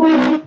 Okay.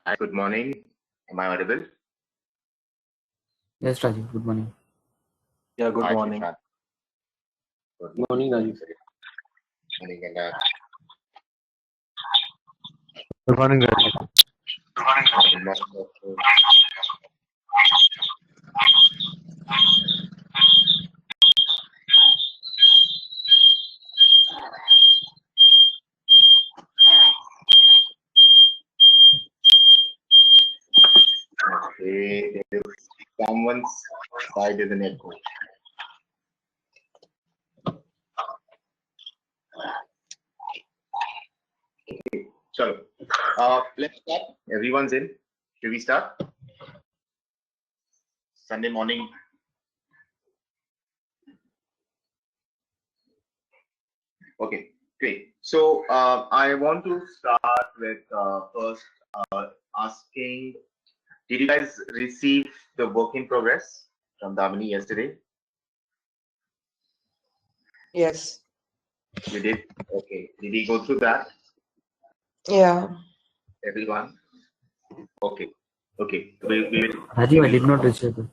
Hi, good morning. Am I audible? Yes, Rajiv. Good morning. Yeah, good morning. Shashank. Good morning, Rajiv. Morning, and Good morning, Rajiv. good morning. Okay, there is someone's side is an echo. Okay, so let's start. Everyone's in. Should we start? Sunday morning. Okay, great. So I want to start with first asking, did you guys receive the work in progress from Damini yesterday? Yes. You did? Okay. Did he go through that? Yeah. Everyone? Okay. Okay. We will. Rajiv, I did not receive it.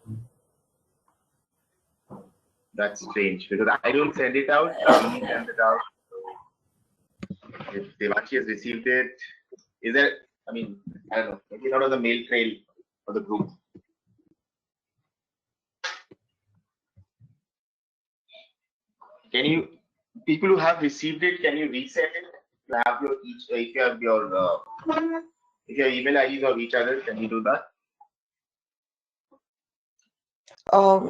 That's strange because I don't send it out. Damini sends it out. So if Devanshi has received it, is there? I mean, I don't know. Maybe not on the mail trail for the group. Can you, people who have received it, can you resend it? You have your each. If you have your if your email IDs of each other, can you do that?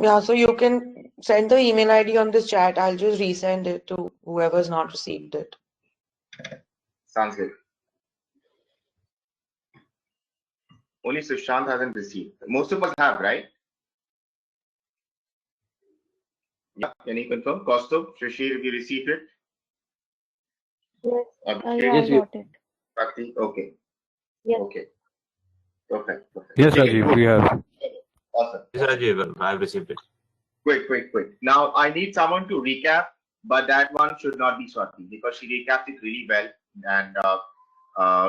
Yeah, so you can send the email ID on this chat. I'll just resend it to whoever's not received it. Sounds good. Only Sushant hasn't received. Most of us have, right? Yeah, can you confirm? Kaustubh, Shashir, have you received it? Yes, Abhishek, I got it. Bhakti? Okay. Yes. Okay. Perfect. Yes, Rajiv, we have. Awesome. Yes, Rajiv, I've received it. Quick. Now I need someone to recap, but that one should not be Swati because she recapped it really well, and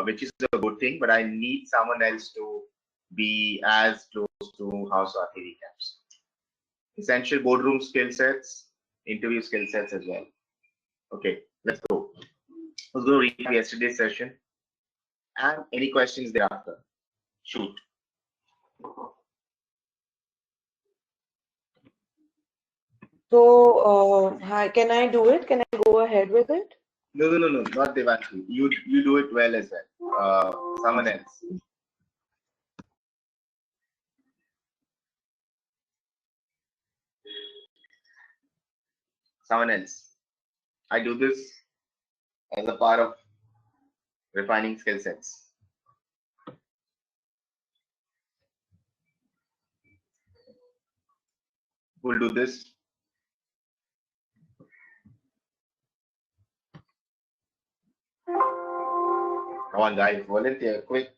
which is a good thing. But I need someone else to be as close to how Swati recaps. Essential boardroom skill sets, interview skill sets as well. Okay, let's go. Let's go recap yesterday's session and any questions thereafter. Shoot. So, can I do it? Can I go ahead with it? No, not Devanshi. You do it well as well. Someone else. Someone else. I do this as a part of refining skill sets. Who'll do this? Come on, guys, volunteer, quick.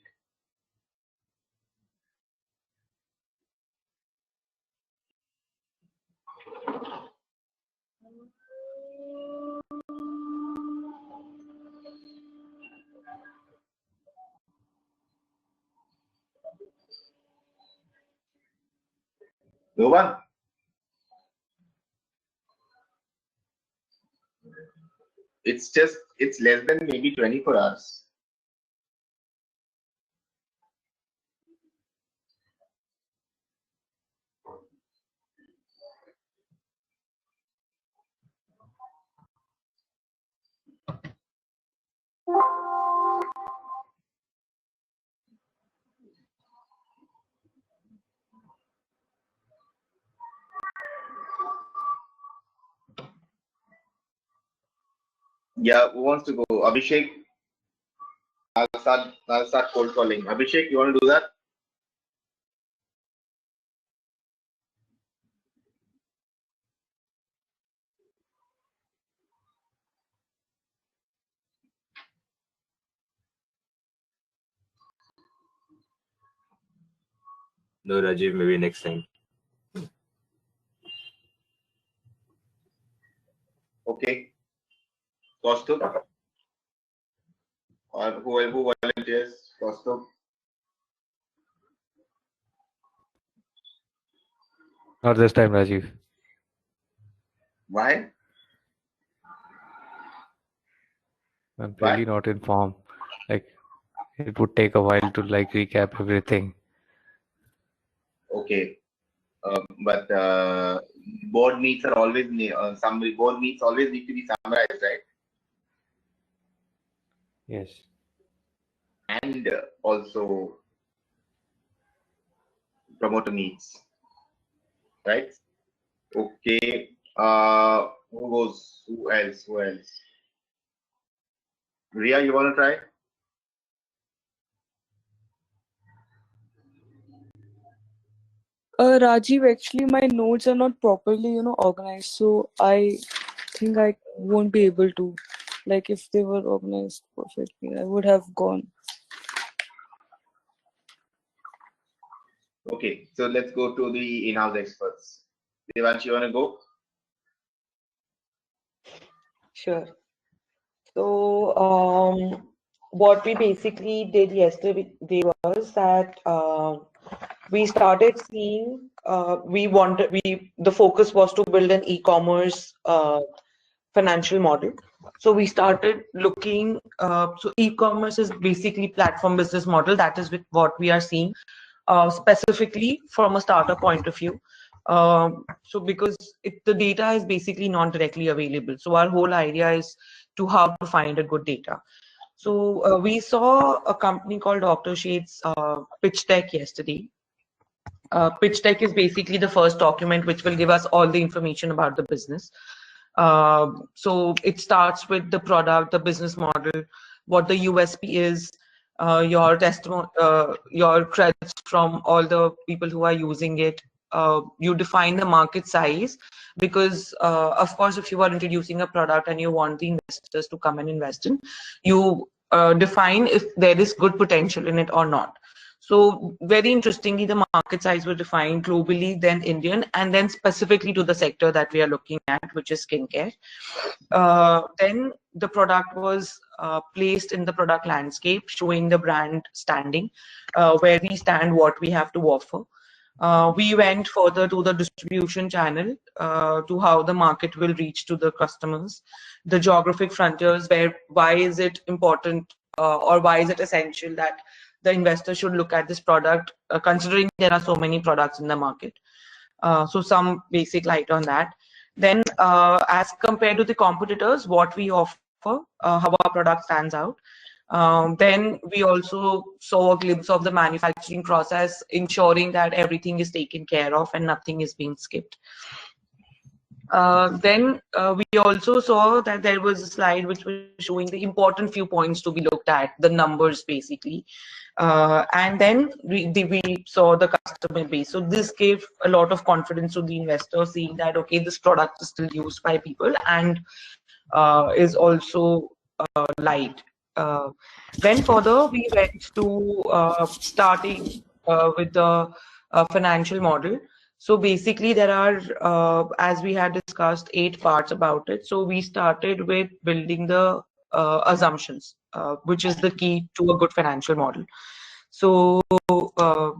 No one? It's less than maybe 24 hours. Yeah, who wants to go? Abhishek, I'll start cold calling. Abhishek, you want to do that? No, Rajiv, maybe next time. Okay. Kaustubh, or who volunteers? Kaustubh. Not this time, Rajiv. Why? I'm Why? really not in form. Like, it would take a while to like recap everything. Okay. But board meets are always board meets always need to be summarized, right? Yes. And also promoter meets, right? Okay. Who goes? Who else? Who else? Ria, you want to try? Rajiv, actually, my notes are not properly, organized. So I think I won't be able to. Like, if they were organized perfectly, I would have gone. Okay. So let's go to the in-house experts. Devansh, you want to go? Sure. So, what we basically did yesterday was that we started seeing the focus was to build an e-commerce financial model. So we started looking. So e-commerce is basically platform business model. That is with what we are seeing specifically from a startup point of view. So because the data is basically non-directly available. So our whole idea is to how to find a good data. So we saw a company called Dr. Shade's pitch deck yesterday. Pitch deck is basically the first document which will give us all the information about the business. So it starts with the product, the business model, what the USP is, your testimony, your credits from all the people who are using it. You define the market size because, of course, if you are introducing a product and you want the investors to come and invest in, you define if there is good potential in it or not. So very interestingly, the market size was defined globally, then Indian, and then specifically to the sector that we are looking at, which is skincare. Then the product was placed in the product landscape, showing the brand standing, where we stand, what we have to offer. We went further to the distribution channel, to how the market will reach to the customers, the geographic frontiers, why is it important or why is it essential that the investor should look at this product, considering there are so many products in the market. So some basic light on that. Then as compared to the competitors, what we offer, how our product stands out. Then we also saw a glimpse of the manufacturing process, ensuring that everything is taken care of and nothing is being skipped. Then we also saw that there was a slide which was showing the important few points to be looked at, the numbers basically. And then we saw the customer base. So this gave a lot of confidence to the investor, seeing that, okay, this product is still used by people and is also light. Then further, we went to starting with the financial model. So basically, there are, as we had discussed, 8 parts about it. So we started with building the assumptions, which is the key to a good financial model. So uh,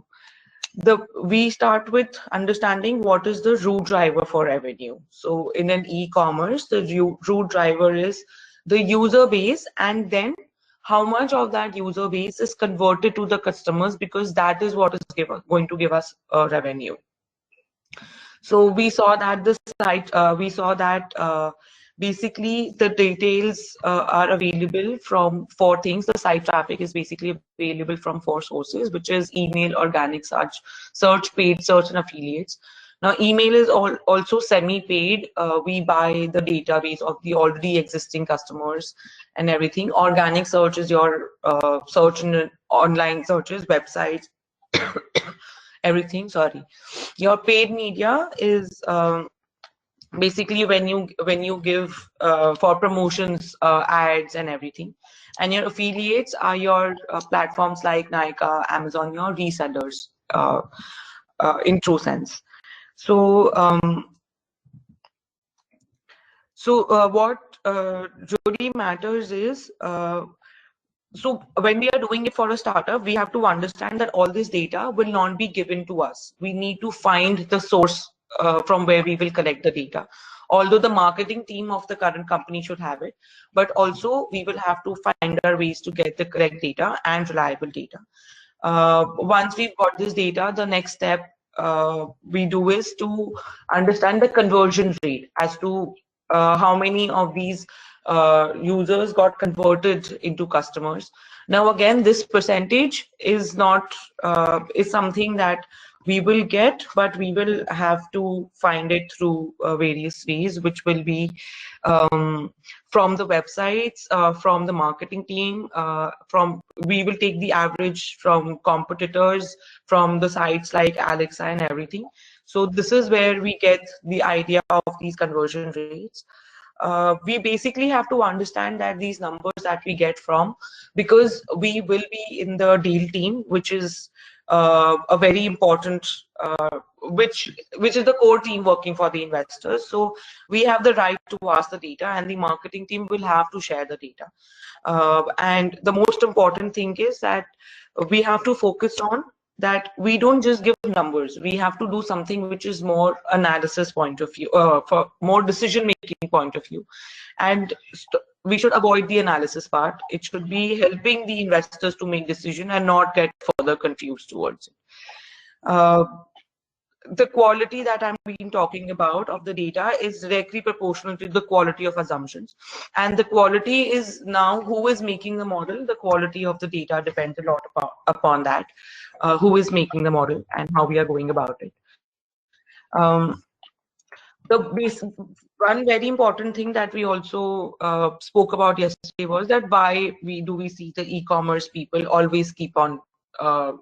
we start with understanding what is the root driver for revenue. So in an e-commerce, the root driver is the user base, and then how much of that user base is converted to the customers, because that is what is going to give us revenue. So we saw that the site, basically the details are available from 4 things. The site traffic is basically available from 4 sources, which is email, organic search, paid search, and affiliates. Now, email is also semi-paid. We buy the database of the already existing customers and everything. Organic search is your search in online searches, websites, everything. Sorry. Your paid media is basically when you give for promotions, ads and everything. And your affiliates are your platforms like Nykaa, Amazon, your resellers in true sense. So what really matters is, so when we are doing it for a startup, we have to understand that all this data will not be given to us. We need to find the source from where we will collect the data. Although the marketing team of the current company should have it, but also we will have to find our ways to get the correct data and reliable data. Once we've got this data, the next step we do is to understand the conversion rate as to how many of these users got converted into customers. Now, again, this percentage is not is something that we will get, but we will have to find it through various ways, which will be from the websites, from the marketing team, we will take the average from competitors, from the sites like Alexa and everything. So this is where we get the idea of these conversion rates. We basically have to understand that these numbers that we get from, because we will be in the deal team, which is a very important, which is the core team working for the investors. So we have the right to ask the data, and the marketing team will have to share the data. And the most important thing is that we have to focus on that we don't just give numbers. We have to do something which is more analysis point of view, for more decision making point of view. And we should avoid the analysis part. It should be helping the investors to make decision and not get further confused towards it. The quality that I'm been talking about of the data is directly proportional to the quality of assumptions. And the quality is now who is making the model. The quality of the data depends a lot upon that, who is making the model and how we are going about it. One very important thing that we also spoke about yesterday was that why we see the e-commerce people always keep on,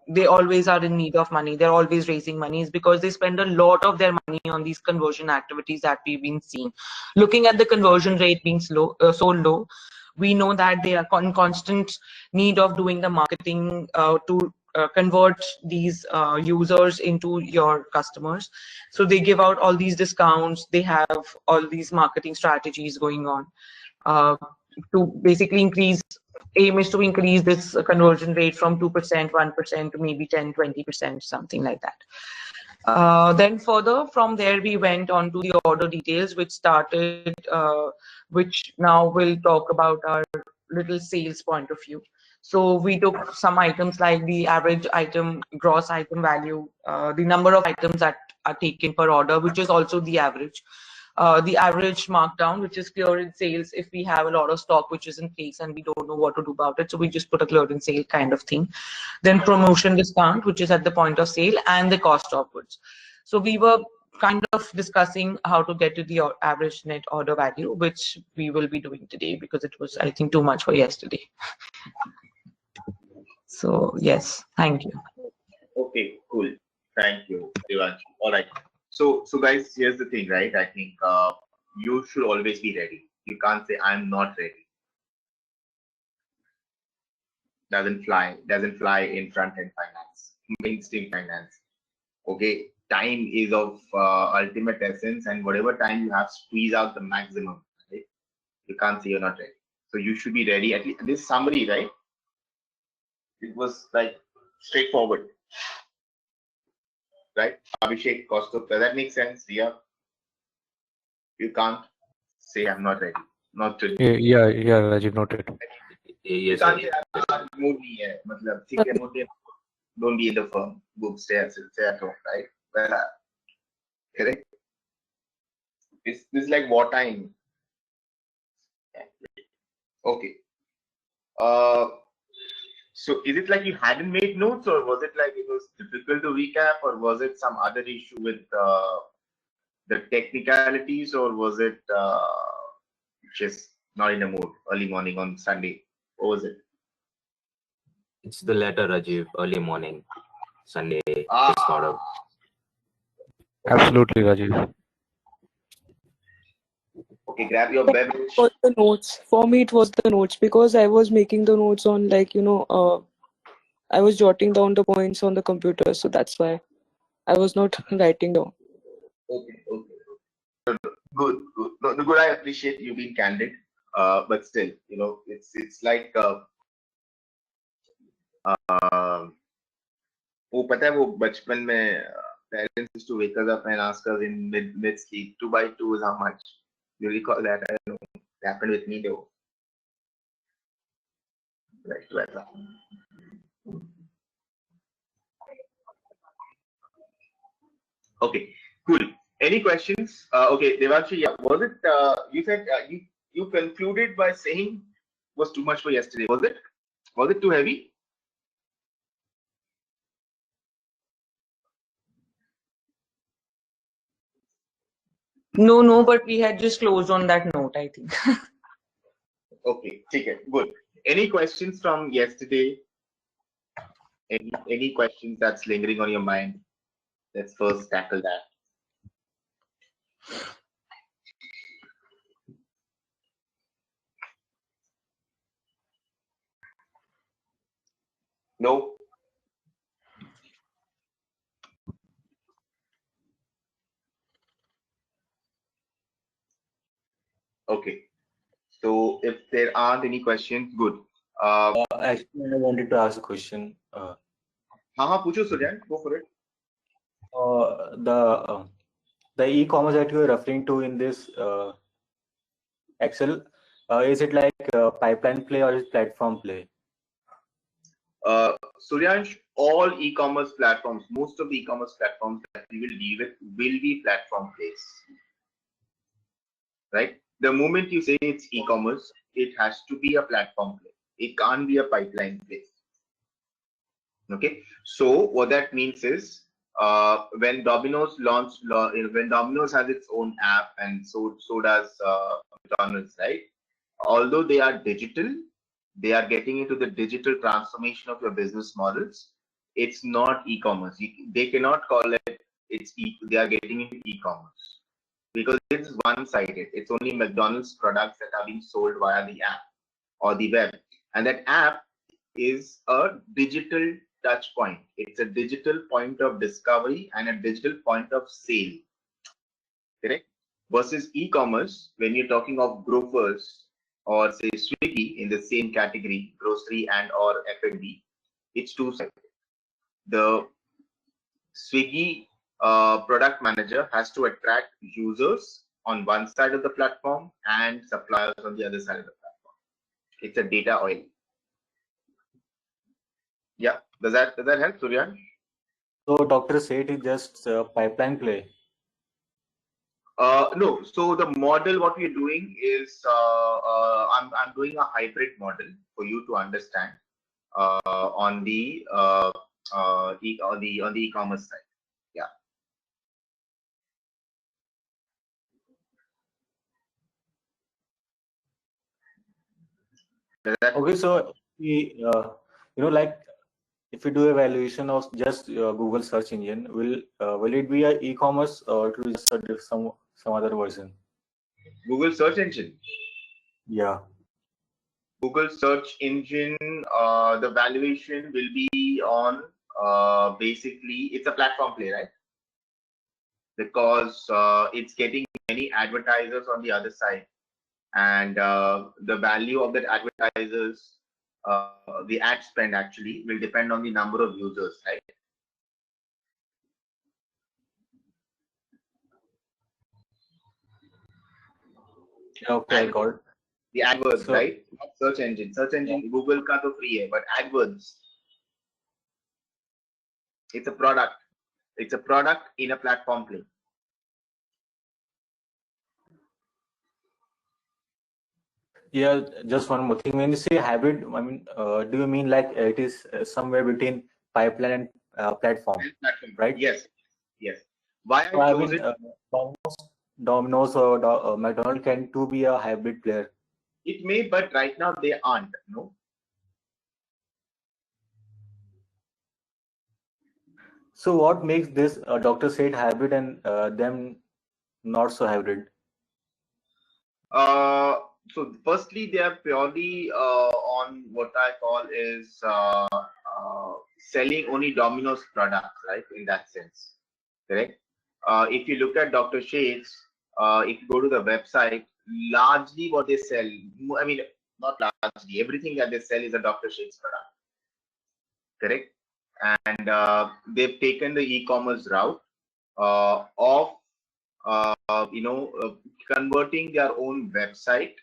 they always are in need of money, they're always raising money, is because they spend a lot of their money on these conversion activities that we've been seeing. Looking at the conversion rate being so low, we know that they are in constant need of doing the marketing to convert these users into your customers. So they give out all these discounts, they have all these marketing strategies going on to basically increase, aim is to increase this conversion rate from 2%, 1% to maybe 10, 20%, something like that. Then further from there, we went on to the order details, which started, which now we'll talk about our little sales point of view. So we took some items like the average item, gross item value, the number of items that are taken per order, which is also the average markdown, which is clearance sales if we have a lot of stock which is in place and we don't know what to do about it. So we just put a clearance sale kind of thing. Then promotion discount, which is at the point of sale, and the cost of goods. So we were kind of discussing how to get to the average net order value, which we will be doing today because it was, I think, too much for yesterday. So yes, thank you. Okay, cool. Thank you, Devanshi. All right. So guys, here's the thing, right? I think you should always be ready. You can't say I'm not ready. Doesn't fly in front-end finance, mainstream finance. Okay, time is of ultimate essence, and whatever time you have, squeeze out the maximum. Right? You can't say you're not ready. So you should be ready. At least this summary, right? It was like straightforward, right? Abhishek, Kaustubh, does that make sense? Yeah. You can't say I'm not ready. Not to. Yeah, Rajiv, noted. You Yes, can't sir. say I'm mood nahi hai. Matlab, theek hai, mood nahi hai. Don't be in the firm. Go stay at home, right? Well, correct. This is like wartime. Okay. So is it like you hadn't made notes, or was it like it was difficult to recap, or was it some other issue with the technicalities, or was it just not in the mood early morning on Sunday? What was it? It's the latter, Rajiv. Early morning, Sunday. Ah, Just not up. Absolutely, Rajiv. okay, grab your It beverage. was the notes. For me, it was the notes because I was making the notes on I was jotting down the points on the computer, so that's why I was not writing down. Okay, okay. Good, good. No, no, good. I appreciate you being candid. But still, you know, it's like वो पता है वो बचपन में parents used to wake us up and ask us in mid sleep 2 by 2 is how much. You recall that? I don't know. It happened with me though. Right, right. Okay, cool. Any questions? Okay, Devanshi, yeah. Was it you said you concluded by saying was too much for yesterday? Was it? Was it too heavy? No, but we had just closed on that note, I think. Okay, okay, good. Any questions from yesterday? Any questions that's lingering on your mind? Let's first tackle that. No? Okay. So if there aren't any questions, good. Actually, I wanted to ask a question. हाँ पूछो Suryan, go for it. The e-commerce that you are referring to in this Excel, is it like pipeline play or is it platform play? Suryansh, all e-commerce platforms, most of the e-commerce platforms that we will deal with will be platform plays. Right? The moment you say it's e-commerce, it has to be a platform play. It can't be a pipeline play. Okay. So what that means is when Domino's when Domino's has its own app, and so does McDonald's, right? Although they are digital, they are getting into the digital transformation of your business models. It's not e-commerce. They cannot call it they are getting into e-commerce because it's one-sided. It's only McDonald's products that are being sold via the app or the web, and that app is a digital touch point. It's a digital point of discovery and a digital point of sale. Correct? Versus e-commerce, when you're talking of grocers or say Swiggy in the same category, grocery and or F&B, it's two-sided. The Swiggy product manager has to attract users on one side of the platform and suppliers on the other side of the platform. It's a data oil. Yeah, does that help, Suryan? So doctor said it just pipeline play. No. So the model, what we're doing is I'm doing a hybrid model for you to understand on the e-commerce side. Yeah. Okay, so we like if we do evaluation of just Google search engine, will it be a e-commerce or it will just some other version? Google search engine. Yeah. Google search engine. The valuation will be on basically it's a platform play, right? Because it's getting many advertisers on the other side, and the value of that advertisers, the ad spend actually will depend on the number of users, right? Okay, got it. The AdWords, So, right? Not search engine. Search engine, yeah. Google ka to free hai, but AdWords, it's a product. It's a product in a platform play. Yeah, just one more thing. When you say hybrid, I mean, do you mean like it is somewhere between pipeline and platform, Platform. right? Yes, yes. Why So I I chose mean, it? Domino's or McDonald's can too be a hybrid player. It may, but right now they aren't. No. So what makes this Dr. Said hybrid and them not so hybrid? So firstly, they are purely on what I call is selling only Domino's products, right? In that sense, correct? If you look at Dr. Shades, if you go to the website, largely what they sell, I mean, not largely, everything that they sell is a Dr. Shades product, correct? And they've taken the e-commerce route of converting their own website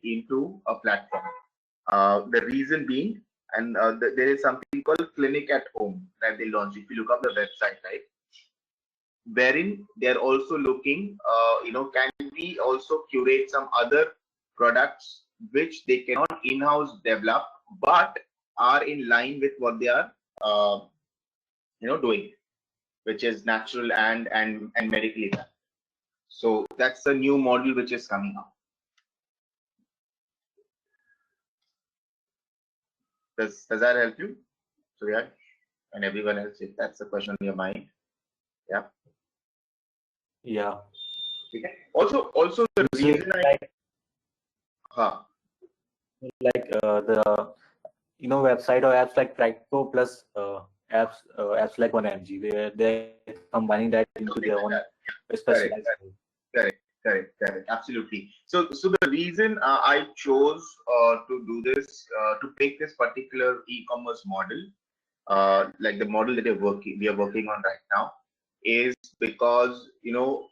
into a platform. The reason being, and there is something called clinic at home that they launched. If you look up the website, right, wherein they're also looking, can we also curate some other products which they cannot in-house develop, but are in line with what they are, doing, which is natural and medically done. So that's the new model which is coming up. Does that help you, Surya, and everyone else? If that's the question in your mind, yeah. Yeah. Okay. Also the So reason the website or apps like Practico plus apps like 1mg, they're combining that into their own specialized. Correct. Absolutely. So the reason I chose to do this, to pick this particular e-commerce model, like the model that we are working on right now, is because you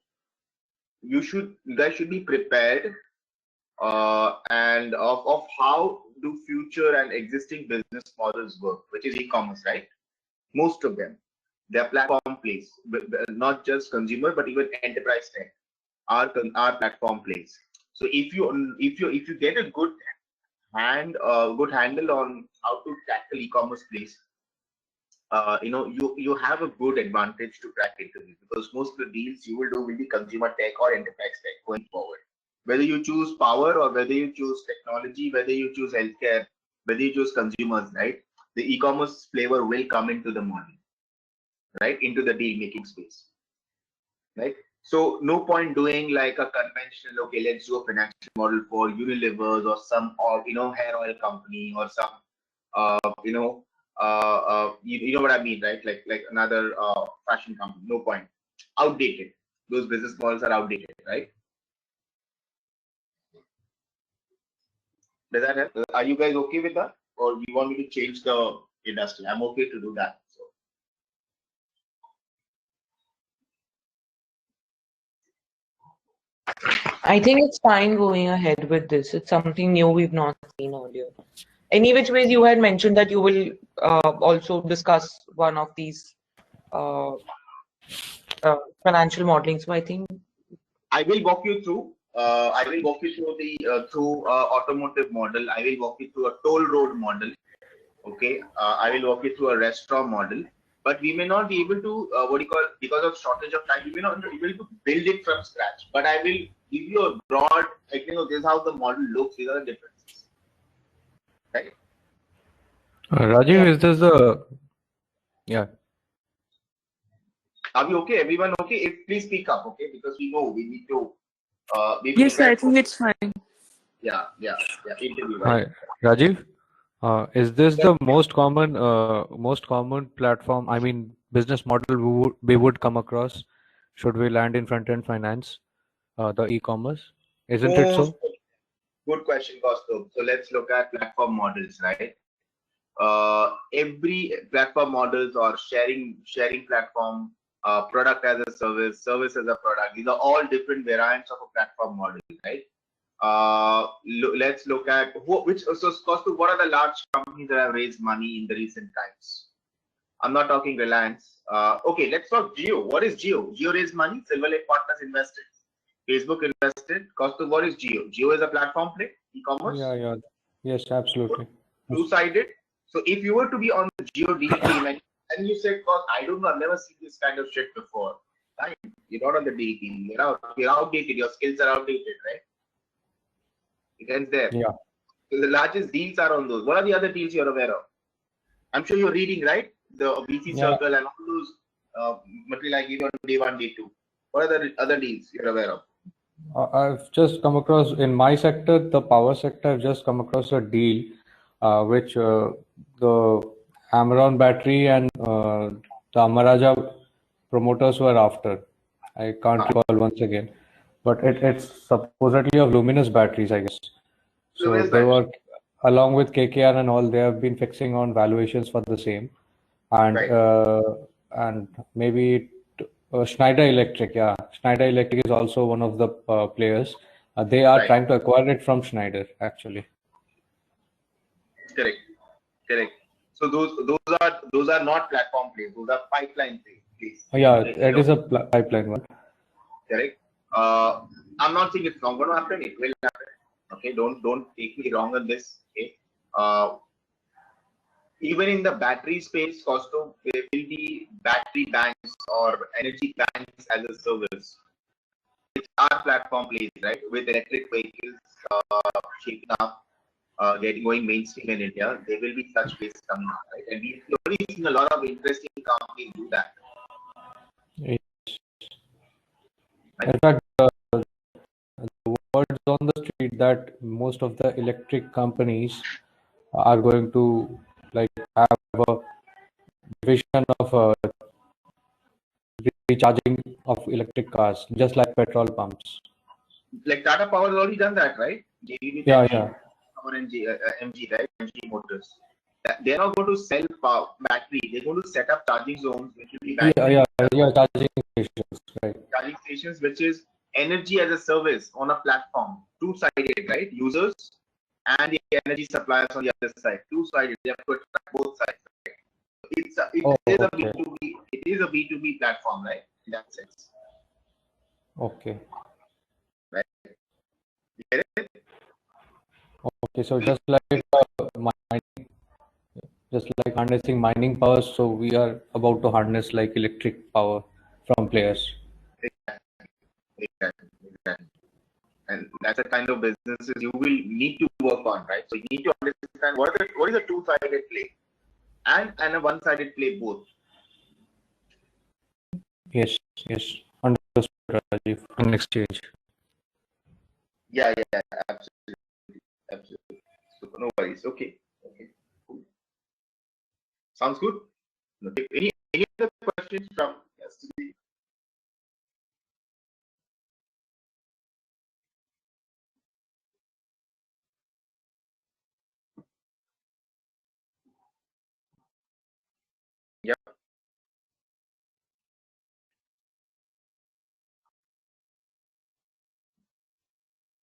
guys should be prepared and of how do future and existing business models work, which is e-commerce, right? Most of them, they're platform plays, not just consumer, but even enterprise tech are platform plays. So if you get a good handle on how to tackle e-commerce plays, you have a good advantage to crack into this, because most of the deals you will do will be consumer tech or enterprise tech going forward. Whether you choose power or whether you choose technology, whether you choose healthcare, whether you choose consumers, right? The e-commerce flavor will come into the model, right? Into the deal making space, right? So no point doing like a conventional, okay, let's do a financial model for Unilever's or some, or hair oil company or some you know what I mean, right? Like another fashion company. No point. Outdated. Those business models are outdated, right? Does that help? Are you guys okay with that, or you want me to change the industry? I'm okay to do that. So. I think it's fine going ahead with this. It's something new we've not seen earlier. Any which ways, you had mentioned that you will also discuss one of these uh, financial modeling. So I think I will walk you through. I will walk you through the automotive model. I will walk you through a toll road model. Okay. I will walk you through a restaurant model. But we may not be able to, because of shortage of time, we may not be able to build it from scratch. But I will give you a broad, this is how the model looks. These are the differences. Right? Rajiv, is this the yeah? Are we okay? Everyone okay? Please speak up, okay? Because we know we need to. Yes, I think it's fine. Yeah. Interview, Hi, right? Rajiv. Is this the most common platform? I mean, business model we would come across. Should we land in front-end finance, the e-commerce? Isn't it so? Good question, Kaustubh. So let's look at platform models, right? Every platform models or sharing platform, product as a service as a product. These are all different variants of a platform model, right? Let's look at Kaustubh, what are the large companies that have raised money in the recent times? I'm not talking Reliance. Okay, let's talk Geo. What is Geo? Geo raised money. Silver Lake Partners invested. Facebook invested. Cost of what is Geo? Geo is a platform play, e-commerce. Yeah. Yes, absolutely. Two-sided. So if you were to be on the Geo deal team and you said, "Cost, I don't know, I've never seen this kind of shit before." Fine, you're not on the deal team. You're out. You're outdated. Your skills are outdated, right? It ends there. Yeah. So the largest deals are on those. What are the other deals you're aware of? I'm sure you're reading, right? The BC Yeah. Circle and all those material I gave on day one, day two. What are the other deals you're aware of? I've just come across in my sector, the power sector. I've just come across a deal, which the Amaron battery and the Amaraja promoters were after. I can't recall once again, but it's supposedly of luminous batteries, I guess. So Luminous they battery. were, along with KKR and all, they have been fixing on valuations for the same, and Right. and maybe Schneider Electric. Yeah, Schneider Electric is also one of the players. They are Right. trying to acquire it from Schneider, actually. Correct. Correct. So those are not platform plays. Those are pipeline plays. Yeah, it is a pipeline one. Correct. I'm not saying it's not going to happen. It will happen. Okay. Don't take me wrong on this. Okay. Even in the battery space, Costo, there will be battery banks or energy banks as a service, which are platform plays, right? With electric vehicles shaping up, getting going mainstream in India, there will be such places coming up, right? And we've already seen a lot of interesting companies do that. Yes. In fact, the words on the street that most of the electric companies are going to like have a division of recharging of electric cars, just like petrol pumps. Like Tata Power has already done that, right? Yeah. Power MG, right? MG Motors. They're not going to sell battery. They're going to set up charging zones, which will be battery Charging stations, right? charging stations, which is energy as a service on a platform, two-sided, right? Users and the energy suppliers on the other side, two-sided. They have to attract both sides. Right? It is a Okay. B2B. It is a B2B platform, right? In that sense, Okay. right? You get it? Okay. So just like harnessing mining power, so we are about to harness like electric power from players. Exactly. And that's the kind of businesses you will need to work on, right? So you need to understand what is a two-sided play and a one-sided play both. Yes. Understood, Rajiv. An exchange. Yeah, absolutely. So no worries. Okay, cool. Sounds good. Okay. Any other questions from yesterday? Yeah.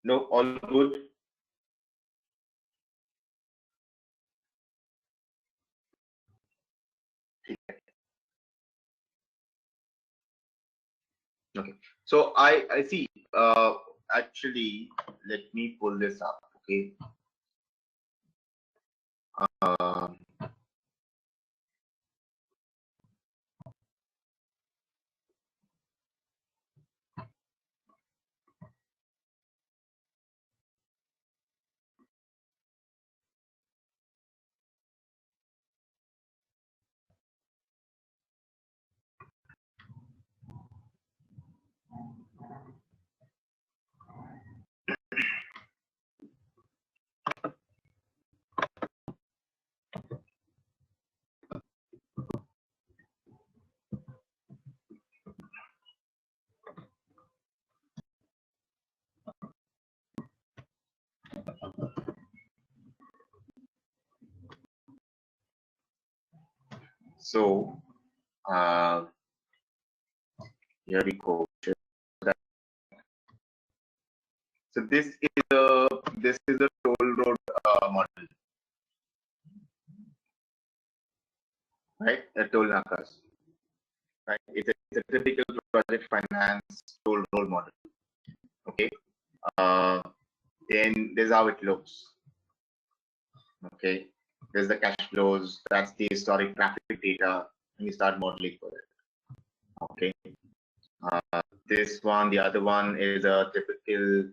No, all good. Okay. So I see. Actually, let me pull this up. Okay. Um, so here we go. So this is a toll road model, right? A toll nakas, right? It's a typical project finance toll road model. Okay. Then this is how it looks. Okay. There's the cash flows. That's the historic traffic data. And you start modeling for it. Okay. This one, the other one is a typical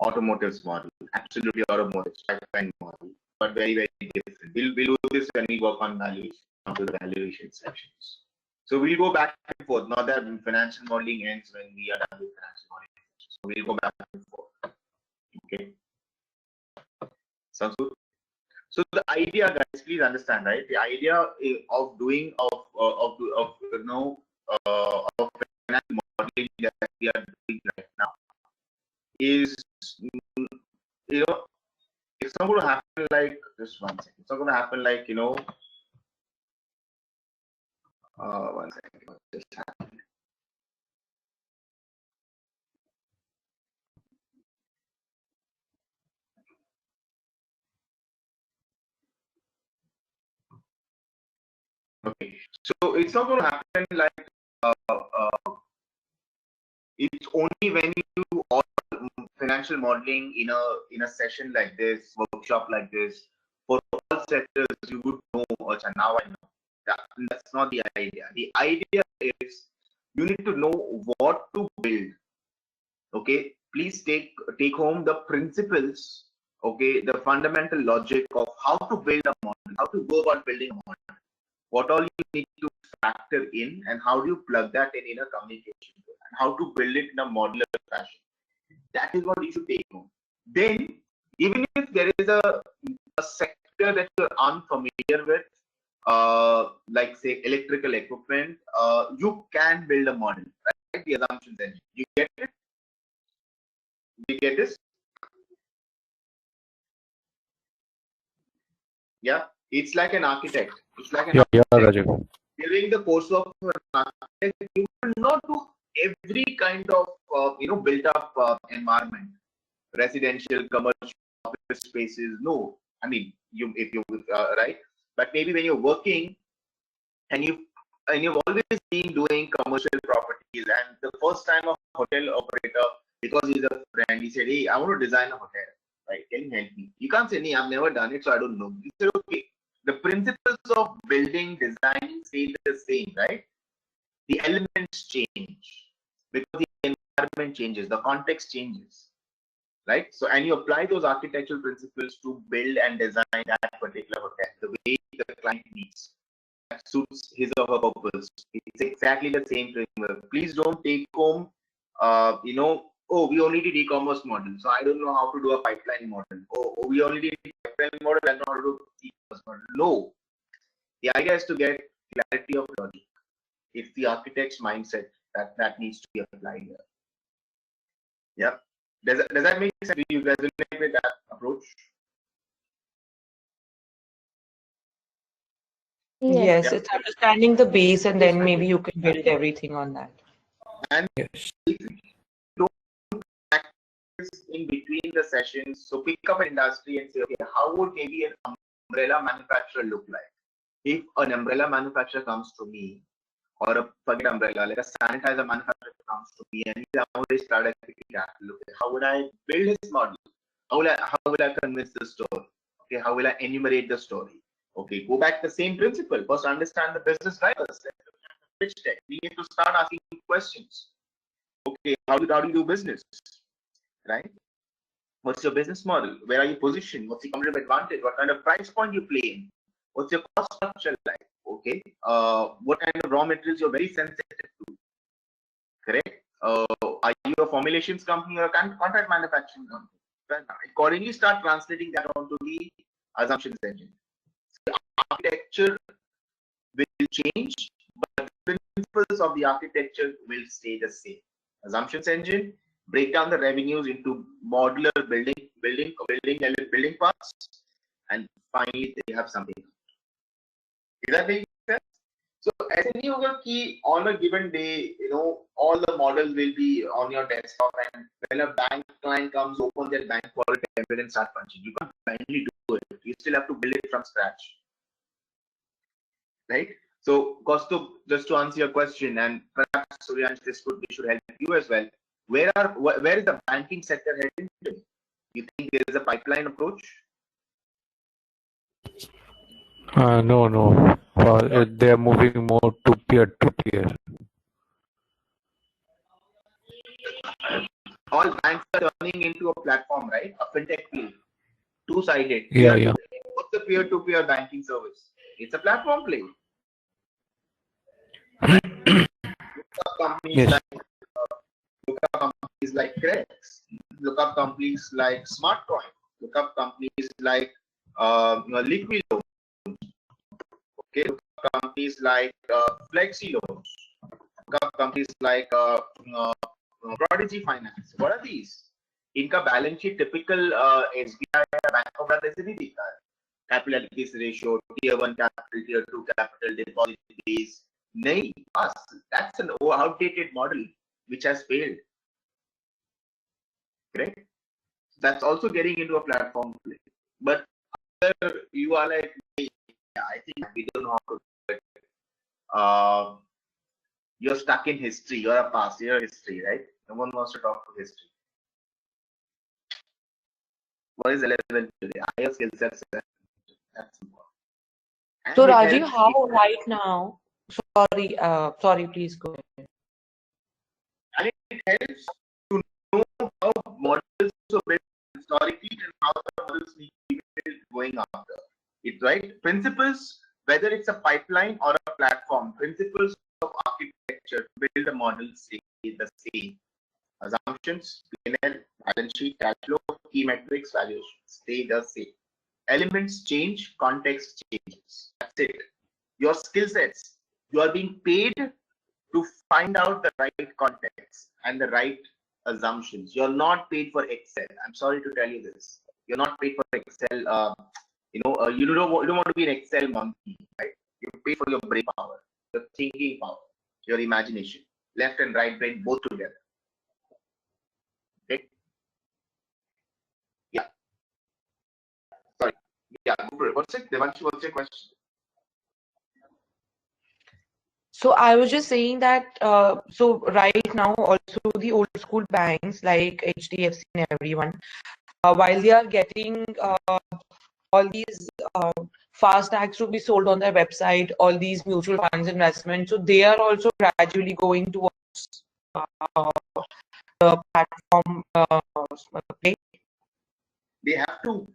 automotive model, absolutely automotive pipeline model, but very, very different. We'll do this when we work on valuation, after the valuation sections. So we'll go back and forth. Not that financial modeling ends when we are done with financial modeling. So we'll go back and forth. Okay. Sounds good. So the idea, guys, please understand, right? The idea of doing of financial modeling that we are doing right now is, it's not going to happen like just one second. It's not going to happen like one second. What just happened? Okay, so it's not going to happen like it's only when you do all financial modeling in a session like this, workshop like this, for all sectors you would know. Now I know that's not the idea. The idea is you need to know what to build. Okay, please take home the principles. Okay, the fundamental logic of how to build a model, how to go about building a model, what all you need to factor in, and how do you plug that in a communication, and how to build it in a modular fashion. That is what you should take home. Then, even if there is a sector that you're unfamiliar with, like say electrical equipment, you can build a model, right? The assumptions engine. You get it? You get this? Yeah, it's like an architect. It's like an Yeah, architect. Rajiv. During the course of an architect, you will not do every kind of built up environment, residential, commercial, office spaces. No, I mean if you right, but maybe when you're working and you've always been doing commercial properties, and the first time a hotel operator, because he's a friend, he said, "Hey, I want to design a hotel. Right? Can you help me?" You can't say, "Nee, I've never done it, so I don't know." You say, "Okay." The principles of building, designing stay the same, right? The elements change because the environment changes, the context changes, right? So, and you apply those architectural principles to build and design that particular hotel the way the client needs, that suits his or her purpose. It's exactly the same framework. Please don't take home, oh, we only did e-commerce model, so I don't know how to do a pipeline model. Oh, we only did pipeline model, I don't know how to do e-commerce model. No, the idea is to get clarity of logic. It's the architect's mindset that needs to be applied here. Yeah. Does that make sense? Do you resonate with that approach? Yes. Yes, it's understanding the base and then maybe you can build everything on that. And Yes. don't practice in between the sessions. So pick up an industry and say, okay, how would maybe an umbrella manufacturer look like? If an umbrella manufacturer comes to me, or a forget umbrella, like a sanitizer manufacturer comes to me and he's always product capital. Okay, how would I build his model? How will I convince the story? Okay, how will I enumerate the story? Okay, go back to the same principle. First, understand the business drivers. Pitch deck. We need to start asking questions. Okay, how do you do business? Right? What's your business model? Where are you positioned? What's the competitive advantage? What kind of price point you play in? What's your cost structure like? Okay. What kind of raw materials you're very sensitive to? Correct. Are you a formulations company or a contract manufacturing company? Accordingly, start translating that onto the assumptions engine. The architecture will change, but the principles of the architecture will stay the same. Assumptions engine, break down the revenues into modular building parts, and finally they have something. Is that making sense? So SNE होगा कि on a given day, all the models will be on your desktop, and when a bank client comes, open their bank wallet and start punching. You can't blindly do it. You still have to build it from scratch, right? So, Kaustubh, just to answer your question, and perhaps Suryansh, this should help you as well. Where is the banking sector heading to? You think there is a pipeline approach? No. They are moving more to peer-to-peer. All banks are turning into a platform, right? A fintech play, two-sided. Yeah. What's the peer-to-peer banking service? It's a platform play. Companies Yes. look up companies like Crex, look up companies like SmartCoin, look up companies like Liquido, okay, look up companies like Flexi Loans, look up companies like Prodigy Finance. What are these? इनका balance sheet typical SBI या bank of Baroda से नहीं दिखता है. Capital adequacy ratio, tier 1 capital, tier 2 capital, deposit base. नहीं, that's an outdated model which has failed. Correct? That's also getting into a platform play. But you are like, yeah, I think we don't know how to do it. You're stuck in history. You're a past. You're history, right? No one wants to talk to history. What is relevant today? Higher skill sets. That's important. And So it Rajiv, helps how right now? Sorry, please go ahead. and it helps to know how models were built historically and how the models need to be built going after. It's right. Principles, whether it's a pipeline or a platform, principles of architecture to build a model stay the same. Assumptions, P&L, balance sheet, cash flow, key metrics, values stay the same. Elements change, context changes. That's it. Your skill sets, you are being paid to find out the right context and the right assumptions. You're not paid for Excel. I'm sorry to tell you this. You're not paid for Excel. You don't want to be an Excel monkey, right? You pay for your brain power, your thinking power, your imagination, left and right brain both together. Okay. Yeah. Sorry. Yeah. What's it? Devanshu, what's your question? So I was just saying that so right now also the old school banks like HDFC and everyone, while they are getting all these fast tags to be sold on their website, all these mutual funds investments, so they are also gradually going towards the platform play. They have to.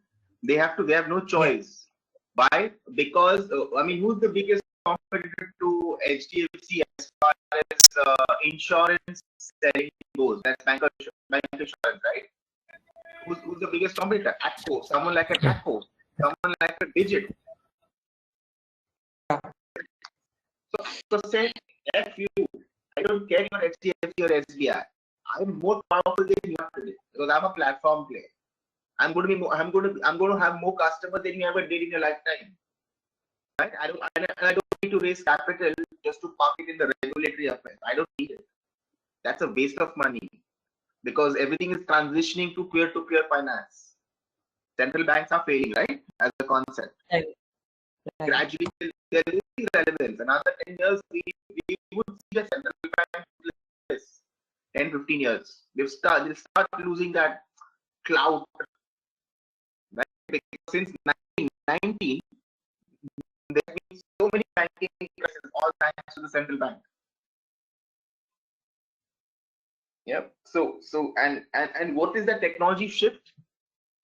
They have no choice. Why? Because who's the biggest competitor to HDFC as far as insurance selling goes? That's bank insurance, right? Who's the biggest competitor? ACCO, someone like an ACCO, someone like a Digit. So say F you. I don't care your HDFC or SBI. I'm more powerful than you are today because I'm a platform player. I'm going to have more customers than you ever did in your lifetime. Right? I don't need to raise capital just to park it in the regulatory affairs. I don't need it. That's a waste of money because everything is transitioning to peer-to-peer finance. Central banks are failing, right? As a concept. Right. Gradually, there will be relevance. Another 10 years, we would see the central bank this. 10, 15 years. They'll start losing that clout. Right? Because since 1919, there have been so many banking crises, all thanks to the central bank. Yep. So and what is the technology shift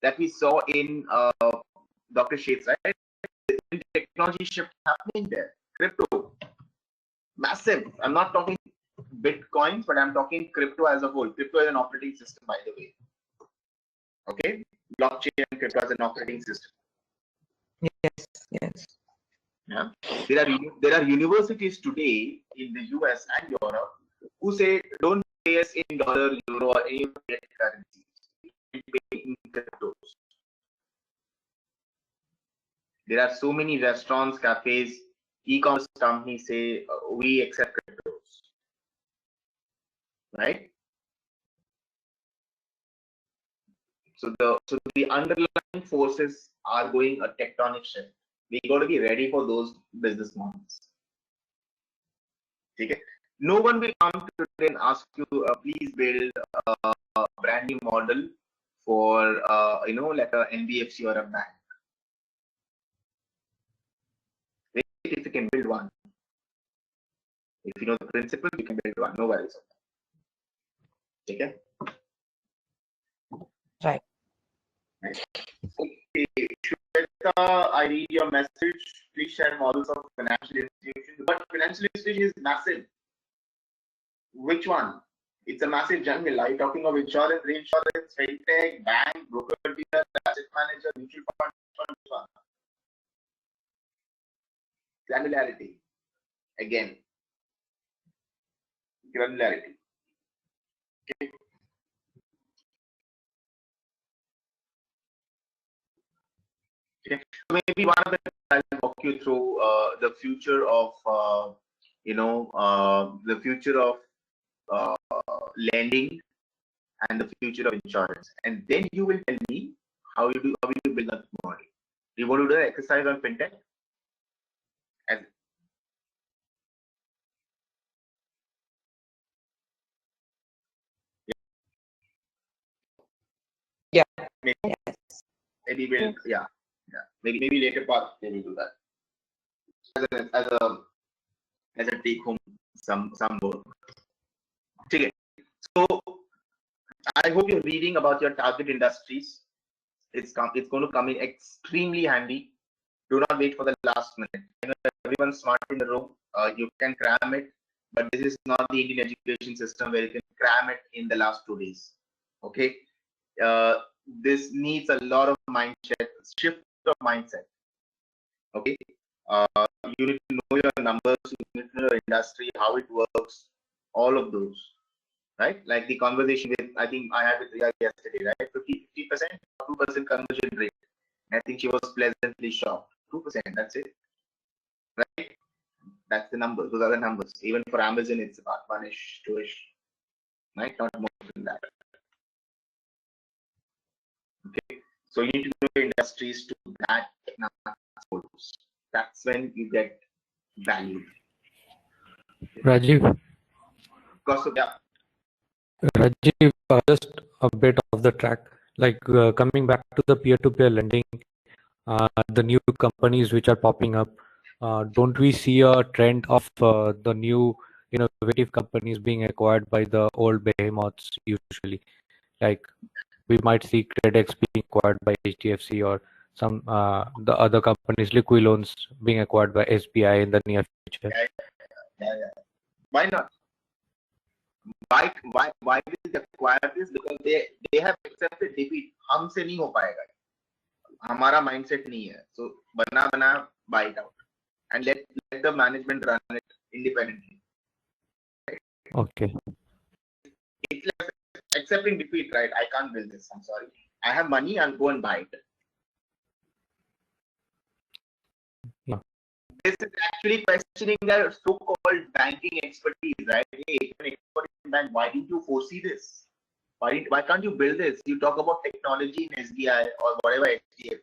that we saw in Dr. Shades, right? The technology shift happening there. Crypto, massive. I'm not talking Bitcoins, but I'm talking crypto as a whole. Crypto is an operating system, by the way. Okay, blockchain and crypto as an operating system. Yes. Yeah, there are universities today in the US and Europe who say don't pay us in dollar, euro, or any currency. Pay in cryptos. There are so many restaurants, cafes, e-commerce companies say we accept cryptos, right? So the underlying forces are going a tectonic shift. We got to be ready for those business models. Okay? No one will come today and ask you, please build a brand new model for like a NBFC or a bank. If you can build one, if you know the principle, you can build one. No worries. Okay. Right. Okay. Shweta, I read your message. Please share models of financial institutions. But financial institution is massive. Which one? It's a massive jungle. Are you talking of insurance, reinsurance, fintech, bank, broker dealer, asset manager, mutual fund? Which one? Granularity. Again, granularity. Okay. Okay. Maybe one of the I'll walk you through the future of the future of lending and the future of insurance, and then you will tell me how you build that model. Do you want to do the exercise on fintech? And Yeah. maybe, Yes. maybe we'll maybe later part we will do that as a take home some work. Okay. So I hope you're reading about your target industries. It's going to come in extremely handy. Do not wait for the last minute. I know everyone's smart in the room. You can cram it, but this is not the Indian education system where you can cram it in the last 2 days. Okay. This needs a lot of mindset, shift of mindset. Okay. You need to know your numbers, you need to know your industry, how it works, all of those. Right? Like the conversation with, I think I had with Riya yesterday, right? 50%, 2% conversion rate. I think she was pleasantly shocked. 2%, that's it. Right? That's the number. Those are the numbers. Even for Amazon, it's about 1-ish, 2-ish. Right? Not more than that. Okay. So you need to know your industries to that numbers. That's when you get value. Rajiv, Because of that. Rajiv, just a bit off the track. Like coming back to the peer-to-peer lending, the new companies which are popping up, don't we see a trend of the new innovative companies being acquired by the old behemoths usually? Like we might see CredX being acquired by HDFC or some the other companies, Liqui Loans being acquired by SBI in the near future. Yeah. Why not? Why will they acquire this? Because they have accepted defeat. हमसे नहीं हो पाएगा. हमारा mindset नहीं है. So बना buy it out and let the management run it independently. Okay. It's like accepting defeat, right? I can't build this. I'm sorry. I have money. I'll go and buy it. Yeah. This is actually questioning their so-called banking expertise, right? Hey, if you're an expert in bank, why didn't you foresee this? Why can't you build this? You talk about technology in SBI or whatever HDFC.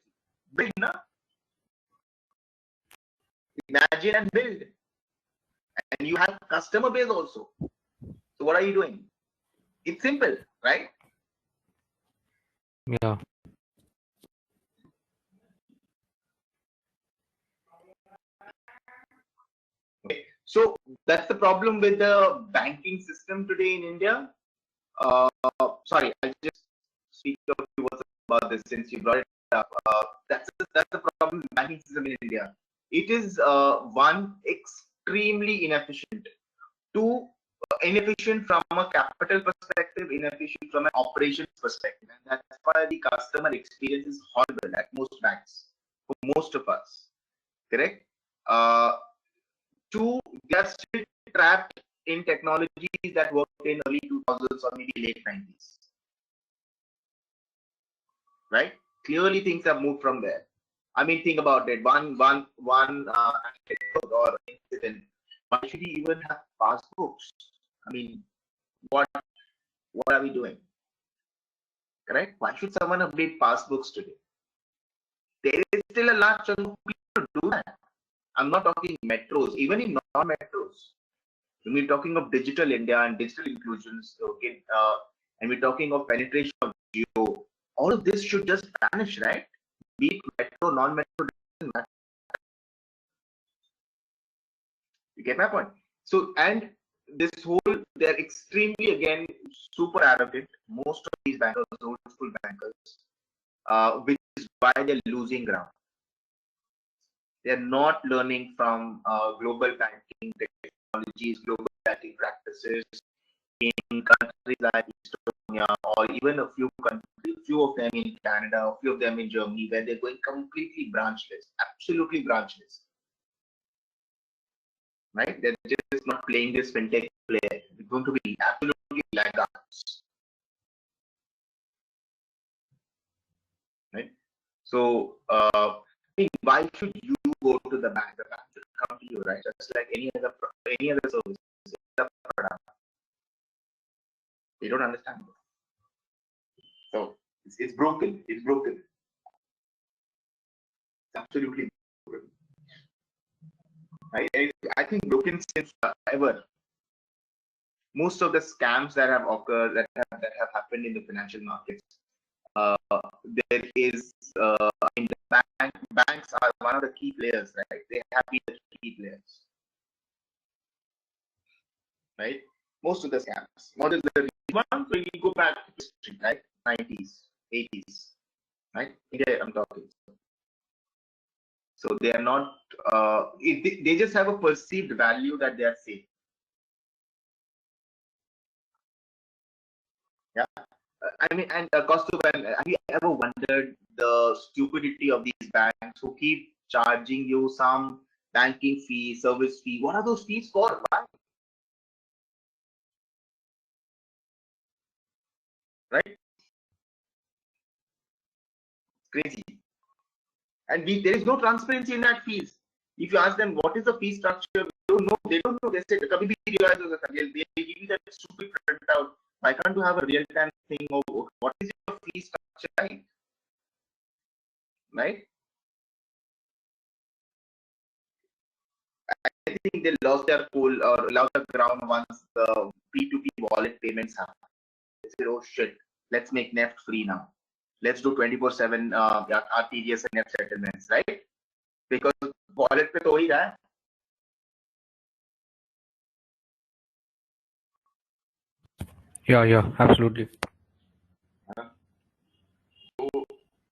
Build, na? Imagine and build. And you have customer base also. So what are you doing? It's simple, right? Yeah. Okay. So that's the problem with the banking system today in India. Sorry, I'll just speak a few words about this since you brought it up. That's the problem with banking system in India. It is one, extremely inefficient. Two, inefficient from a capital perspective, inefficient from an operations perspective, and that's why the customer experience is horrible at most banks for most of us. Correct. Two, they are still trapped in technologies that worked in early 2000s or maybe late 90s. Right? Clearly, things have moved from there. I mean, think about it. One or incident. Why should we even have passbooks? I mean, what are we doing? Correct? Why should someone update passbooks today? There is still a large chunk of people to do that. I'm not talking metros, even in non-metros. When we're talking of digital India and digital inclusions, okay, and we're talking of penetration of geo, all of this should just vanish, right? Be it metro, non-metro, doesn't matter. You get my point? So, and this whole, they're extremely, again, super arrogant. Most of these bankers, old school bankers, which is why they're losing ground. They're not learning from global banking technologies, global banking practices in countries like Estonia, or even a few of them in Canada, a few of them in Germany, where they're going completely branchless, absolutely branchless. Right? They're just not playing this fintech play. It's going to be absolutely laggards. Right? So, I mean, why should you go to the bank? The bank should come to you, right? Just like any other service, product. They don't understand. So it's broken. It's broken. It's absolutely broken. I think broken since ever. Most of the scams that have occurred, that have happened in the financial markets, there is, I mean, the banks are one of the key players, right? They have been the key players, right? Most of the scams. What is the reason? When you go back to history, right? 90s, 80s, right? India, I'm talking. So they are not, they just have a perceived value that they are safe. Yeah. I mean, and Kaustubh, have you ever wondered the stupidity of these banks who keep charging you some banking fee, service fee? What are those fees for? Why? Right? Crazy. And there is no transparency in that fees. If you ask them what is the fee structure, they don't know. They don't know. They say, "Kabhi bhi realize hoga sir." They give you that stupid printout. Why can't you have a real time thing of what is your fee structure like? Right? I think they lost their cool or lost the ground once the P2P wallet payments happen. They said, "Oh shit, let's make NEFT free now. Let's do 24/7 RTGS and NEFT settlements, right? Because wallet pe to hi raha hai." Yeah, absolutely.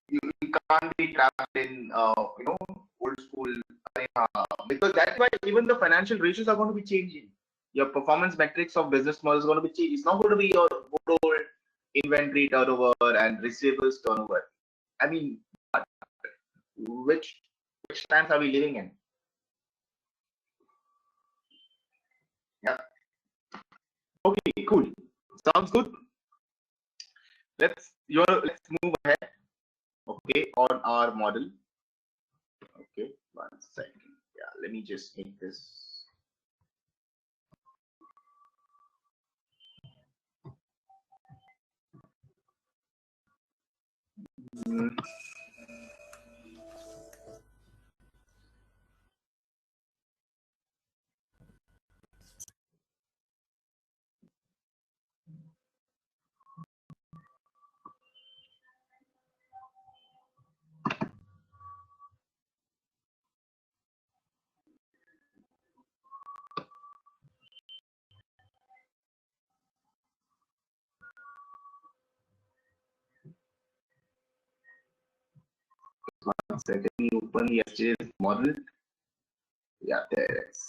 You can't be trapped in old school, because that's why even the financial ratios are going to be changing. Your performance metrics of business models is going to be changed. It's not going to be your good old inventory turnover and receivables turnover. I mean, which times are we living in? Yeah. Okay, cool. Sounds good. Let's move ahead. Okay, on our model. Okay, 1 second. Yeah, let me just make this. Let me open yesterday's model. Yeah, there it is.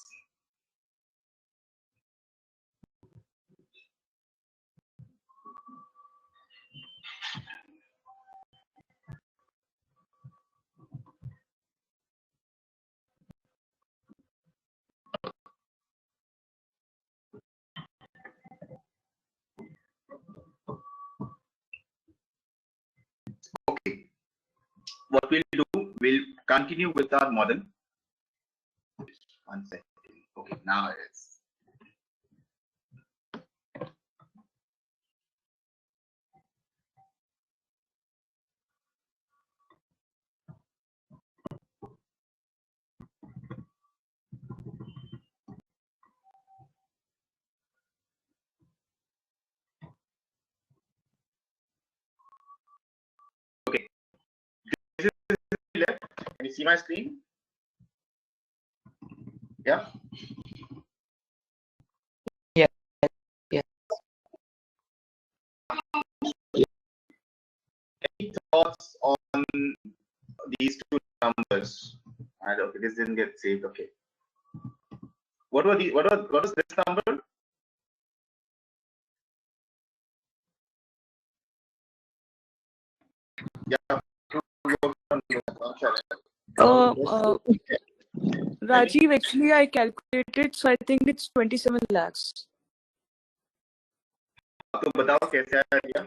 Okay. What we'll do, we'll continue with our model. 1 second. Okay, now it is. you see my screen? Yeah. Yes. Yes. Any thoughts on these two numbers? Okay, this didn't get saved. Okay. What was this number? Yeah. Rajiv, actually I calculated, so I think it's 27 lakhs. तो बताओ कैसे आया भैया?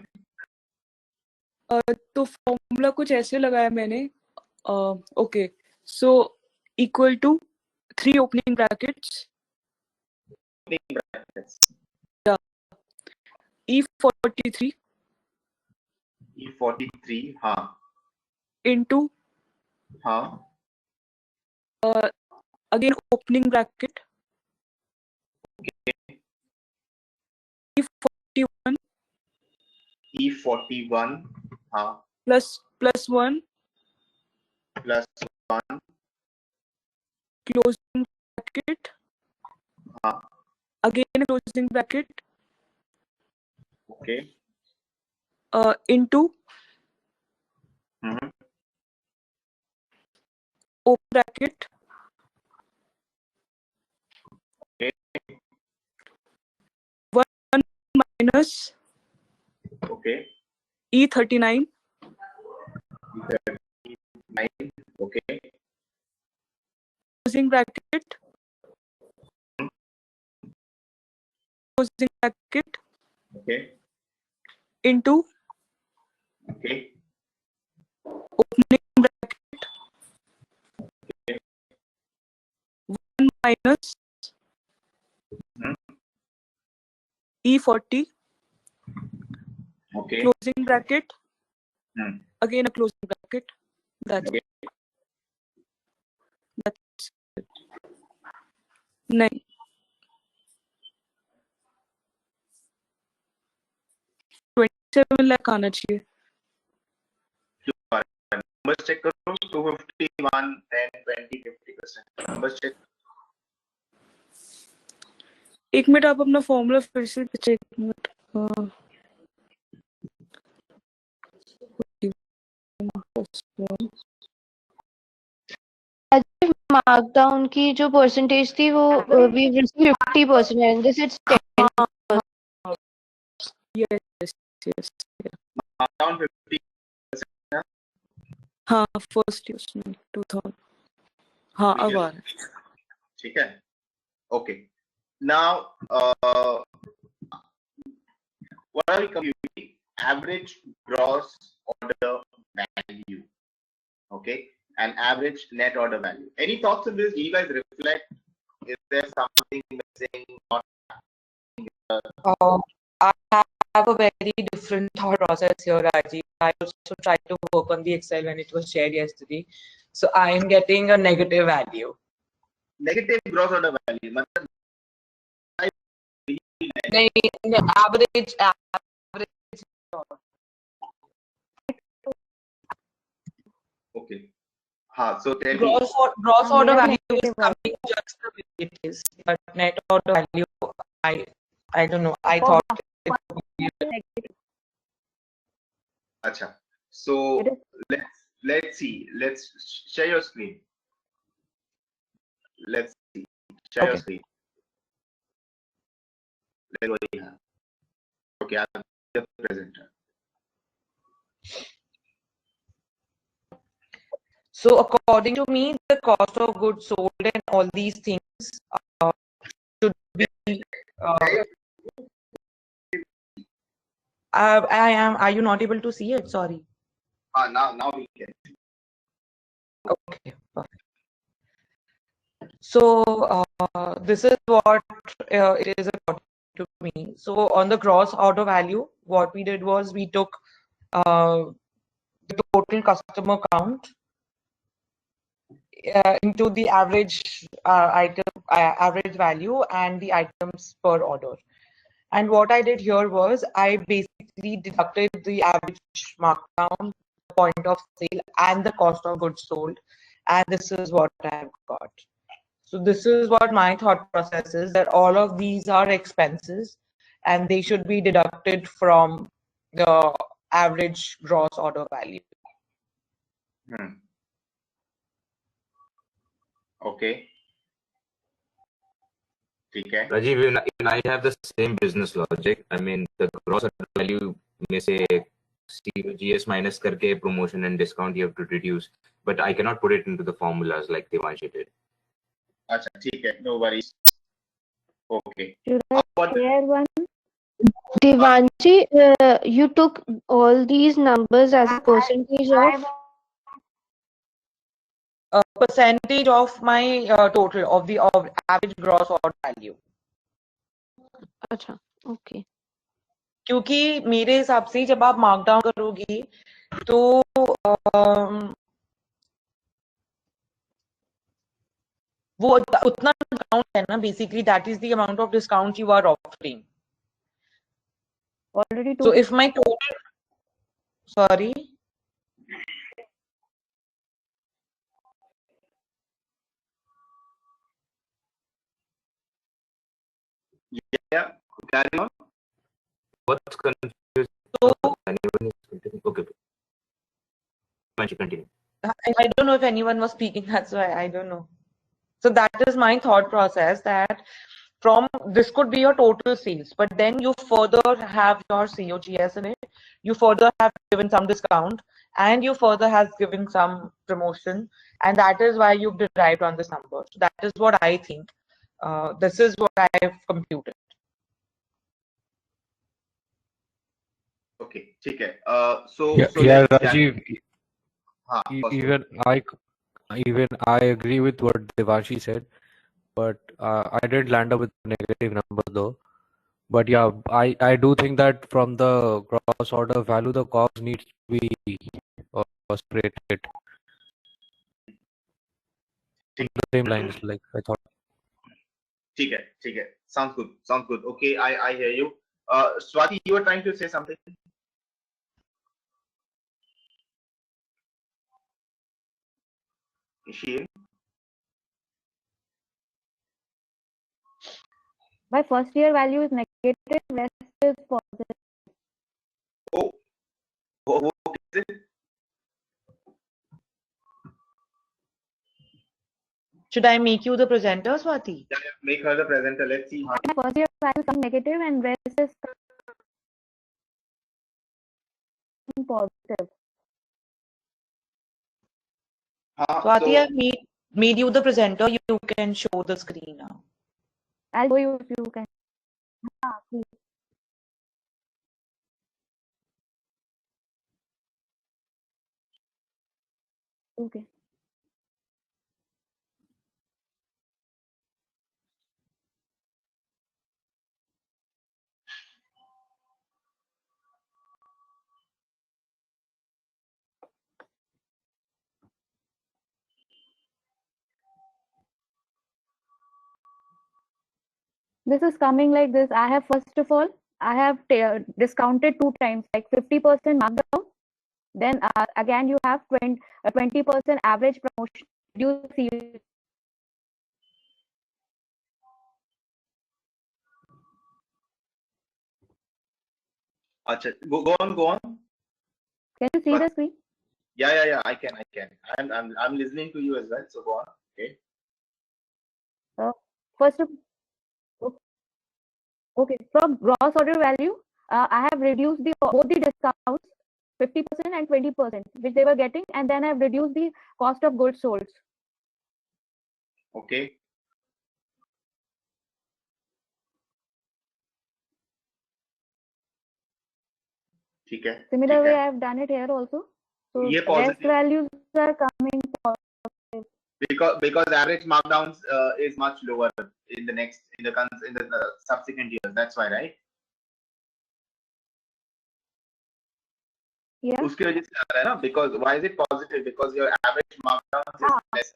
तो formula कुछ ऐसे लगाया मैंने. Okay, so equal to 3 opening brackets. Opening brackets. Yeah. E43. E43. हाँ. Into. हाँ. Again opening bracket. Okay. E41. E41. हाँ. Plus 1. Plus 1. Closing bracket. हाँ. Again closing bracket. Okay. Into. Open bracket. Okay. 1 minus. Okay. E39. E39. Okay. Closing bracket. Closing bracket. Okay. Into. Okay. Opening bracket. Okay. 1 minus. E40. Okay. Closing bracket. Again a closing bracket. That's okay. That's it. 9. 27 lakh आना चाहिए. Numbers check करो. 251, 10, 20, 50%. Numbers check. एक minute आप अपना formula फिर से check. Markdown की जो परसेंटेज थी वो we receive 50% and this is 10%. Yes yes. Markdown 50%. हाँ फर्स्ट ईयर 2000. हाँ अब आ रहा है. ठीक है. Okay. Now, what are we computing? Average gross order value. Okay. And average net order value. Any thoughts on this? Do you guys reflect? Is there something missing? I have a very different thought process here, Rajiv. I also tried to work on the Excel when it was shared yesterday. So I am getting a negative value. Negative gross order value. Average. Okay. So gross order value is coming just the way it is, but net order value, I don't know. I thought it would be Acha. So let's see. Let's share your screen. Let's see. Share your screen. Let's what you have. Okay, I'm the presenter. So according to me, the cost of goods sold and all these things should be. I am. Are you not able to see it? Sorry. Now we can. Okay. Perfect. So this is what it is according to me. So on the gross order value, what we did was we took the total customer count into the average average value and the items per order. And what I did here was I basically deducted the average markdown, point of sale, and the cost of goods sold, and this is what I've got. So this is what my thought process is, that all of these are expenses and they should be deducted from the average gross order value. Okay. Okay. Rajiv, even I have the same business logic. I mean, the gross value may say GS minus karke promotion and discount you have to reduce, but I cannot put it into the formulas like Devanshi did. Acha, okay, no worries. Okay. Should I share one? Devanshi, you took all these numbers as a percentage of? A percentage of my total of the average gross order value. अच्छा, okay. क्योंकि मेरे हिसाब से जब आप markdown करोगी तो वो उतना डिस्काउंट है ना, basically that is the amount of discount you are offering. Already So if my total, sorry. Yeah, carry on. What's confused? So, okay. Continue. I don't know if anyone was speaking, that's why I don't know. So that is my thought process, that from this could be your total sales, but then you further have your COGS in it, you further have given some discount, and you further has given some promotion, and that is why you've derived on this number. So that is what I think. This is what I've computed. Okay, okay. So Yeah, let's Rajiv, first even I agree with what Devanshi said, but I did land up with a negative number though. But yeah, I do think that from the gross order value, the cost needs to be separated in the same lines, like I thought. Okay. Sounds good. Okay, I hear you. Swati, you were trying to say something. Is she in? My first year value is negative, rest is positive. Oh, what is it? Should I make you the presenter, Swati? Yeah, make her the presenter. Let's see. My first year value is negative and rest is positive. Swati, So, I've made you the presenter. You can show the screen now. I'll show you if you can. Please. Okay. This is coming like this. I have, first of all, I have discounted 2 times, like 50% markdown. Then again, you have 20% average promotion. Acha, go on. Can you see the screen? Yeah. I can. I'm listening to you as well. So go on. Okay. First of Okay, from gross order value, I have reduced both the discounts, 50% and 20%, which they were getting, and then I've reduced the cost of goods sold. Okay. Similar way, I've done it here also. So rest values are coming positive. Because average markdowns is much lower in the subsequent years. That's why, right? Yeah. उसकी वजह से आ रहा है ना? Because why is it positive? Because your average markdown is less.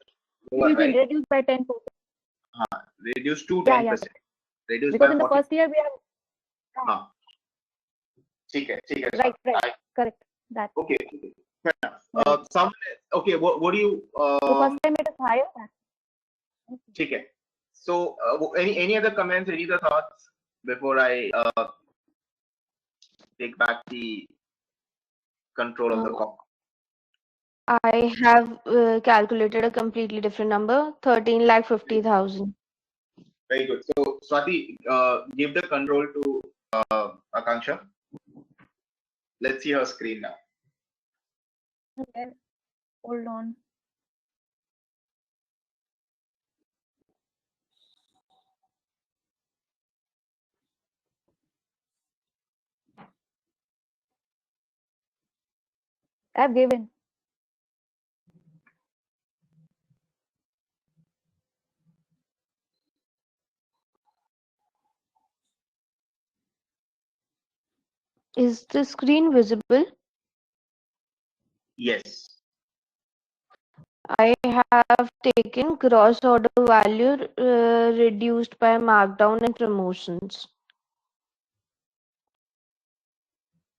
Lower, You can right? reduce by 10%. Reduce to 10%. Reduce because by in the 40%. first year we have. ठीक है. Right. Correct. That. Okay. Fair enough. Okay, what do you? The first time it is higher. Okay. So, any other comments, any other thoughts before I take back the control of the call? I have calculated a completely different number, 13,50,000. Very good. So, Swati, give the control to Akanksha. Let's see her screen now. Okay. Hold on. I've given. Is the screen visible? Yes. I have taken gross order value reduced by markdown and promotions.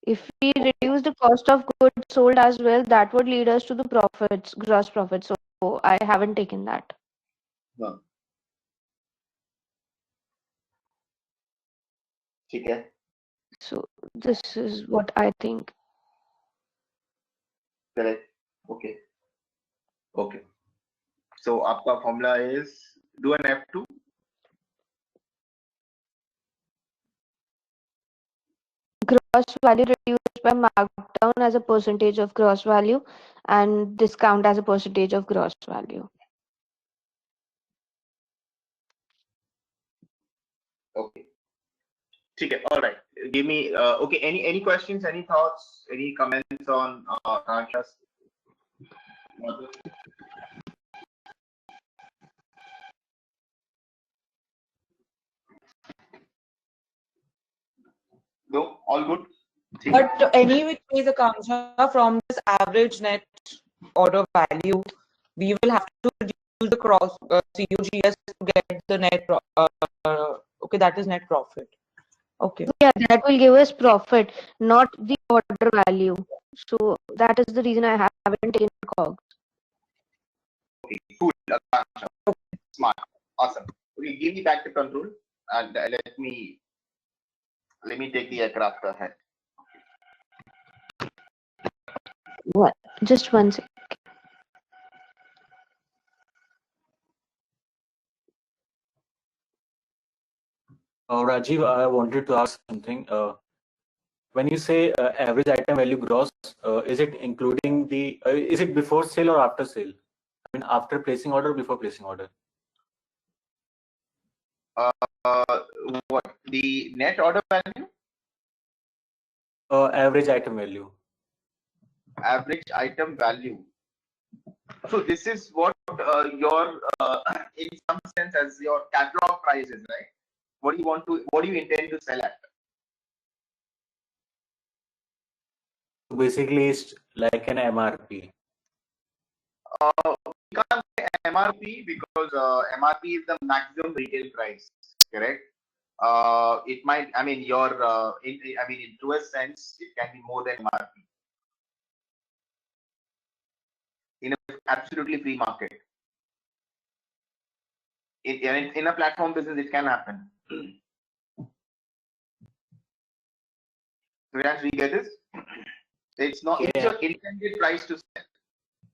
If we reduce the cost of goods sold as well, that would lead us to the profits, gross profits. So I haven't taken that. No. Okay. So this is what I think. Correct. Okay. Okay. So, आपका formula is do an F2. Gross value reduced by markdown as a percentage of gross value and discount as a percentage of gross value. Okay. Okay. All right. Give me. Okay. Any questions? Any thoughts? Any comments on Akanksha's? No. All good. But anyway, the Akanksha, from this average net order value, we will have to reduce the cross COGS to get the net. Okay, that is net profit. Okay. Yeah, that will give us profit, not the order value. So that is the reason I haven't taken COGS. Okay. Cool. Akanksha. Smart. Awesome. Okay. Give me back the control and let me take the aircraft ahead. What? Just one second. Rajiv, I wanted to ask something. When you say average item value gross, is it including the? Is it before sale or after sale? I mean, after placing order, before placing order? What the net order value? Average item value. Average item value. So this is what your in some sense as your catalog price is, right? What do you intend to sell at? Basically, it's like an MRP. We can't say MRP because MRP is the maximum retail price, correct? It might, I mean, in truest sense, it can be more than MRP in an absolutely free market. In a platform business, it can happen. Viraj, we get this? It's not. It's your intended price to sell.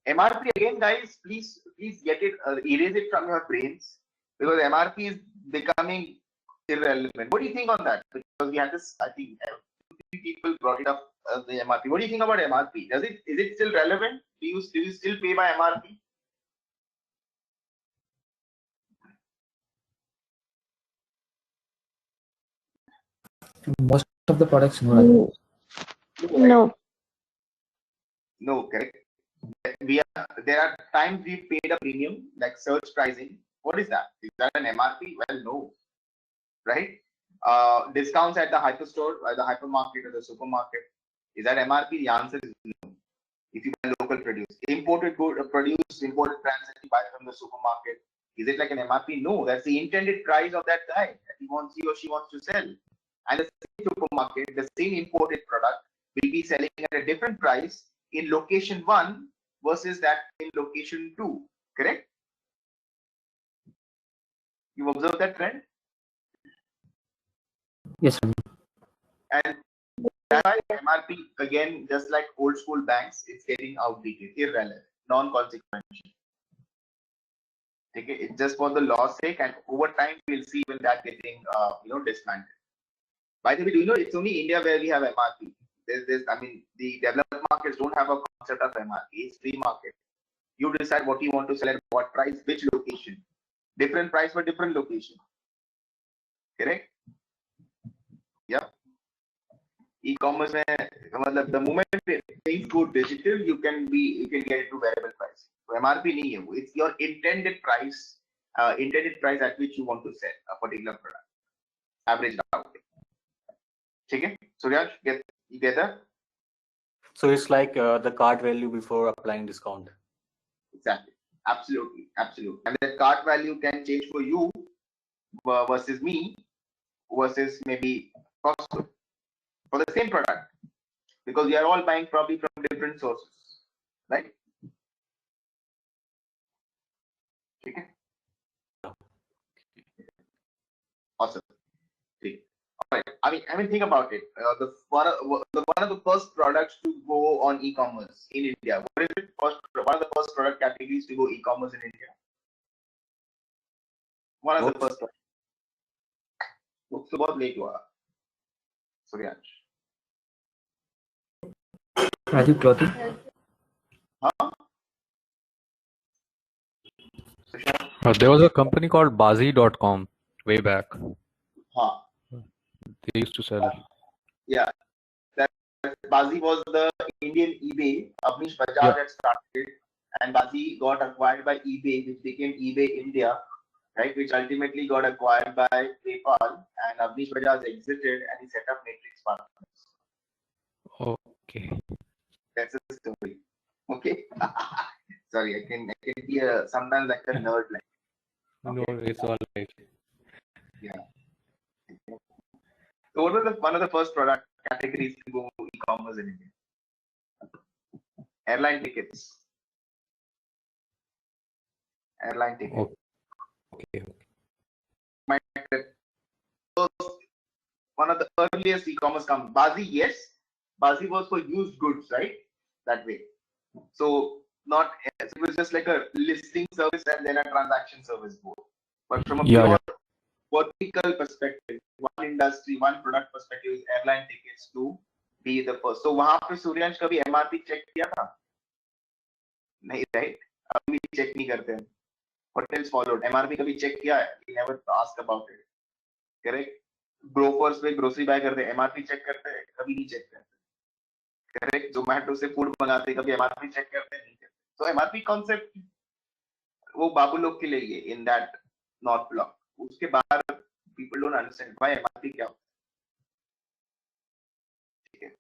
MRP again, guys. Please get it. Erase it from your brains because MRP is becoming irrelevant. What do you think on that? Because we had this. I think people brought it up the MRP. What do you think about MRP? Is it still relevant? Do you still pay by MRP? Most of the products, no. Rajiv. No. No, correct. There are times we paid a premium like search pricing. What is that? Is that an MRP? Well, no, right? Discounts at the hyperstore, at the hypermarket or the supermarket. Is that MRP? The answer is no. If you buy local produce, imported produce, imported brands that you buy from the supermarket, is it like an MRP? No, that's the intended price of that guy that he or she wants to sell. And the same supermarket, the same imported product will be selling at a different price in location 1 versus that in location 2. Correct? You observe that trend? Yes, sir. And that's why MRP, again, just like old school banks, it's getting outdated, irrelevant, non-consequential. Okay, it's just for the law's sake, and over time we'll see even that getting dismantled. By the way, do you know it's only India where we have MRP? I mean, the developed markets don't have a concept of MRP. It's free market. You decide what you want to sell at what price, which location. Different price for different location. Correct? Yeah. E-commerce, the moment things go digital, you can get it to variable price. So MRP nahi hai, it's your intended price at which you want to sell a particular product. Average out. Okay? Suryansh, you get that? So it's like the cart value before applying discount. Exactly. Absolutely. And the cart value can change for you versus me versus maybe Costco for the same product, because we are all buying probably from different sources, right? Okay. Awesome. All right. I mean, think about it. One of the first products to go on e-commerce in India. What is it? One of the first product categories to go e-commerce in India. One of the first. So बहुत late हुआ. Suryansh. Rajiv, clothing. Huh? There was a company called Bazi.com way back. Huh. They used to sell. Yeah. That Bazi was the Indian eBay. Avnish Bajaj had started, and Bazi got acquired by eBay, which became eBay India, right? Which ultimately got acquired by PayPal, and Avnish Bajaj exited and he set up Matrix Partners. Okay. That's the story. Okay. Sorry, I can be sometimes like a nerd like. Okay. No, it's all right. Yeah. So what was one of the first product categories to go e-commerce in India? Airline tickets. Airline tickets. Okay. One of the earliest e-commerce companies. Bazi, yes. Bazi was for used goods, right? That way. So it was just like a listing service and then a transaction service both. But from a pure vertical perspective, one industry, one product perspective is airline tickets to be the first. So वहाँ पे सूर्यांश कभी MRP check किया था? नहीं, right? अभी check नहीं करते हैं. Hotels followed. MRP कभी check किया है? We never asked about it. Correct? Brokers पे grocery buy करते हैं, MRP check करते हैं? कभी नहीं check करते. Correct? Zomato से food मंगाते हैं, कभी MRP check करते हैं? नहीं करते. So MRP concept वो बाबू लोग के लिए in that north block. उसके बाहर people don't understand why MRP क्या होता है.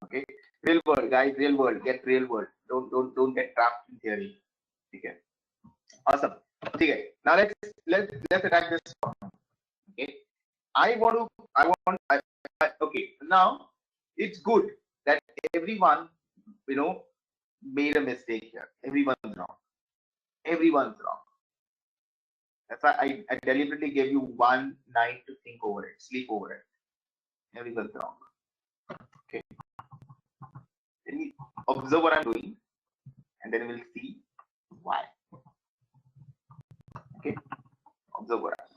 Okay, real world guys, real world, get real world. Don't get trapped in theory. Okay, awesome. Okay, now let's attack this problem. Okay, okay, now it's good that everyone made a mistake here. Everyone's wrong. That's why I deliberately gave you one night to think over it, sleep over it. Everyone's wrong. Okay. Observe what I'm doing, and then we'll see why. Okay, observe what I'm doing.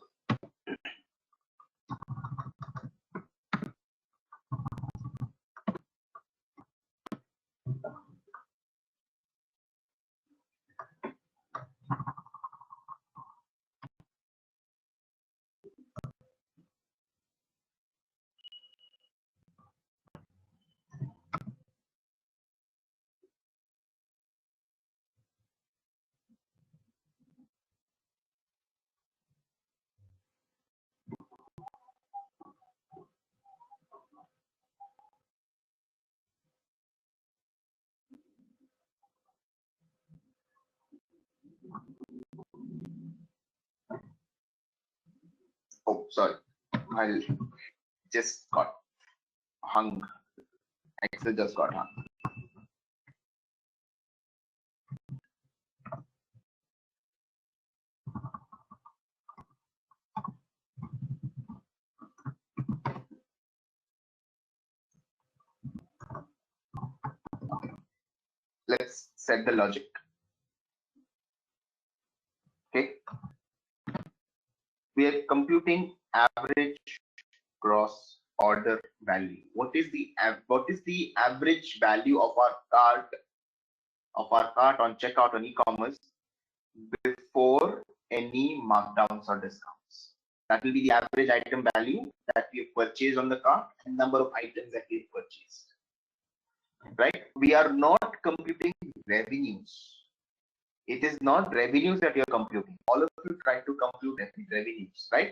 Oh, sorry. I just got hung. Excel just got hung. let's set the logic. Okay, we are computing average gross order value. What is the average value of our cart on checkout on e-commerce before any markdowns or discounts? That will be the average item value that we have purchased on the cart and number of items that we have purchased. Right? We are not computing revenues. It is not revenues that you are computing. All of you try to compute revenues, right?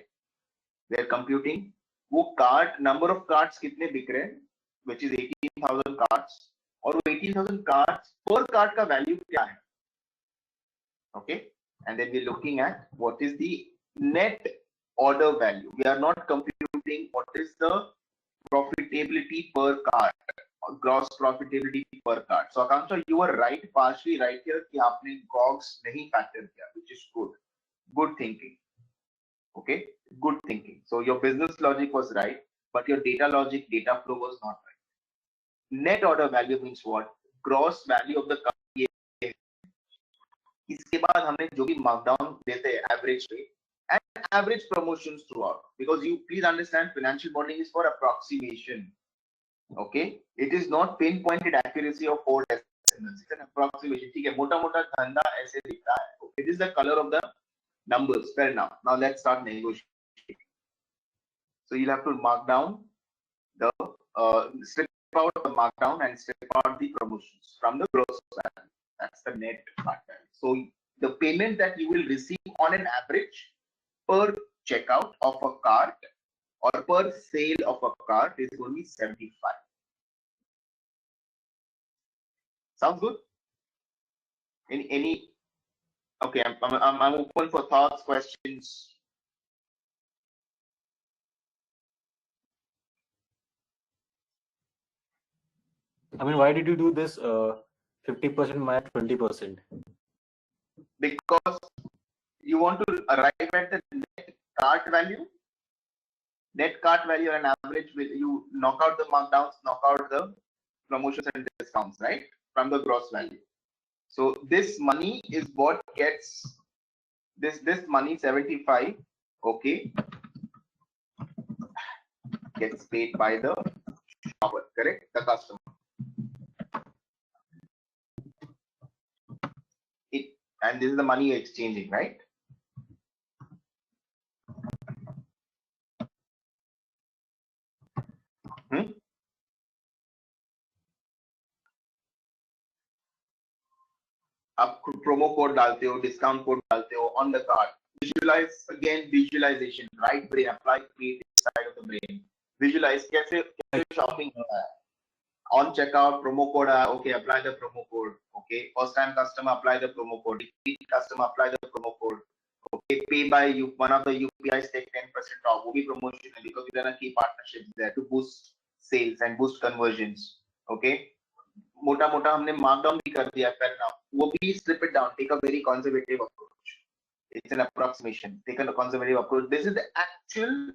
We are computing वो cart number of carts कितने बिक रहे हैं, which is 18,000 carts, और वो 18,000 carts per cart का value क्या है? Okay, and then we're looking at what is the net order value. We are not computing what is the profitability per cart, or gross profitability per cart. So Akanksha, you were right, partially right here कि आपने COGS नहीं factor किया, which is good thinking. Okay, good thinking. So your business logic was right, but your data flow was not right. Net order value means what? Gross value of the cart. इसके बाद हमें जो भी markdown देते हैं average rate and average promotions throughout, because you please understand financial modeling is for approximation. Okay, it is not pinpointed accuracy of 4 decimals. It's an approximation. ठीक है, मोटा धंधा ऐसे दिखता है. It is the color of the numbers. Fair enough. Now let's start negotiating. So you'll have to mark down the strip out the markdown and strip out the promotions from the gross value. That's the net part. So the payment that you will receive on an average per checkout of a cart or per sale of a cart is only 75. Sounds good? Any? Okay, I'm open for thoughts, questions. I mean, why did you do this 50% minus 20%? Because you want to arrive at the net cart value. Net cart value and average, you knock out the markdowns, knock out the promotions and discounts, right? From the gross value. So this money is what gets this money 75, okay, gets paid by the shopper, correct? The customer. And this is the money you're exchanging, right? आप promo code डालते हो, discount code डालते हो on the card. Visualize, again, visualization, right brain, apply creative side of the brain. Visualize कैसे shopping होता है. On checkout, promo code है, okay, apply the promo code. Okay, first time customer apply the promo code. Repeat customer apply the promo code. Okay, pay by you. One of the UPIs take 10% off. वो भी promotion है because we're gonna keep partnerships there to boost sales and boost conversions. Okay. मोटा हमने markdown भी कर दिया, fair enough. वो भी strip it down, take a very conservative approach. It's an approximation. Take a conservative approach. This is the actual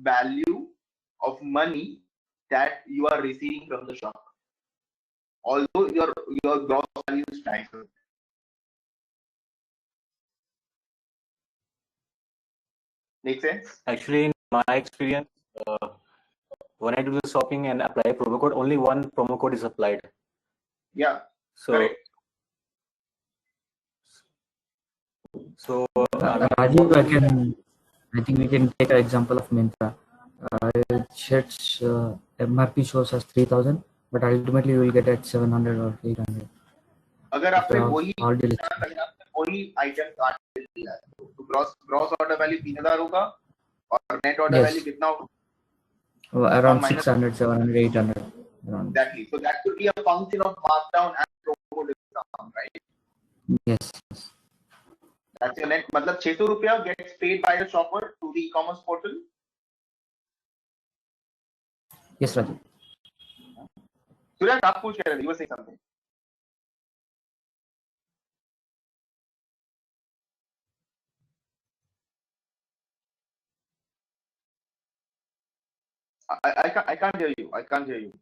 value of money that you are receiving from the shop. Although your gross value is nice. Make sense? Actually, in my experience, when I do the shopping and apply a promo code, only one promo code is applied. Yeah. So, correct. So Rajiv, I think we can take an example of Myntra. Its MRP shows as 3,000, but ultimately you will get at 700 or 800. अगर आपने वही item cart में दिया है तो gross order value 3,000 होगा और net order value कितना होगा? Around 600, 700, 800. Exactly. So that could be a function of markdown and promo discount, right? Yes. That's your net. मतलब 600 रुपया gets paid by the shopper to the e-commerce portal. Yes, Rajiv. Surya, आप पूछ रहे थे, you were saying something. I can't hear you. I can't hear you.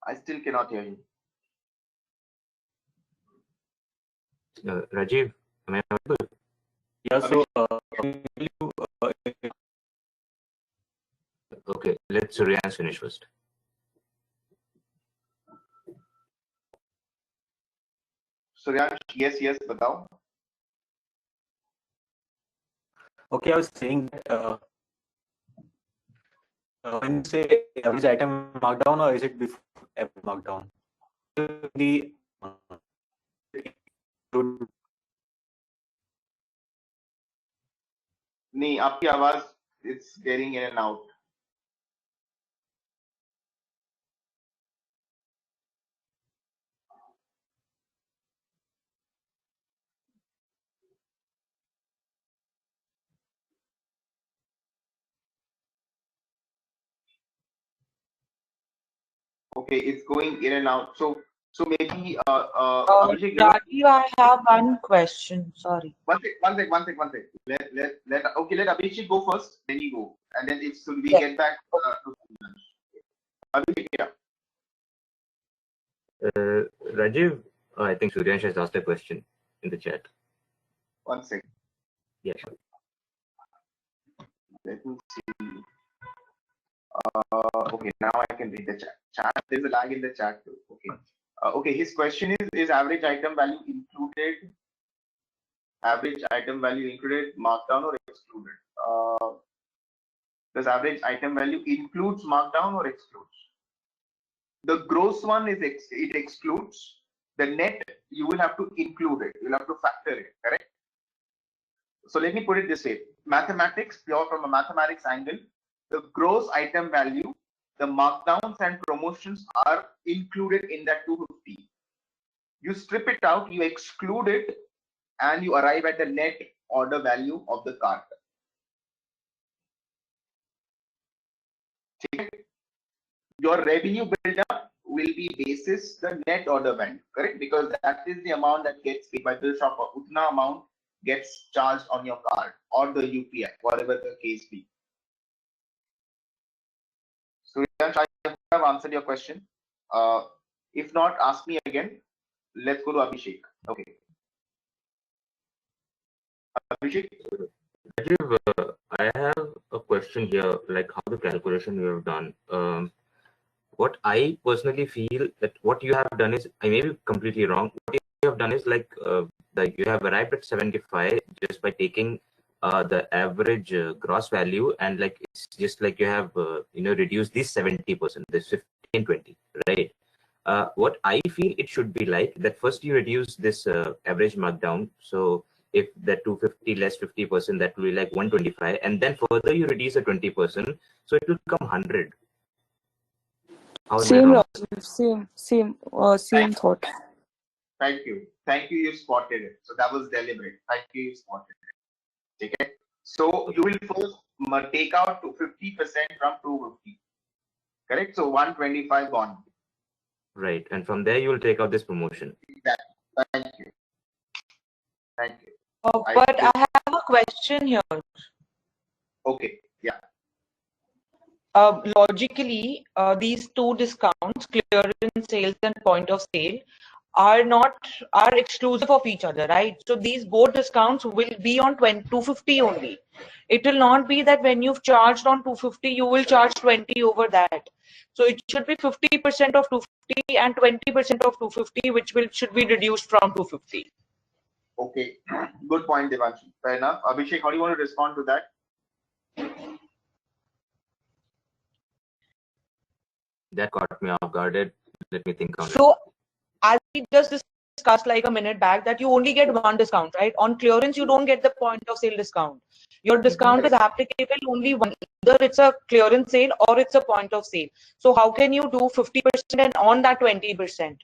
I still cannot hear you. Rajiv, am I audible? Yeah, so will you, Okay, let Suryansh finish first. Suryansh, yes, batao. okay, I was saying that when you say average item markdown, or is it before average markdown? The नहीं आपकी आवाज it's getting in and out. Okay, it's going in and out. So maybe Abhishek, Rajiv, I have one question. Sorry. One sec. Let Abhishek go first, then you go, and then if we Yeah. get back to Abhishek, yeah. Rajiv, I think Suryansh has asked a question in the chat. One sec. Yeah, sure. Let me see. Okay, now I can read the chat. There's a lag in the chat too. Okay. Okay, his question is average item value included? Average item value included markdown or excluded? Does average item value includes markdown or excludes? The gross one is it excludes. The net you will have to include it. You'll have to factor it. Correct. So let me put it this way: mathematics, pure from a mathematics angle, the gross item value, the markdowns and promotions are included in that 250. You strip it out, you exclude it, and you arrive at the net order value of the cart. Your revenue build-up will be basis the net order value, correct? Because that is the amount that gets paid by the shopper. Utna amount gets charged on your card or the UPI, whatever the case be. So I have answered your question. If not, ask me again. Let's go to Abhishek. Okay. Abhishek. Rajiv, I have a question here, like how the calculation you have done. What I personally feel that what you have done is, I may be completely wrong. What you have done is like you have arrived at 75 just by taking the average gross value, and like it's just like you have reduced this 70%, this 15 and 20, right? What I feel it should be like that first you reduce this average markdown. So if the 250 less 50%, that will be like 125, and then further you reduce the 20%, so it will become 100. Same, Rajiv, same thought. Thank you. You spotted it. So that was deliberate. Thank you. You spotted it. Okay. So you will first take out to 50% from 250. Correct. So 125 gone. Right, and from there you will take out this promotion. Exactly. Thank you. But I have a question here. Okay. Yeah. Logically, these two discounts, clearance sales and point of sale, are exclusive of each other, right? So these both discounts will be on 250 only. It will not be that when you've charged on 250, you will charge 20 over that. So it should be 50% of 250 and 20% of 250, which should be reduced from 250. Okay, good point, Devanshu. Fair enough. Abhishek, how do you want to respond to that? That caught me off guard. Let me think on it. So, as we just discussed like a minute back, that you only get one discount, right? On clearance, you don't get the point of sale discount. Your discount is applicable only one. Either it's a clearance sale or it's a point of sale. So how can you do 50% and on that 20%?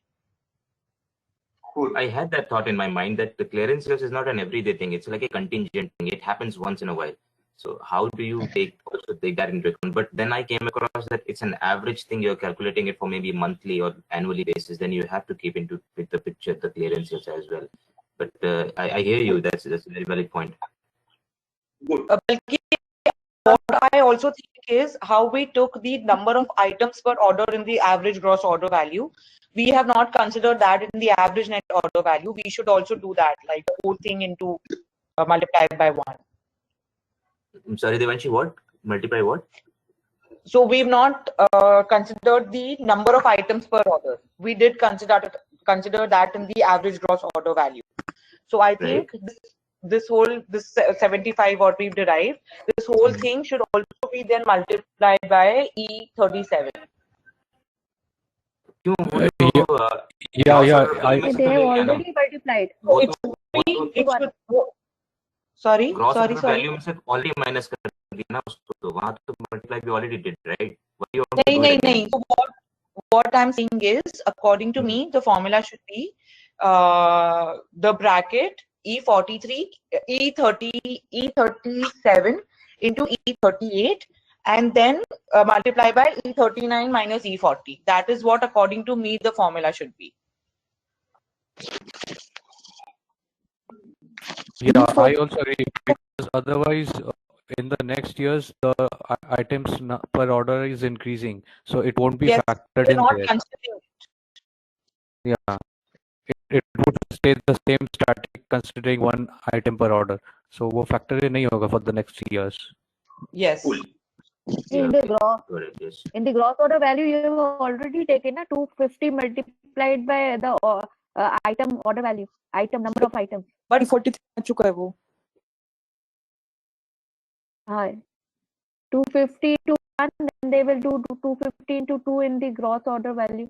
Cool. I had that thought in my mind that the clearance sales is not an everyday thing. It's like a contingent thing. It happens once in a while. So how do you also take that into account? But then I came across that it's an average thing. You're calculating it for maybe monthly or annually basis. Then you have to keep into the picture the clearance sales as well. But I hear you. That's a very valid point. Good. what I also think is how we took the number of items per order in the average gross order value. We have not considered that in the average net order value. We should also do that, like the whole thing into multiplied by 1. I'm sorry, Devanshi, what? Multiply what? So we've not considered the number of items per order. We did consider that in the average gross order value. So I think this 75 what we've derived, this whole thing should also be then multiplied by E37. Yeah, gross yeah. order value में से They तो have लेके आना। already multiplied. वो It तो sorry, gross sorry, order sorry. value में से already minus कर दिया ना उसको, तो वहाँ तो multiply we already did, right? Why you want to do it again? So what I'm saying is, according to me, the formula should be the bracket E43, E37 into E38, and then multiply by E39 minus E40. That is what, according to me, the formula should be. Yeah, I also agree, because otherwise, in the next years, the items per order is increasing, so it won't be Yes, factored we're in not there. considering it. Yeah, it would stay the same static considering one item per order. So वो factor in नहीं होगा for the next years. Yes. Cool. In the gross order value, you have already taken a 250 multiplied by the item order value, item number of items. But 43 आ चुका है वो. हाँ, 250 to 1, then they will do 250 into 2 in the gross order value.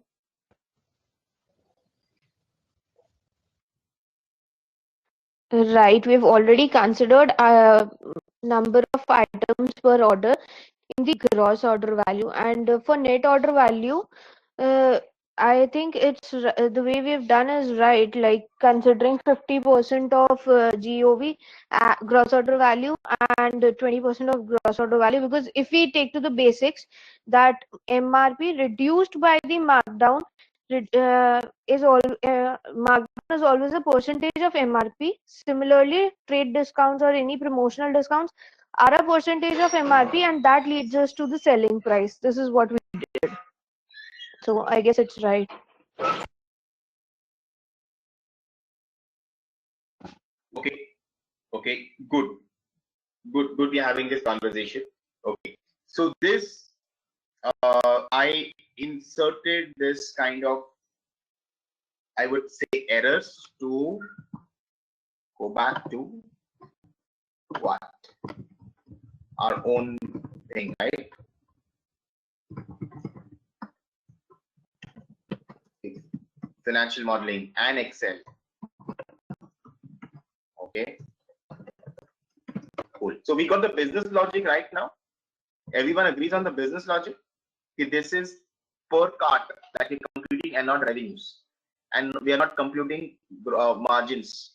Right, we've already considered number of items per order in the gross order value, and for net order value, I think it's the way we've done is right, like considering 50% of GOV gross order value and 20% of gross order value, because if we take to the basics that MRP reduced by the markdown markdown is always a percentage of MRP. Similarly, trade discounts or any promotional discounts are a percentage of MRP, and that leads us to the selling price. This is what we did. So I guess it's right. Okay, good. We're having this conversation. Okay, so this, I inserted this kind of, I would say, errors to go back to what? Our own thing, right? Financial modeling and Excel. Okay. Cool. So we got the business logic right now. Everyone agrees on the business logic. This is per cart that we're computing and not revenues, and we are not computing margins,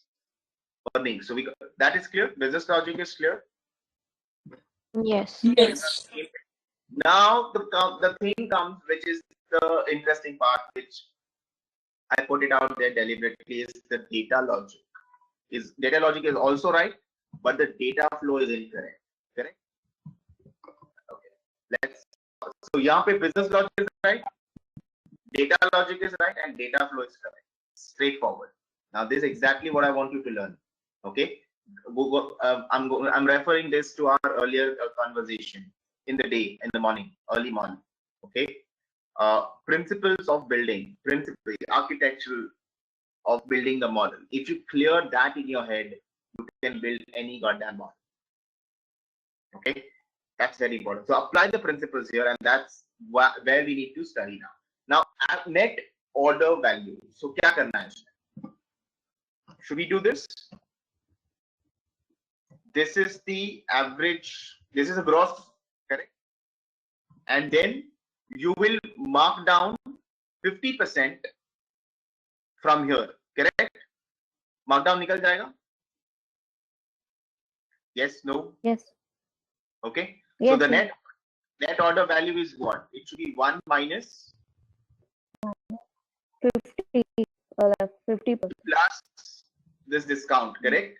earnings. So that is clear. Business logic is clear. Yes. Yes. Now the thing comes, which is the interesting part, which I put it out there deliberately, is the data logic. Data logic is also right, but the data flow is incorrect. Correct? Okay. So यहाँ पे business logic is right, data logic is right, and data flow is correct. Straightforward. Now this is exactly what I want you to learn. Okay. I'm referring this to our earlier conversation in the day, in the morning, early morning. Okay. Principles of building, architectural of building the model. If you clear that in your head, you can build any goddamn model. Okay, that's very important. So apply the principles here, and that's where we need to study now. Now, at net order value. So क्या करना है? Should we do this? This is the average. This is a gross, correct? And then you will mark down 50% from here, correct? Markdown निकल जाएगा? Yes, no? Yes. Okay. Yes, So the yes. net order value is what? It should be 1 minus 50%. plus this discount, correct?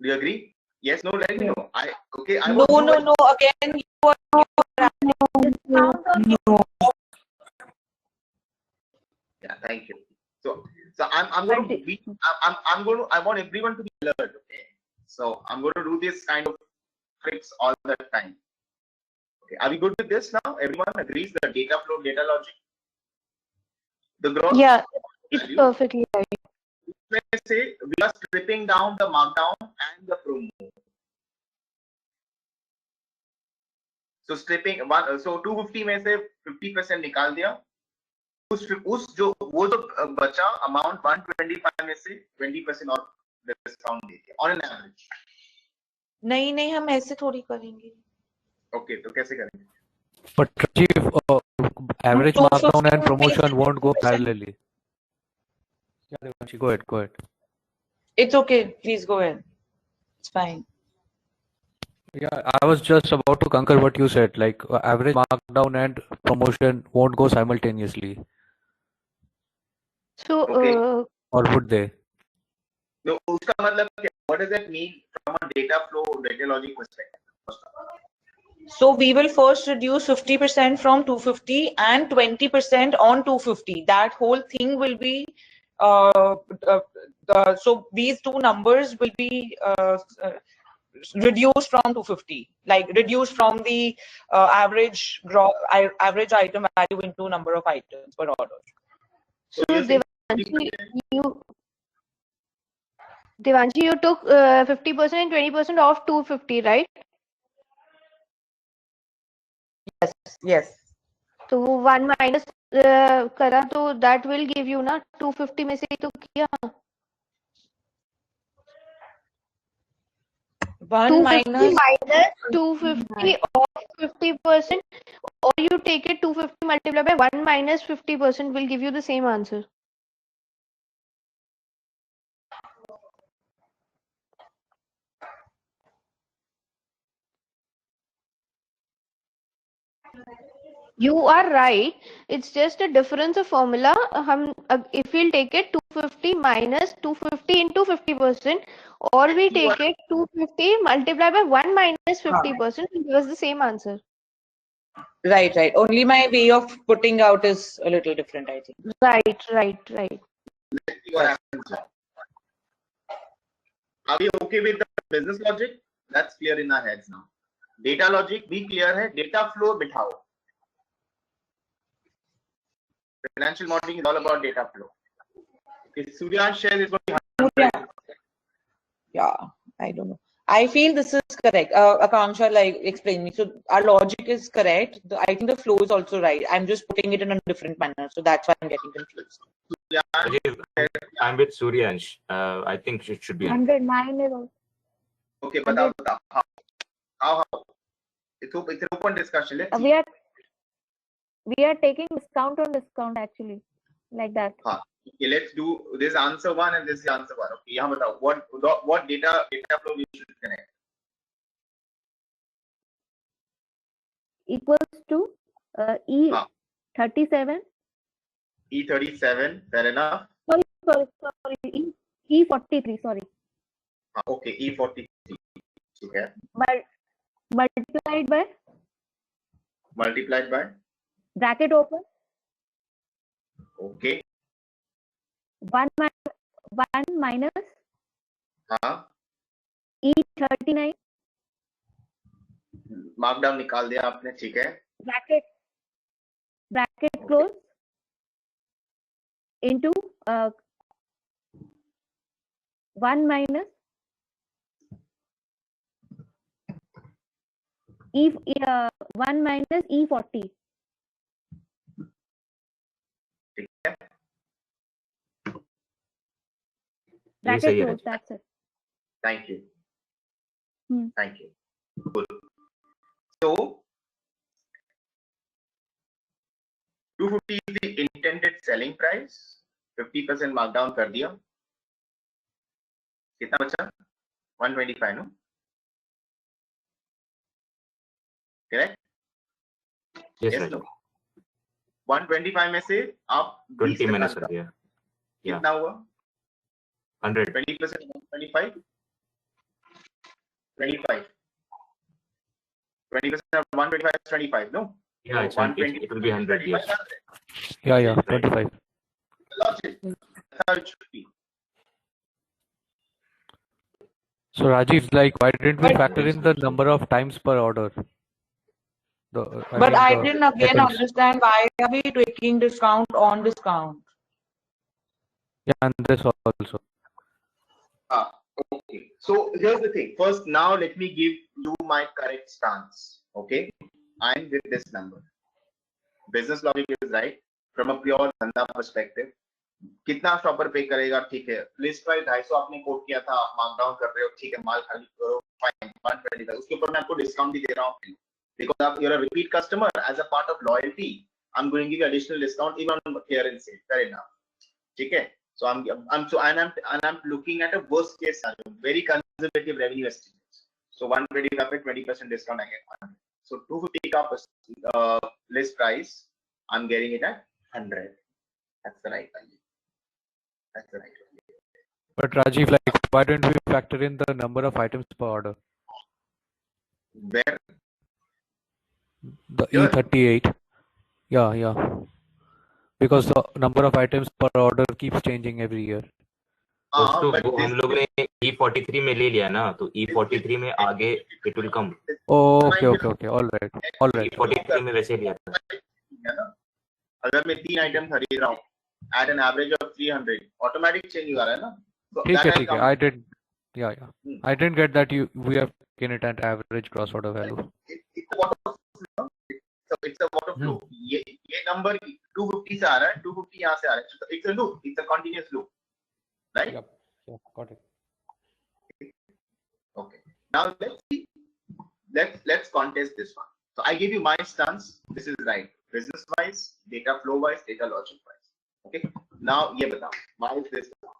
Do you agree? Yes, no, let me know. Okay, I No, won't do no, it. no. Again, you are no. Yeah, thank you. So I'm going to be I want everyone to be alert. Okay, so I'm going to do this kind of tricks all the time. Okay, are we good with this now? Everyone agrees the data flow, data logic, the gross Yeah, it's value. perfectly right. Let's say we are stripping down the markdown and the promo. So stripping one, so 250 में से 50% निकाल दिया. उस जो वो जो बचा amount 125 में से 20% और डिस्काउंट दे दिया on an average. नहीं नहीं हम ऐसे थोड़ी करेंगे. Okay, तो कैसे करेंगे? But Rajiv, average markdown and promotion won't go parallelly. Yeah, Devanshi, go ahead. Go ahead. It's okay. Please go ahead. It's fine. Yeah, I was just about to concur what you said. Like average markdown and promotion won't go simultaneously, So, Okay. or would they? No, उसका मतलब क्या? What does that mean from a data flow, data logic perspective? So we will first reduce 50% from 250 and 20% on 250. That whole thing will be so these two numbers will be reduced from 250, like reduced from the average item value into number of items per order. so Devanshi, you took 50% and 20% off 250, right? Yes, yes. तो वो 1 minus करा तो that will give you ना 250 में से तो किया 1 minus 250 of 50%, or you take it 250 multiplied by 1 minus 50% will give you the same answer. You are right. It's just a difference of formula. If we'll take it 250 minus 250 into 50%, or we take it 250 multiplied by 1 minus 50%, it gives us the same answer. Right, right. Only my way of putting out is a little different, I think. Right, right, right. Let's see what happens. Are we okay with the business logic? That's clear in our heads now. Data logic भी clear है. Data flow बिठाओ. Financial modeling is all about data flow. If Suryansh shares is going to be 100. Yeah, I don't know. I feel this is correct. Akanksha like explained me. So our logic is correct. I think the flow is also right. I'm just putting it in a different manner. So that's why I'm getting confused. Rajiv, I'm with Suryansh. I think it should be 100. Mine is also. Okay, बताओ. How? It's an open discussion. Let's see. We are taking discount on discount actually, like that. Okay, let's do this answer one and this is answer one. Okay, यहाँ बताओ what data flow we should connect. Equals to E37. E37, fair enough. Sorry. E43. Sorry. Okay, E43. Okay. Multiplied by. Multiplied by. Bracket open. Okay. 1 minus E39. Markdown निकाल दिया आपने, ठीक है. Bracket close into 1 minus one minus E40. ठीक है. Bracket close. That's it. Thank you. Thank you. Cool. So 250 is the intended selling price. 50% markdown कर दिया. कितना बचा? 125, no? Correct? Yes, no? 125 में से आप 20 minus कर दिया. कितना हुआ? 100. 20% 125. 25. 20% of 125 is 25, no? Yeah, it's 120. It will be 100. Yes. Yeah, yeah, Right. 25. Logic. That's how it should be. So Rajiv, like, why didn't we But, factor in the number of times per order? but I The didn't again items. understand why are we taking discount on discount? Yeah, and this also. Okay. So here's the thing. First, now let me give you my correct stance. Okay. I'm with this number. Business logic is right. From a pure धंधा perspective, कितना shopper पे करेगा ठीक है. List price 250 आपने coat किया था, आप मार्कडाउन कर रहे हो ठीक है, माल खाली करो, फाइन 125 उसके ऊपर मैं आपको डिस्काउंट भी दे रहा हूँ because you're a repeat customer. As a part of loyalty, I'm going to give you additional discount even on clearance sale. Fair enough. ठीक है. So I'm looking at a worst case scenario, very conservative revenue estimates. So 125 पे 20% discount I get 100. So 250 का list price, I'm getting it at 100. That's the right value. That's the right value. But Rajiv, like, why didn't we factor in the number of items per order? Where? The Here. E38. Yeah, yeah. Because the number of items per order keeps changing every year. तो वो हम लोग ने E43 में ले लिया ना, तो E43 में आगे it will come. Oh, okay. All right. E43 में वैसे लिया था. अगर मैं 3 आइटम खरीद रहा हूँ at an average of 300, automatic change हो रहा है ना. So ठीक है. I didn't get that we have taken it at average gross order value. It's a water flow. It's a water flow. ये number 250 से आ रहा है, 250 यहाँ से आ रहा है. So it's a loop. It's a continuous loop, right? Yep, got it. Okay. Now let's see. Let's contest this one. So I give you my stance. This is right. Business wise, data flow wise, data logic wise. Okay. Now ये बताओ. Why is this wrong?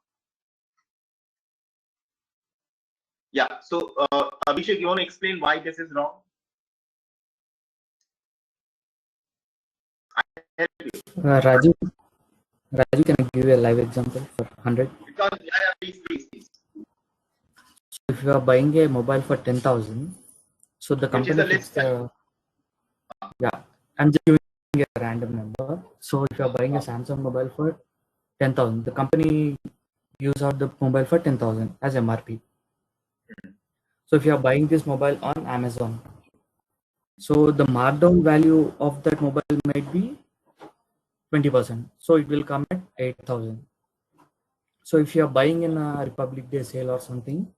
Yeah. So Abhishek, you want to explain why this is wrong? Raju, can I give you a live example for 100? Because yeah, please. So if you are buying a mobile for 10,000, so the company Which is the list. Yeah, I'm just giving a random number. So if you are buying a Samsung mobile for 10,000, the company gives out the mobile for 10,000 as MRP. So if you are buying this mobile on Amazon, so the markdown value of that mobile might be 20%. So it will come at 8,000. So if you are buying in a Republic Day sale or something,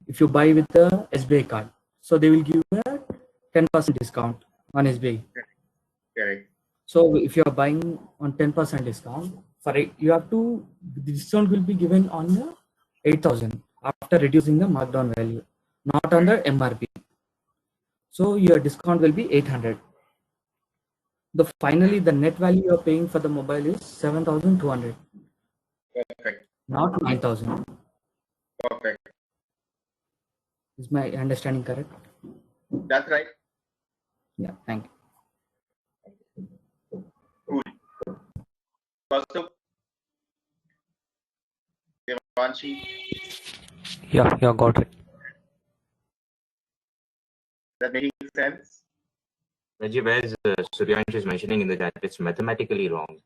if you buy with the SBI card, so they will give you a 10% discount on SBI. Correct. So if you are buying on 10% discount, the discount will be given on the 8,000 after reducing the markdown value, not on the MRP. So your discount will be 800. Finally, the net value you are paying for the mobile is 7,200. Perfect. Not 9,000. Perfect. Is my understanding correct? That's right. Yeah, thank you. Cool. First up, Devanshi. Yeah, got it. That making sense? Rajiv, as Suryansh is mentioning in the chat, it's mathematically wrong.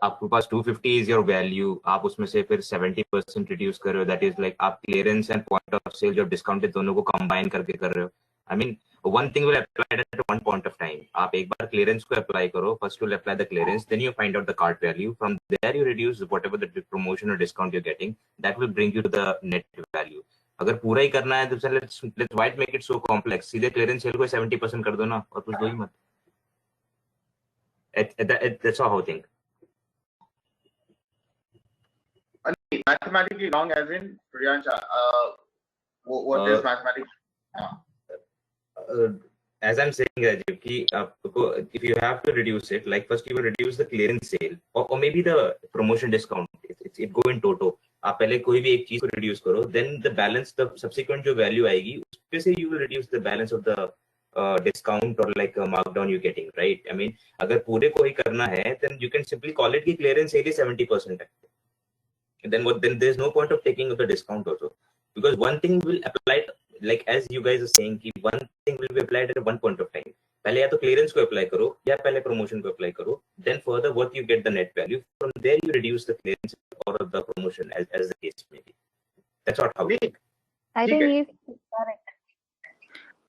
आपके पास 250 is your value, आप उसमें से फिर 70% reduce कर रहे हो, that is like आप clearance and point of sale जो discounted दोनों को combine करके कर रहे हो. I mean, one thing will apply at one point of time. आप एक बार clearance को apply करो, first you will apply the clearance, then you find out the cart value. From there you reduce whatever the promotion or discount you're getting. That will bring you to the net value. अगर पूरा ही करना है तो let's why make it so complex? सीधे clearance sale को 70% कर दो ना और कुछ दो ही मत. That's how I think. Mathematically wrong as in Priyansha, what is mathematically? As I'm saying, Rajiv, if you have to reduce it, like first you will reduce the clearance sale or maybe the promotion discount. It go in toto. आप पहले कोई भी एक चीज को reduce करो, then the balance, the subsequent जो value आएगी, उसपे से you will reduce the balance of the discount or like a markdown you're getting, right? I mean, अगर पूरे को ही करना है, then you can simply call it कि clearance sale is 70%. Then there's no point of taking the discount also, because one thing will apply like as you guys are saying कि one thing will be applied at one point of time. पहले या तो clearance को apply करो या पहले promotion को apply करो. Then further what you get the net value. From there you reduce the clearance or the promotion as the case may be. That's not how we think. I think he's correct.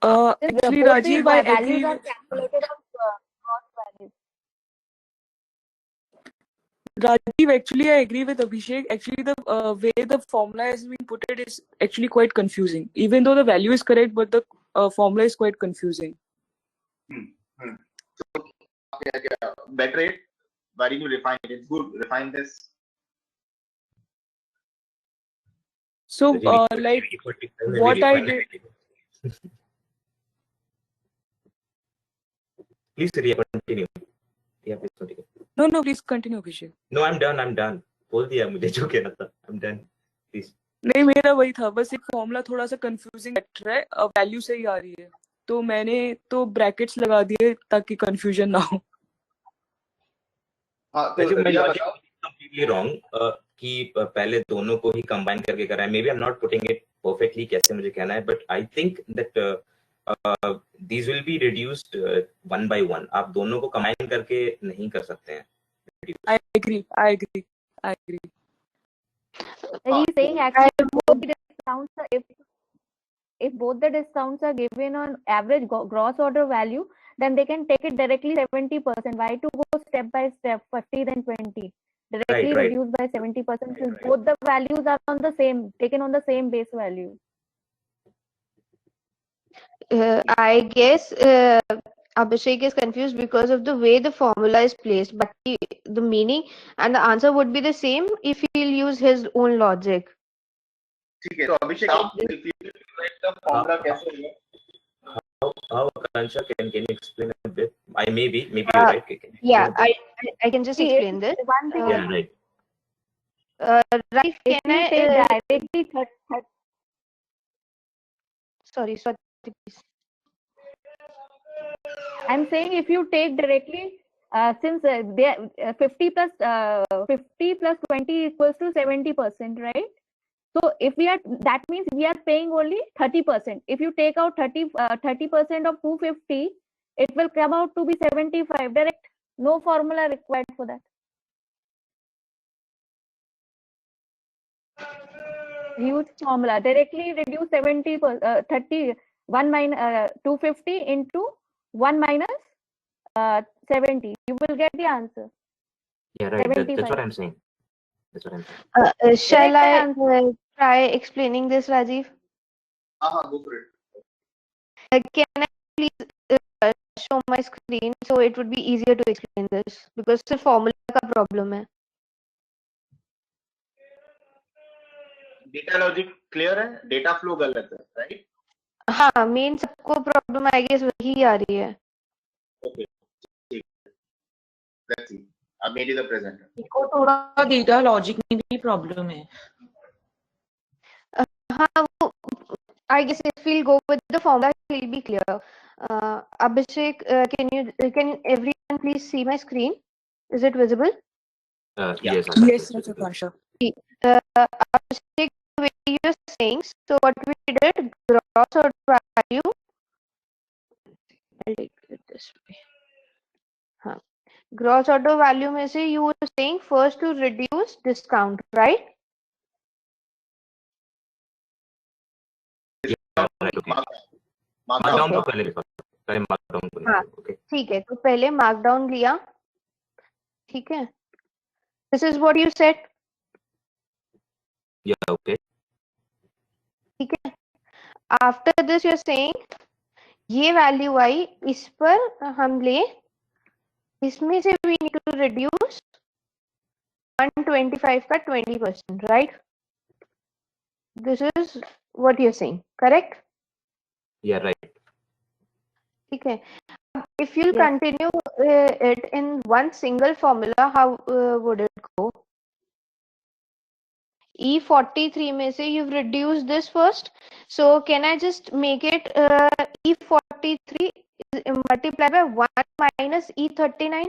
Actually, Both Rajiv, the I values agree. are calculated on gross values. Rajiv, actually, I agree with Abhishek. Actually, the way the formula has been put it is actually quite confusing. Even though the value is correct, but the formula is quite confusing. So, better it. Why didn't you refine it? It's good. Refine this. So, like, what I did. Please, Riya, continue. Yeah, please continue. No, please continue, Abhishek. No, I'm done. बोल दिया मुझे जो कहना था. I'm done. Please. नहीं, मेरा वही था, बस एक फॉर्मूला थोड़ा सा कंफ्यूजिंग लग रहा है. वैल्यू सही आ रही है, तो मैंने तो ब्रैकेट्स लगा दिए ताकि कंफ्यूजन ना हो. Completely wrong कि पहले दोनों को ही कंबाइन करके करा है. Maybe I'm not putting it perfectly कैसे मुझे कहना है, but I think that these will be reduced one by one. आप दोनों को कंबाइन करके नहीं कर सकते हैं. I agree. He's saying actually both the discounts are, if both the discounts are given on average gross order value, then they can take it directly 70%. Why to go step by step, 40 then 20? Directly Right. reduced by 70% since both the values are on the same, taken on the same base value. I guess Abhishek is confused because of the way the formula is placed, but the meaning and the answer would be the same if he'll use his own logic. Okay, so Abhishek, if you write the formula कैसे है? How Akansha, can you explain a bit? Maybe you're right. Yeah, I can just explain this. One thing Yeah, right. Right, if can you I take directly sorry, please. I'm saying if you take directly, since they 50 plus 20 equals to 70%, right? So if we are, that means we are paying only 30%. If you take out 30% of 250, it will come out to be 75 direct. No formula required for that. Huge formula. Directly reduce 30 1 minus 250 into 1 minus 70. You will get the answer. Yeah, right. That's what I'm saying. Shall I try explaining this, Rajiv? Go for it. Can I please show my screen so it would be easier to explain this because the formula का problem है. Data logic clear है, data flow गलत है, right? हाँ, main सबको problem I guess वही आ रही है. Okay. Let's see. I made you the presenter. इसको थोड़ा data logic में भी problem है. हाँ, वो I guess if we'll go with the formula, it will be clear. Abhishek, can everyone please see my screen? Is it visible? Yes, Akansha. Abhishek, the way you're saying, so what we did, gross order value. I'll take it this way. हाँ, gross order value में से you were saying first to reduce discount, right? Markdown तो पहले markdown को हाँ, ठीक है, तो पहले markdown लिया, ठीक है. This is what you said. Yeah, okay. ठीक है. After this you're saying ये value आई, इस पर हम ले, इसमें से we need to reduce 125 का 20%, right? This is what you're saying, correct? Yeah, right. ठीक है. If you continue it in one single formula, how would it go? E43 में से you've reduced this first, so can I just make it E43 multiply by 1 minus E39?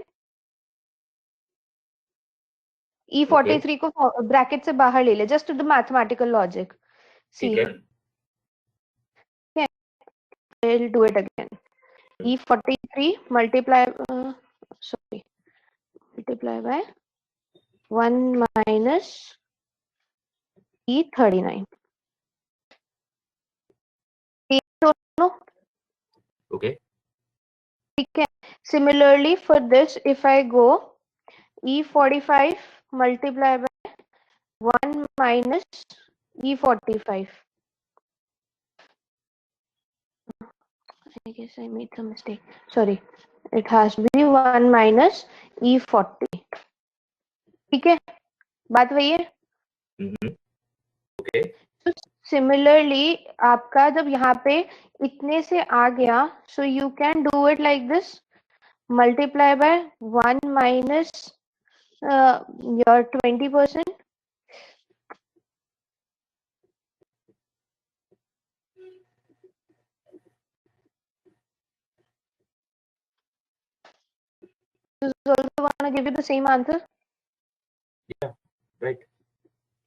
E43 को bracket से बाहर ले ले, just to the mathematical logic. See, I'll do it again. E43 multiply by 1 minus E39. Okay. Similarly, for this, if I go E45 multiply by 1 minus E45. I guess I made some mistake. Sorry. It has to be 1 minus E40. ठीक है? बात वही है? Okay. So similarly, आपका जब यहाँ पे इतने से आ गया, so you can do it like this. Multiply by 1 minus your 20%. This is also gonna give you the same answer. Yeah, right.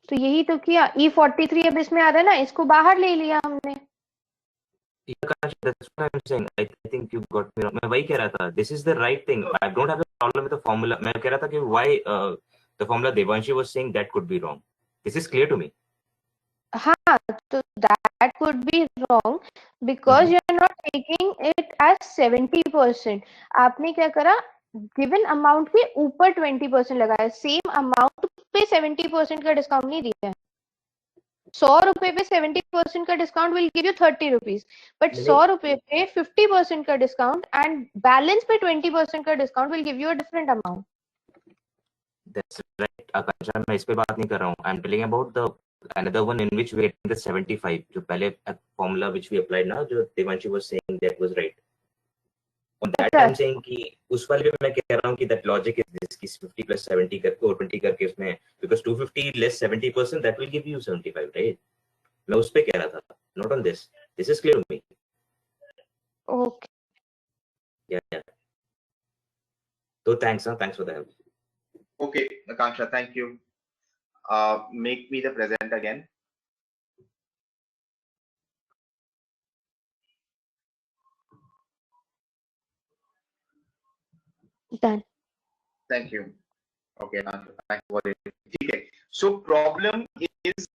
तो यही तो किया. E43 अब इसमें आ रहा है ना, इसको बाहर ले लिया हमने. Yeah, that's what I'm saying. I think you got me wrong. मैं वही कह रहा था. This is the right thing. I don't have a problem with the formula. मैं कह रहा था कि why the formula Devanshi was saying that could be wrong. This is clear to me. हाँ, so that could be wrong because you are not taking it as 70%. आपने क्या करा? Given amount के ऊपर 20% लगाया. Same amount पे 70% का discount नहीं दिया है. 100 रुपए पे 70% का discount will give you 30 rupees. But 100 रुपए पे 50% का डिस्काउंट and balance पे 20% का discount will give you a different amount. That's right, Akansha. मैं इस पे बात नहीं कर रहा हूँ. I'm telling about the another one in which we are getting the 75. जो पहले formula which we applied now, जो Devanshi was saying that was right. On that I'm saying कि उस वाले पे मैं कह रहा हूँ कि that logic is this कि 50 plus 70 करके और 20 करके उसमें because 250 less 70% that will give you 75, right? मैं उस पे कह रहा था. Not on this. This is clear to me. Okay. Yeah. So thanks for the help. Okay, Akansha, thank you. Make me the present again. Done. Thank you. Okay, Akansha, thanks for it. Okay. So problem is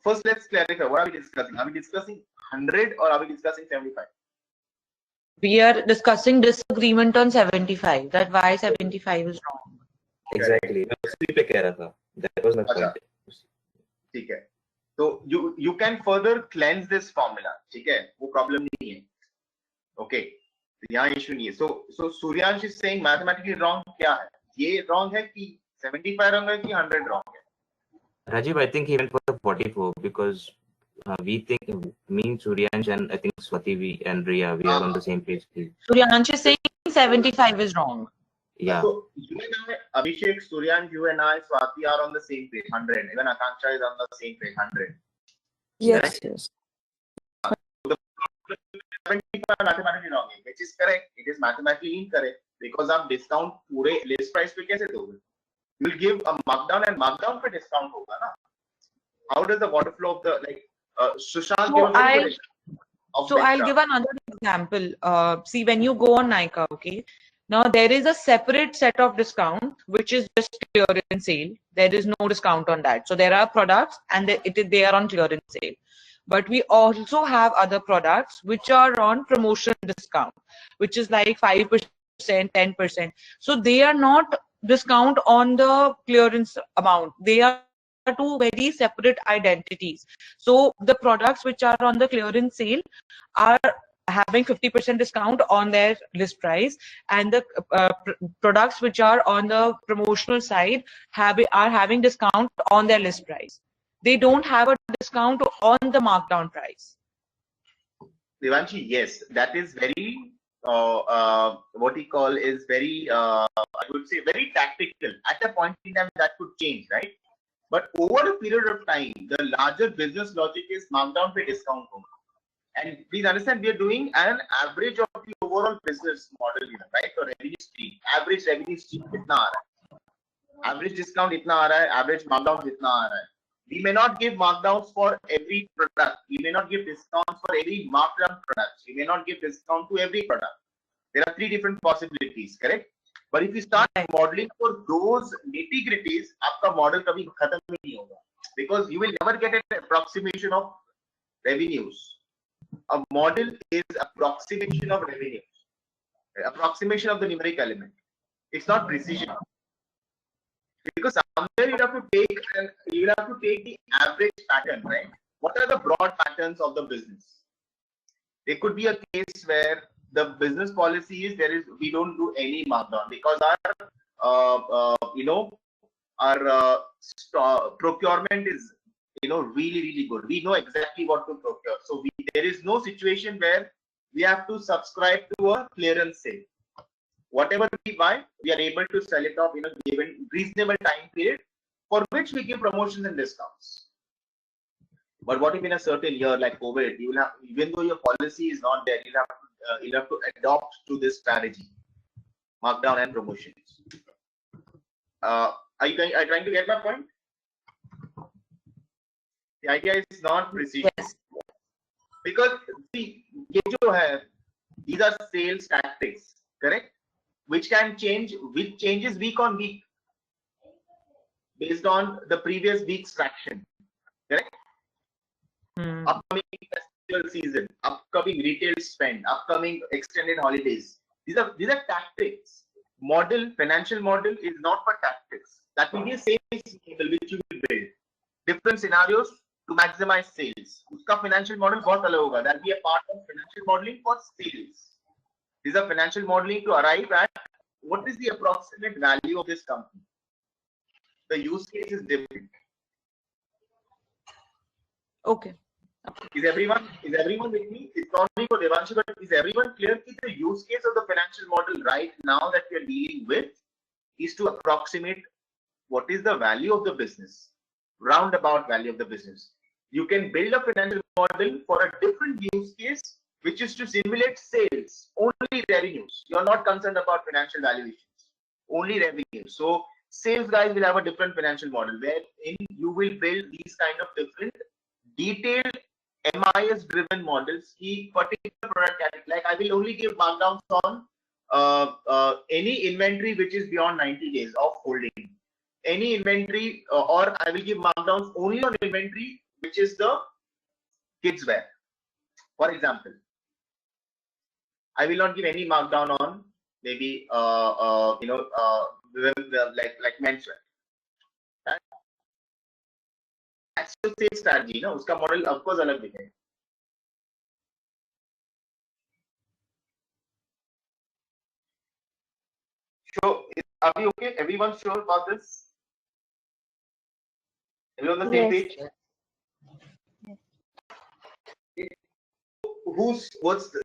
first let's clarify what are we discussing? Are we discussing 100 or are we discussing 75? We are discussing disagreement on 75. That why 75 is wrong. Exactly. मैं उसी पे कह रहा था. That was my point. ठीक है. So you can further cleanse this formula. ठीक है. वो problem नहीं है. Okay. तो यहाँ issue नहीं है. So Suryansh is saying mathematically wrong क्या है? ये wrong है कि 75 wrong है कि 100 wrong है? Rajiv, I think he went for the 44 because we think me, Suryansh, and I think Swati, and Riya, we are on the same page. Suryansh is saying 75 is wrong. Yeah. So you and I, Abhishek, Suryansh, you and I, Swati are on the same page, 100. Even Akansha is on the same page, 100. Yes, right? yes. So the problem is 75 mathematically wrong, which is correct. It is mathematically incorrect because आप discount पूरे list price पे कैसे दोगे? You will give a markdown and markdown पे discount होगा ना? How does the water flow of the Sushant give a very good example. So I'll give another example. See, when you go on Nykaa, okay, now there is a separate set of discount which is just clearance sale. There is no discount on that. So there are products and they are on clearance sale. But we also have other products which are on promotion discount, which is like 5%, 10%. So they are not discount on the clearance amount. They are two very separate identities. So the products which are on the clearance sale are having 50% discount on their list price, and the products which are on the promotional side are having discount on their list price. They don't have a discount on the markdown price. Devanshi, yes, that is very what we call is very I would say very tactical. At a point in time that could change, right? But over a period of time, the larger business logic is markdown पे discount होगा. And please understand, we are doing an average of the overall business model here, right? So revenue stream, average revenue stream कितना आ रहा है? Average discount इतना आ रहा है, average markdown कितना आ रहा है? We may not give markdowns for every product. We may not give discounts for every markdown product. We may not give discount to every product. There are three different possibilities, correct? But if you start modeling for those nitty-gritties, आपका model कभी खत्म ही नहीं होगा, because you will never get an approximation of revenues. A model is approximation of revenues, approximation of the numeric element. It's not precision, because somewhere you have to take the average pattern, right? What are the broad patterns of the business? There could be a case where the business policy is we don't do any markdown because our procurement is really good. We know exactly what to procure, so there is no situation where we have to subscribe to a clearance sale. Whatever we buy, we are able to sell it off in a given reasonable time period, for which we give promotions and discounts. But what if in a certain year like COVID, you will have, even though your policy is not there, you'll have to adopt to this strategy, markdown and promotions. Are you trying to get my point? The idea is not precision. Yes. Because see, these are sales tactics, correct? Which can change, which changes week on week based on the previous week's traction, correct? Upcoming festival season, upcoming retail spend, upcoming extended holidays. These are tactics. Financial model is not for tactics. That will be a sales model which you will build. Different scenarios to maximize sales. Uska financial model बहुत अलग होगा. That will be a part of financial modeling for sales. These are financial modeling to arrive at what is the approximate value of this company. The use case is different. Okay. Is everyone with me? It's not only for Devanshi, but is everyone clear that the use case of the financial model right now that we are dealing with is to approximate what is the value of the business, roundabout value of the business. You can build a financial model for a different use case, which is to simulate sales, only revenues. You're not concerned about financial valuations, only revenues. So sales guys will have a different financial model wherein you will build these kind of different detailed MIS driven models. Key particular product category, like I will only give markdowns on any inventory which is beyond 90 days of holding. Any inventory, or I will give markdowns only on inventory which is the kids wear. For example, I will not give any markdown on maybe like menswear. Right? That's the sales strategy. No, uska model of course alag dikhega. So, are we okay? Everyone sure about this? Everyone on the same page?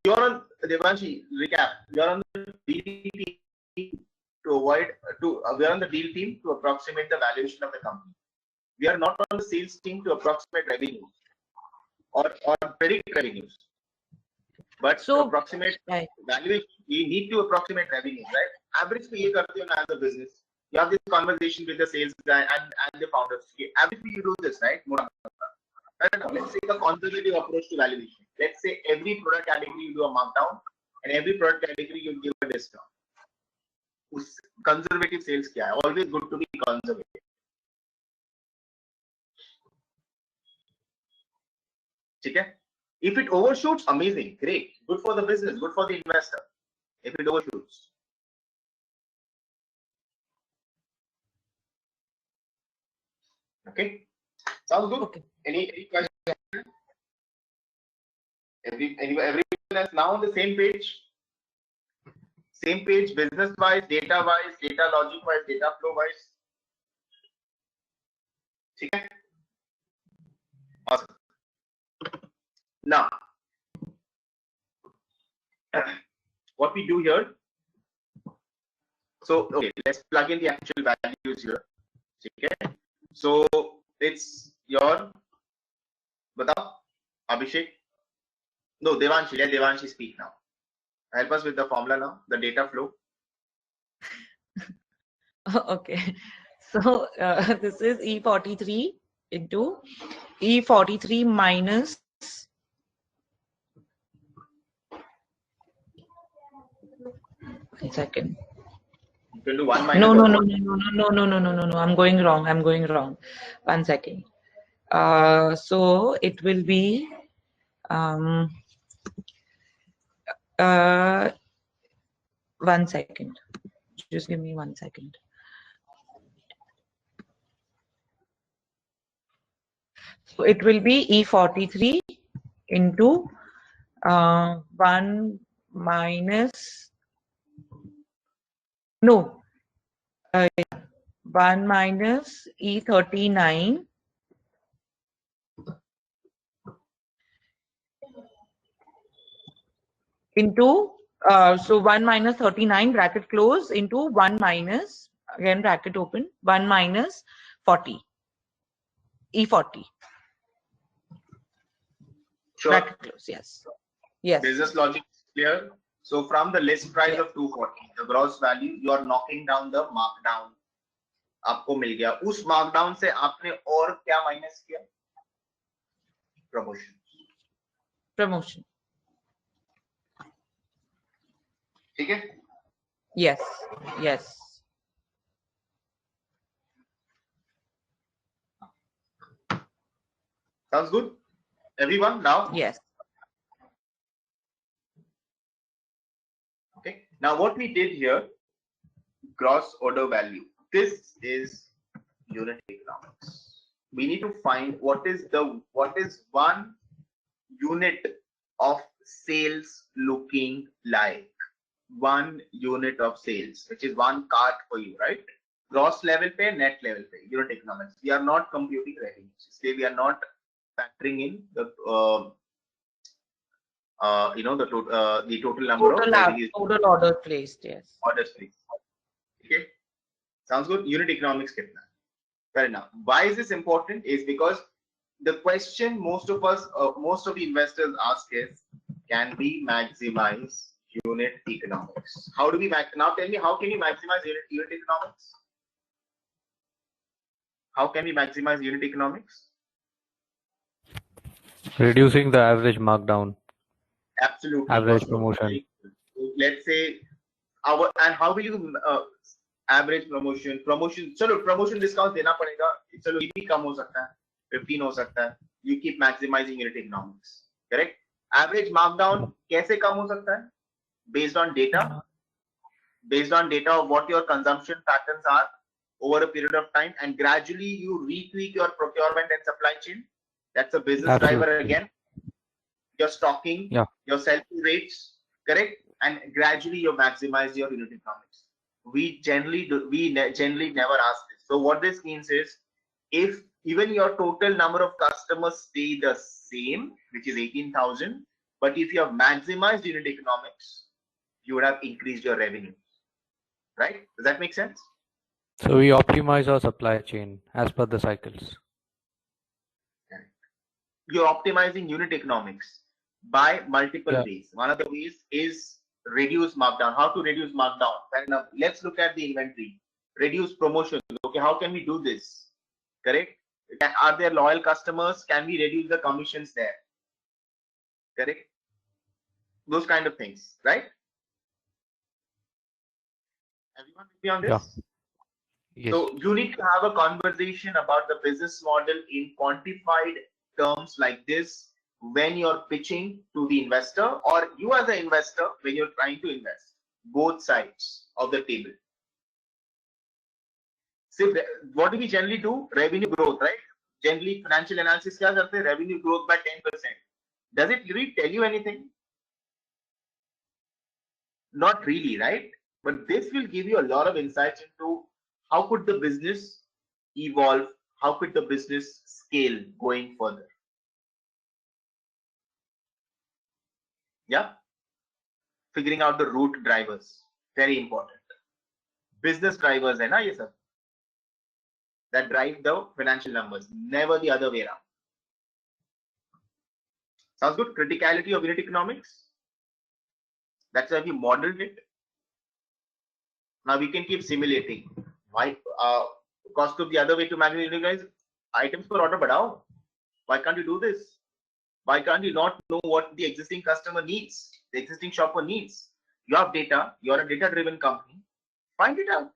You're on Devanshi, recap. You're on the deal team we're on the deal team to approximate the valuation of the company. We are not on the sales team to approximate revenues or predict revenues. But to approximate valuation, we need to approximate revenues, right? Average पे ये करते हो ना as a business. You have this conversation with the sales guy and the founders. Average you do this, right? Let's take a conservative approach to valuation. Let's say every product category you do a markdown and every product category you give a discount. Conservative sales kya hai? Always good to be conservative. Okay? If it overshoots, amazing, great, good for the business, good for the investor. If it overshoots. Okay, sounds good. Okay. Any questions? Everyone else now on the same page? Same page, business wise, data wise, data logic wise, data flow wise. Okay. Awesome. Now, what we do here. So, okay, let's plug in the actual values here. Okay. So it's your, batao, Abhishek. No, Devanshi. Let Devanshi speak now. Help us with the formula now, the data flow. Okay. So this is E43 into E43 minus. One second. You can do 1 minus. No. I'm going wrong. 1 second. So it will be 1 second. Just give me 1 second. So it will be E43 into 1 minus 1 minus E39 into so 1 minus 39 bracket close into 1 minus, again bracket open, 1 minus 40, E40. Sure. Bracket close, yes. Business logic is clear. So from the list price of 240, the gross value, you are knocking down the markdown. आपको मिल गया. उस markdown से आपने और क्या minus किया? Promotion. ठीक है? Yes. Sounds good? Everyone now? Yes. Okay. Now what we did here, gross order value. This is unit economics. We need to find what is one unit of sales looking like. 1 unit of sales, which is 1 cart for you, right? Gross level pay, net level pay, unit economics. We are not computing revenues. Say we are not factoring in the the total number of revenues. Total orders placed, yes. Orders placed. Okay. Sounds good. Unit economics kitna? Fair enough. Why is this important? Is because the question most of the investors ask is, can we maximize unit economics? How do we now tell me, how can you maximize unit economics? How can we maximize unit economics? Reducing the average markdown. Absolutely. Average promotion. Let's say and how will you average promotion? चलो promotion discount देना पड़ेगा. चलो ये भी कम हो सकता है. 15 हो सकता है. You keep maximizing unit economics. Correct? Average markdown कैसे कम हो सकता है? Based on data of what your consumption patterns are over a period of time, and gradually you retweak your procurement and supply chain. That's a business driver again. Your stocking, your sell-through rates, correct, and gradually you maximize your unit economics. We generally never ask this. So what this means is, if even your total number of customers stay the same, which is 18,000, but if you have maximized unit economics, you would have increased your revenue. Right? Does that make sense? So we optimize our supply chain as per the cycles. You're optimizing unit economics by multiple ways. One of the ways is reduce markdown. How to reduce markdown? Fair enough. Let's look at the inventory. Reduce promotion. Okay, how can we do this? Correct? Are there loyal customers? Can we reduce the commissions there? Correct? Those kind of things, right? Everyone with me on this? Yes. So you need to have a conversation about the business model in quantified terms like this when you're pitching to the investor, or you as an investor when you're trying to invest. Both sides of the table. See, what do we generally do? Revenue growth, right? Generally, financial analysis kya karte hain? Revenue growth by 10%. Does it really tell you anything? Not really, right? But this will give you a lot of insights into how could the business evolve, how could the business scale going further. Yeah, figuring out the root drivers, very important. Business drivers hai na ye sab, that drive the financial numbers, never the other way around. Sounds good. Criticality of unit economics, that's why we modeled it. Now we can keep simulating. Why cost of the other way to manage unit economics? items per order badao. Why can't you do this? Why can't you not know what the existing customer needs, the existing shopper needs? You have data, you're a data-driven company. Find it out.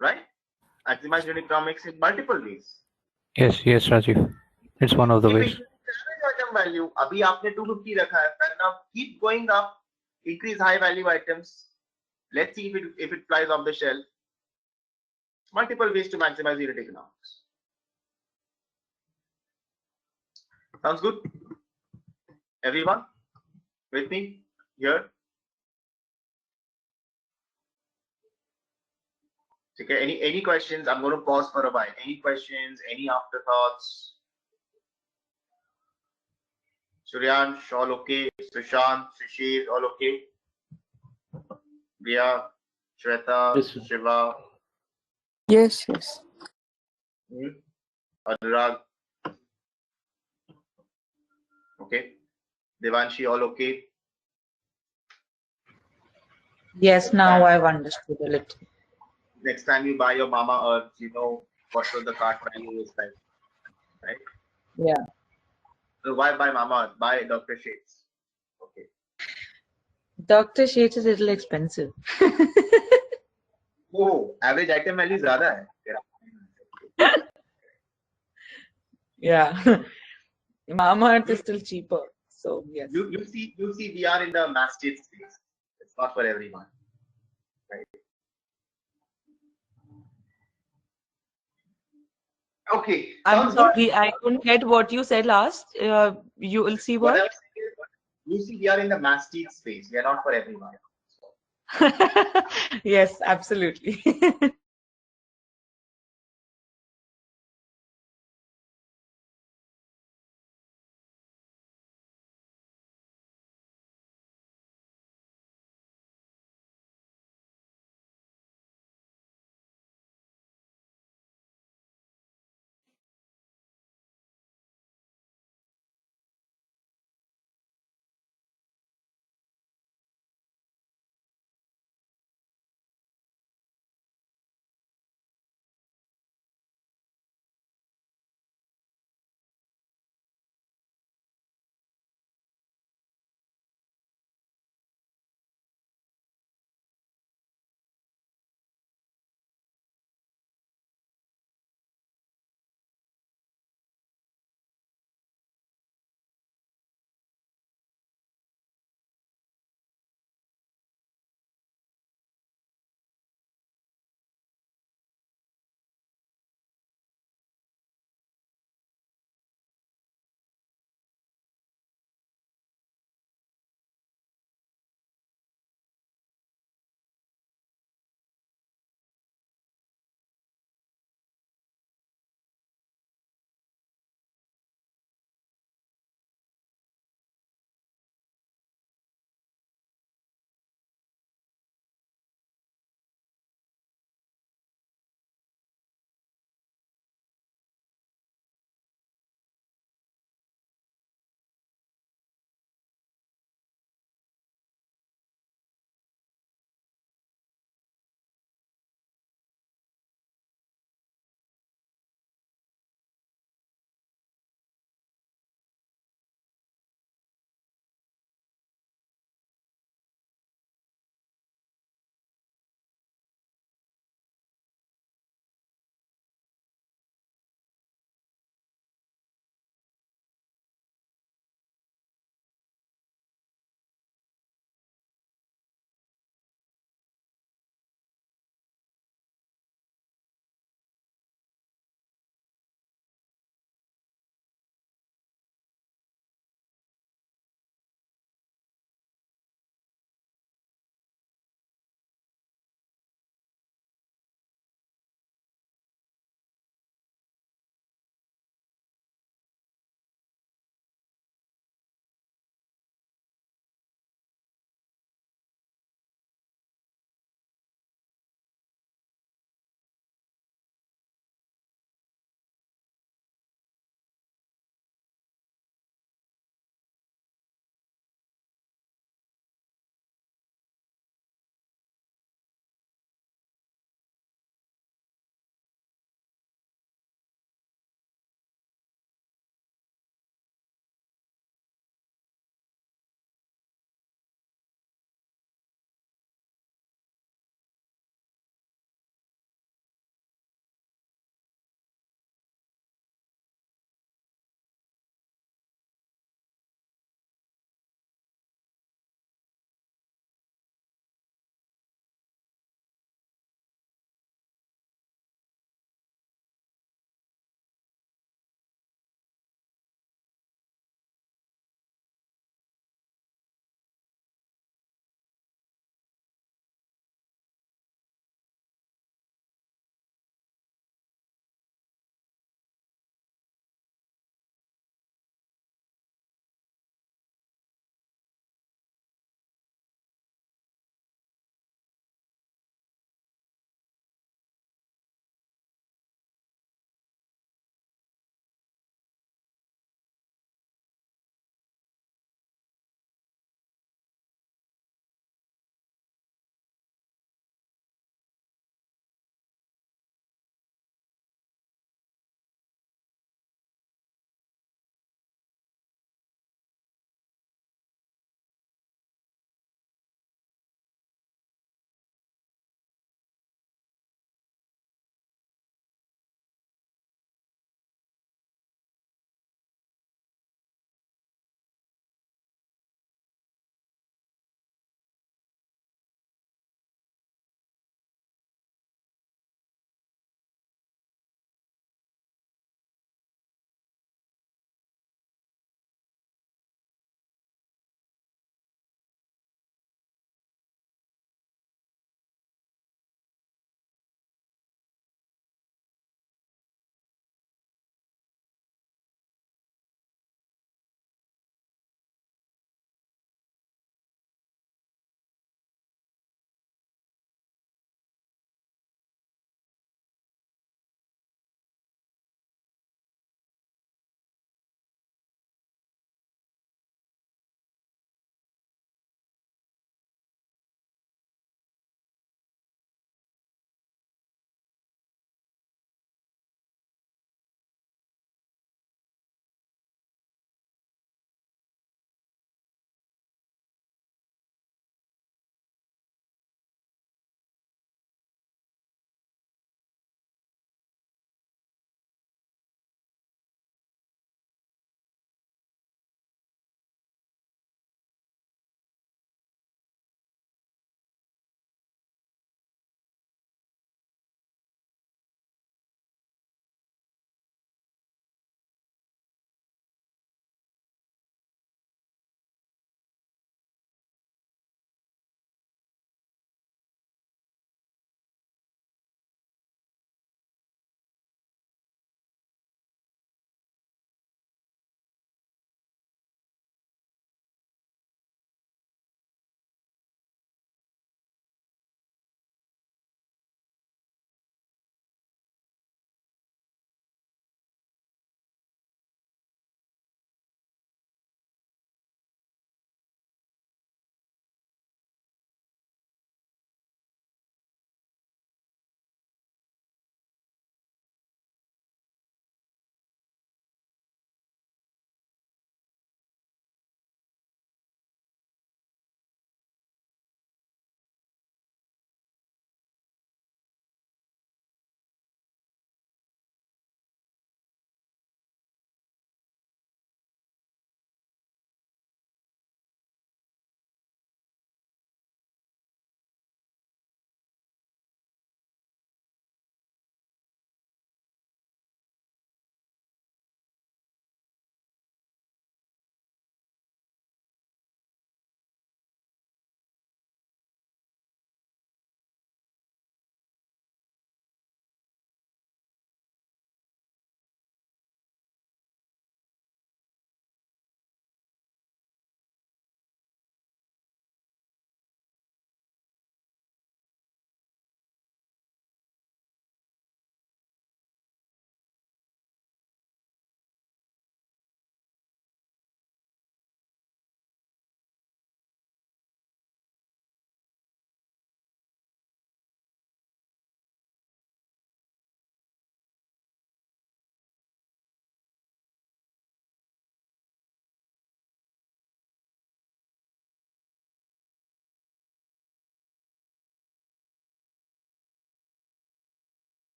Right? Maximize unit economics in multiple ways. Yes, Rajiv. It's one of the Keep ways. increasing average item value. Abhi aapne 250 rakha hai. And now keep going up. Increase high value items. Let's see if it flies off the shelf. Multiple ways to maximize unit economics. Sounds good? Everyone with me here? Okay, any questions? I'm going to pause for a while. Any questions? Any afterthoughts? Suryansh, all okay? Sushant, Shishir, all okay? Priya, Shweta, Yes, sir. Shiva, Yes. Anurag, okay? Devanshi, all okay? Yes, now I've understood a little. Next time you buy your Mama Earth, you know what was the cart value is like, right? Yeah. So why buy Mama Earth? Buy Dr. Shades. Okay. Dr. Shades is a little expensive. Oh, average item value ज़्यादा है. Yeah. Mama Earth is still cheaper. So yes. You see, we are in the mass state space. It's not for everyone, right? Okay. I'm Sounds good. sorry, I couldn't get what you said last. You will see What I what? was saying is, you see, we are in the mass state space. We are not for everyone. Yes, absolutely.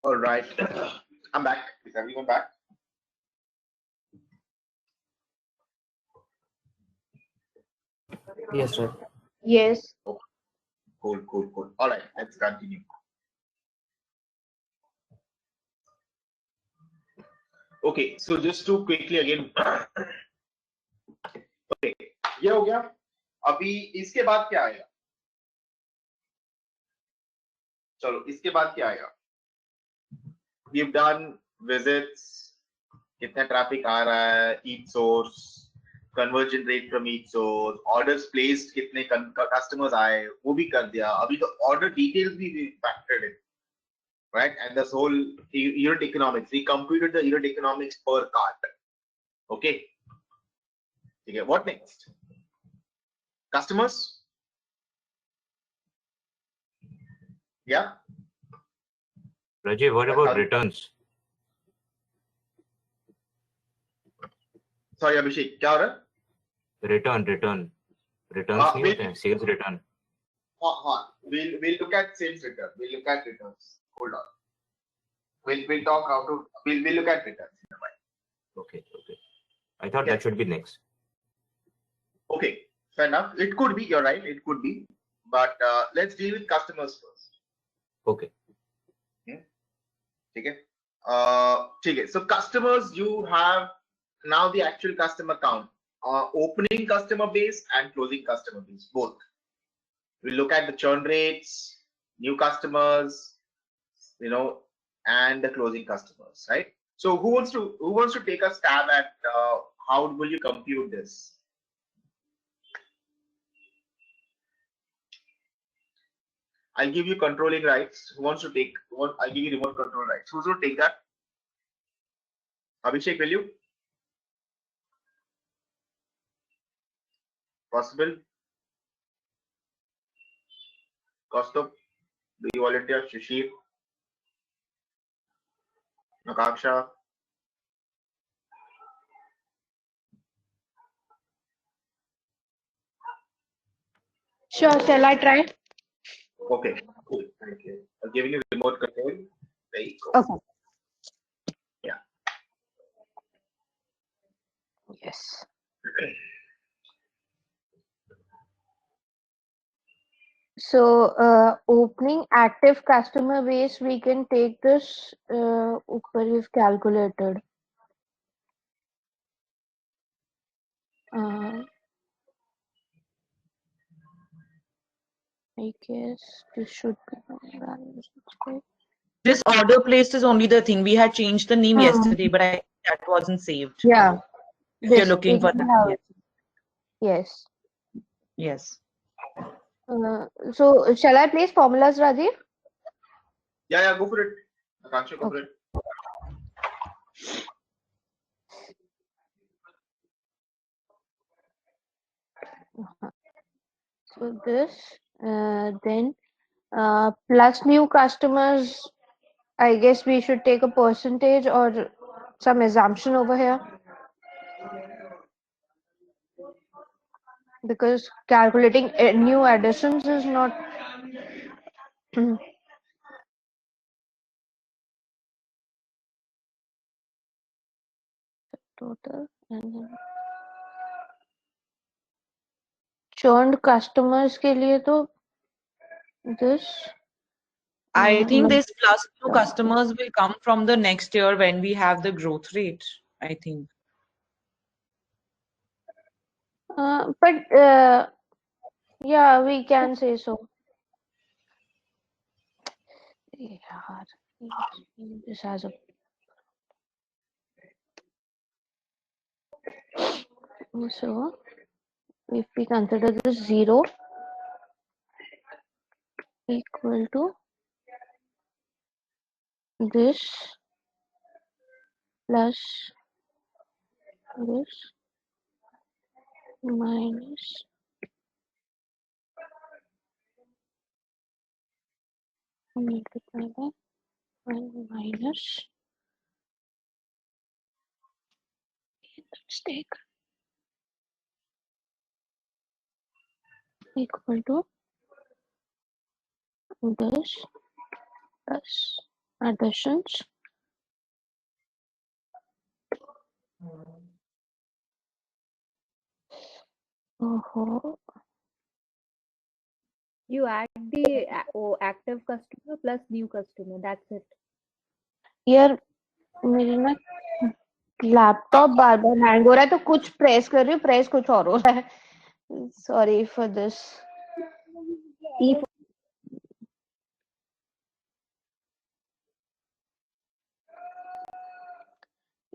All right. I'm back. Is everyone back? Yes, sir. Yes. Cool. All right, let's continue. Okay, so just to quickly again. Okay, ये हो गया. अभी इसके बाद क्या आएगा? चलो, इसके बाद क्या आएगा? We've done visits. कितना ट्रैफिक आ रहा है? Each source. Conversion rate from each source. Orders placed. कितने customers आए? वो भी कर दिया. अभी तो order details भी factored in. Right, and this whole unit economics, we computed the unit economics per cart. Okay, what next? Customers. Yeah. Rajiv, what about returns? Sorry, Abhishek, क्या हो रहा है? Returns नहीं होते हैं, sales return. We'll look at sales return. We'll look at returns. Hold on. We'll talk how to. We'll look at returns in a while. Okay. I thought that should be next. Okay, fair enough. It could be. You're right. It could be. But let's deal with customers first. Okay. Okay. So customers, you have now the actual customer count, opening customer base and closing customer base, both. We'll look at the churn rates, new customers, and the closing customers, right? So who wants to take a stab at how will you compute this? I'll give you controlling rights. Who wants to take? I'll give you remote control rights. Who's going to take that? Abhishek, will you? Possible? Kaustubh, do you volunteer? Shishir? Nakaksha? Sure, shall I try? Okay, cool. Thank you. I'm giving you remote control. Very cool. Okay. Yeah. Yes. So, opening active customer base, we can take this, we've calculated. I guess this should be This order placed is only the thing. We had changed the name yesterday, but that wasn't saved. Yeah. You're looking for that. Yes. Yes. So, shall I place formulas, Rajiv? Yeah, go for it. Akansha, go for it. So this, then plus new customers, I guess we should take a percentage or some assumption over here. Because calculating new additions is not total, and then churned customers के लिए तो this. I think this plus new customers will come from the next year when we have the growth rate, I think. But yeah, we can say so. Yeah, this has a so if we consider this 0 equal to this plus this minus multiplied by 1 minus mistake equal to this plus additions. Oh, You add the active customer plus new customer. That's it. यार मेरी ना laptop बार बार hang हो रहा है तो कुछ press कर रही हूँ प्रेस कुछ और हो रहा है sorry for this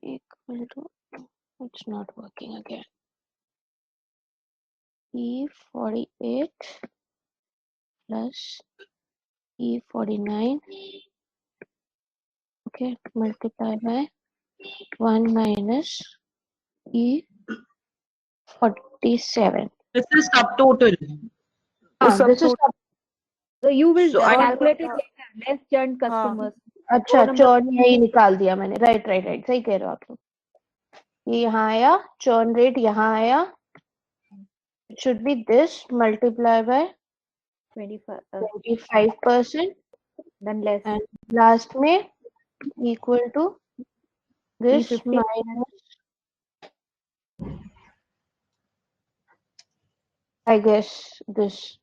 equal to it's not working again E48 plus E49 okay multiply by 1 minus E47 This is subtotal. this is So you will So I calculate it later. Less churned customers. अच्छा दो number churn यही निकाल दिया मैंने right right right सही कह रहे हो आप लोग ये यहाँ आया चर्न रेट यहाँ आया it should be this multiply by 25% then less. and last में equal to this E50 minus I guess this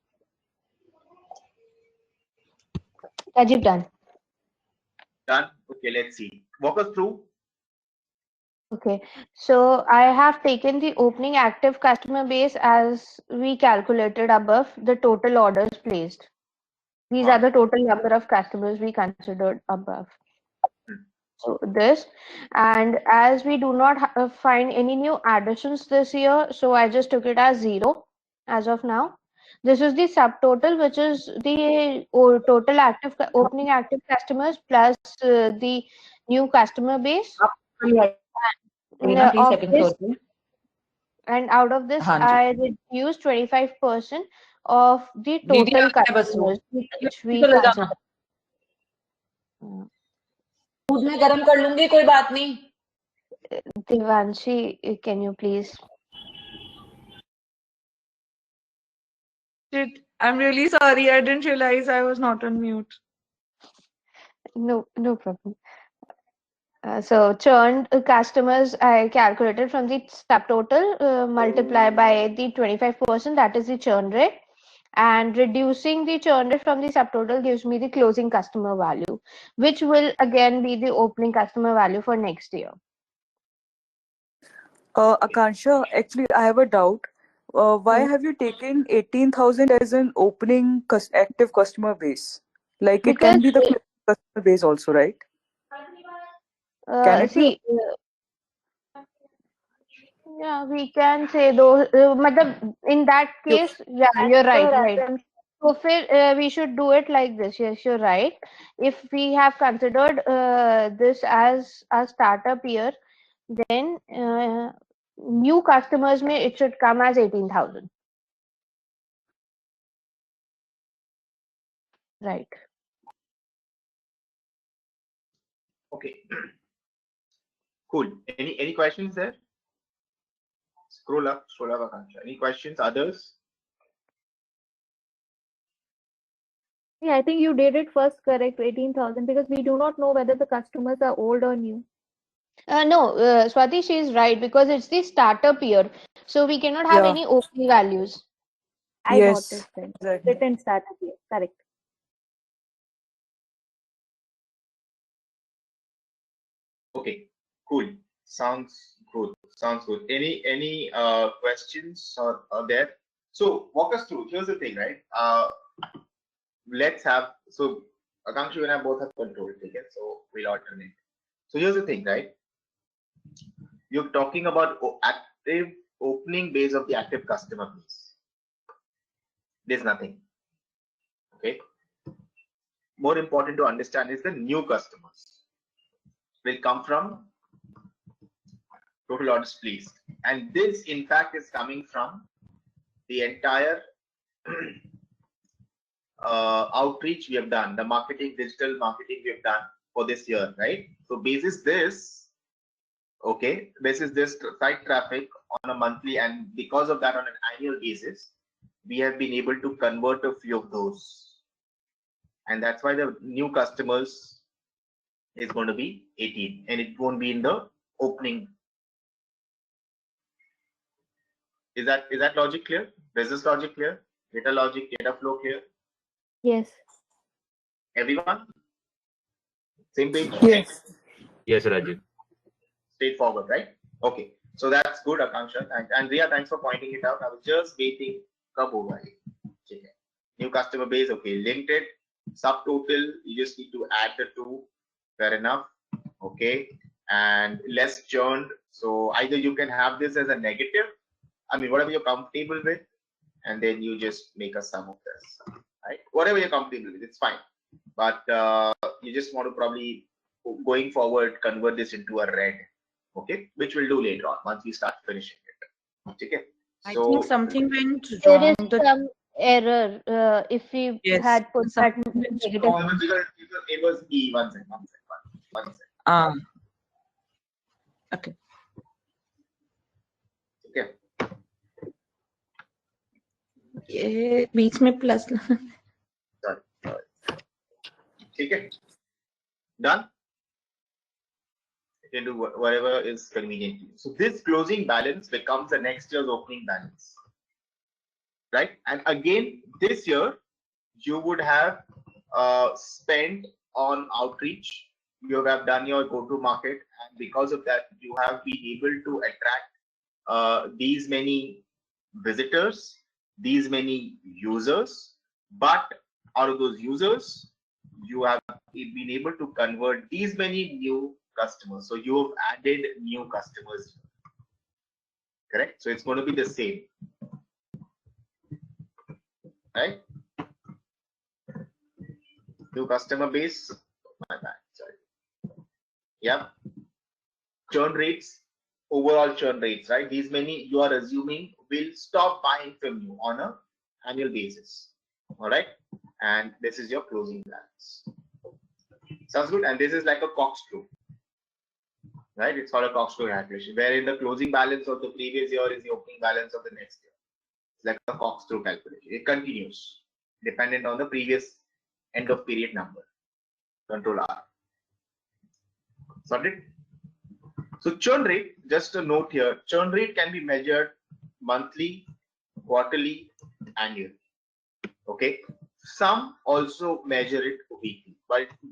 Rajiv done. Done. Okay, let's see. Walk us through. Okay, so I have taken the opening active customer base as we calculated above the total orders placed. These are the total number of customers we considered above. So this, and as we do not find any new additions this year, so I just took it as 0 as of now. This is the subtotal, which is the total active opening active customers plus the new customer base. Of this, and out of this, I reduced 25% of the total customers which we consider. दूध में गरम कर लूंगी कोई बात नहीं Devanshi, can you please? I'm really sorry. I didn't realize I was not on mute. No, no problem. So churned customers I calculated from the subtotal multiply by the 25%, that is the churn rate, and reducing the churn rate from the subtotal gives me the closing customer value, which will again be the opening customer value for next year. Akansha, actually, I have a doubt. Why have you taken 18,000 as an opening active customer base? Like it can be the customer base also, right? Can it See, yeah, we can say those. In that case, yeah, you're right, right. So we should do it like this. Yes, you're right. If we have considered this as a startup year, then new customers may it should come as 18,000. Right. Okay. Cool. Any questions there? Scroll up, Akansha. Any questions? Others? Yeah, I think you did it first correct, 18,000, because we do not know whether the customers are old or new. No, Swati, she is right because it's the startup year, so we cannot have any opening values. I noticed that. Exactly. Written startup year, correct. Okay, cool. Sounds good. Sounds good. Any questions or there? So walk us through. Here's the thing, right? Let's have Akanksha and I both have control, okay? So we'll alternate. So here's the thing, right? You're talking about active opening base of the active customer base. There's nothing. Okay. More important to understand is the new customers will come from total orders placed, and this in fact is coming from the entire outreach we have done, the digital marketing we have done for this year, right? So basis this, okay, basis this site traffic on a monthly, and because of that on an annual basis, we have been able to convert a few of those, and that's why the new customers is going to be 18, and it won't be in the opening. Is that logic clear? Business logic clear? Data logic, data flow clear? Yes. Everyone? Same page? Yes. Yes, Rajiv. Straightforward, right? Okay. So that's good, Akanksha. And Ria, thanks for pointing it out. I was just waiting. Kab hoga ye? Okay. New customer base, okay. Linked it. Subtotal, you just need to add the two. Fair enough. Okay. And less churned. So either you can have this as a negative, I mean, whatever you're comfortable with, and then you just make a sum of this, right? Whatever you're comfortable with, it's fine. But you just want to probably, going forward, convert this into a red, okay? Which we'll do later on once we start finishing it. Okay. I So think something went There wrong. is some error if we Yes, had put that something went negative. wrong. it was E. One second. Okay. Okay. ये बीच में plus Sorry. Okay. Done. You can do whatever is convenient to you. So this closing balance becomes the next year's opening balance, right? And again, this year you would have spent on outreach. You have done your go-to market, and because of that, you have been able to attract these many visitors, these many users. But out of those users, you have been able to convert these many new customers. So you have added new customers, correct? So it's going to be the same, right? New customer base. My bad. Sorry. Yeah. Churn rates, overall churn rates, right? These many you are assuming will stop buying from you on an annual basis. All right. And this is your closing balance. Sounds good. And this is like a corkscrew, right? It's called a corkscrew calculation, wherein the closing balance of the previous year is the opening balance of the next year. It's like a corkscrew calculation. It continues dependent on the previous end of period number. Control R. Sorted? So churn rate, just a note here, churn rate can be measured monthly, quarterly, annually. Okay. Some also measure it weekly,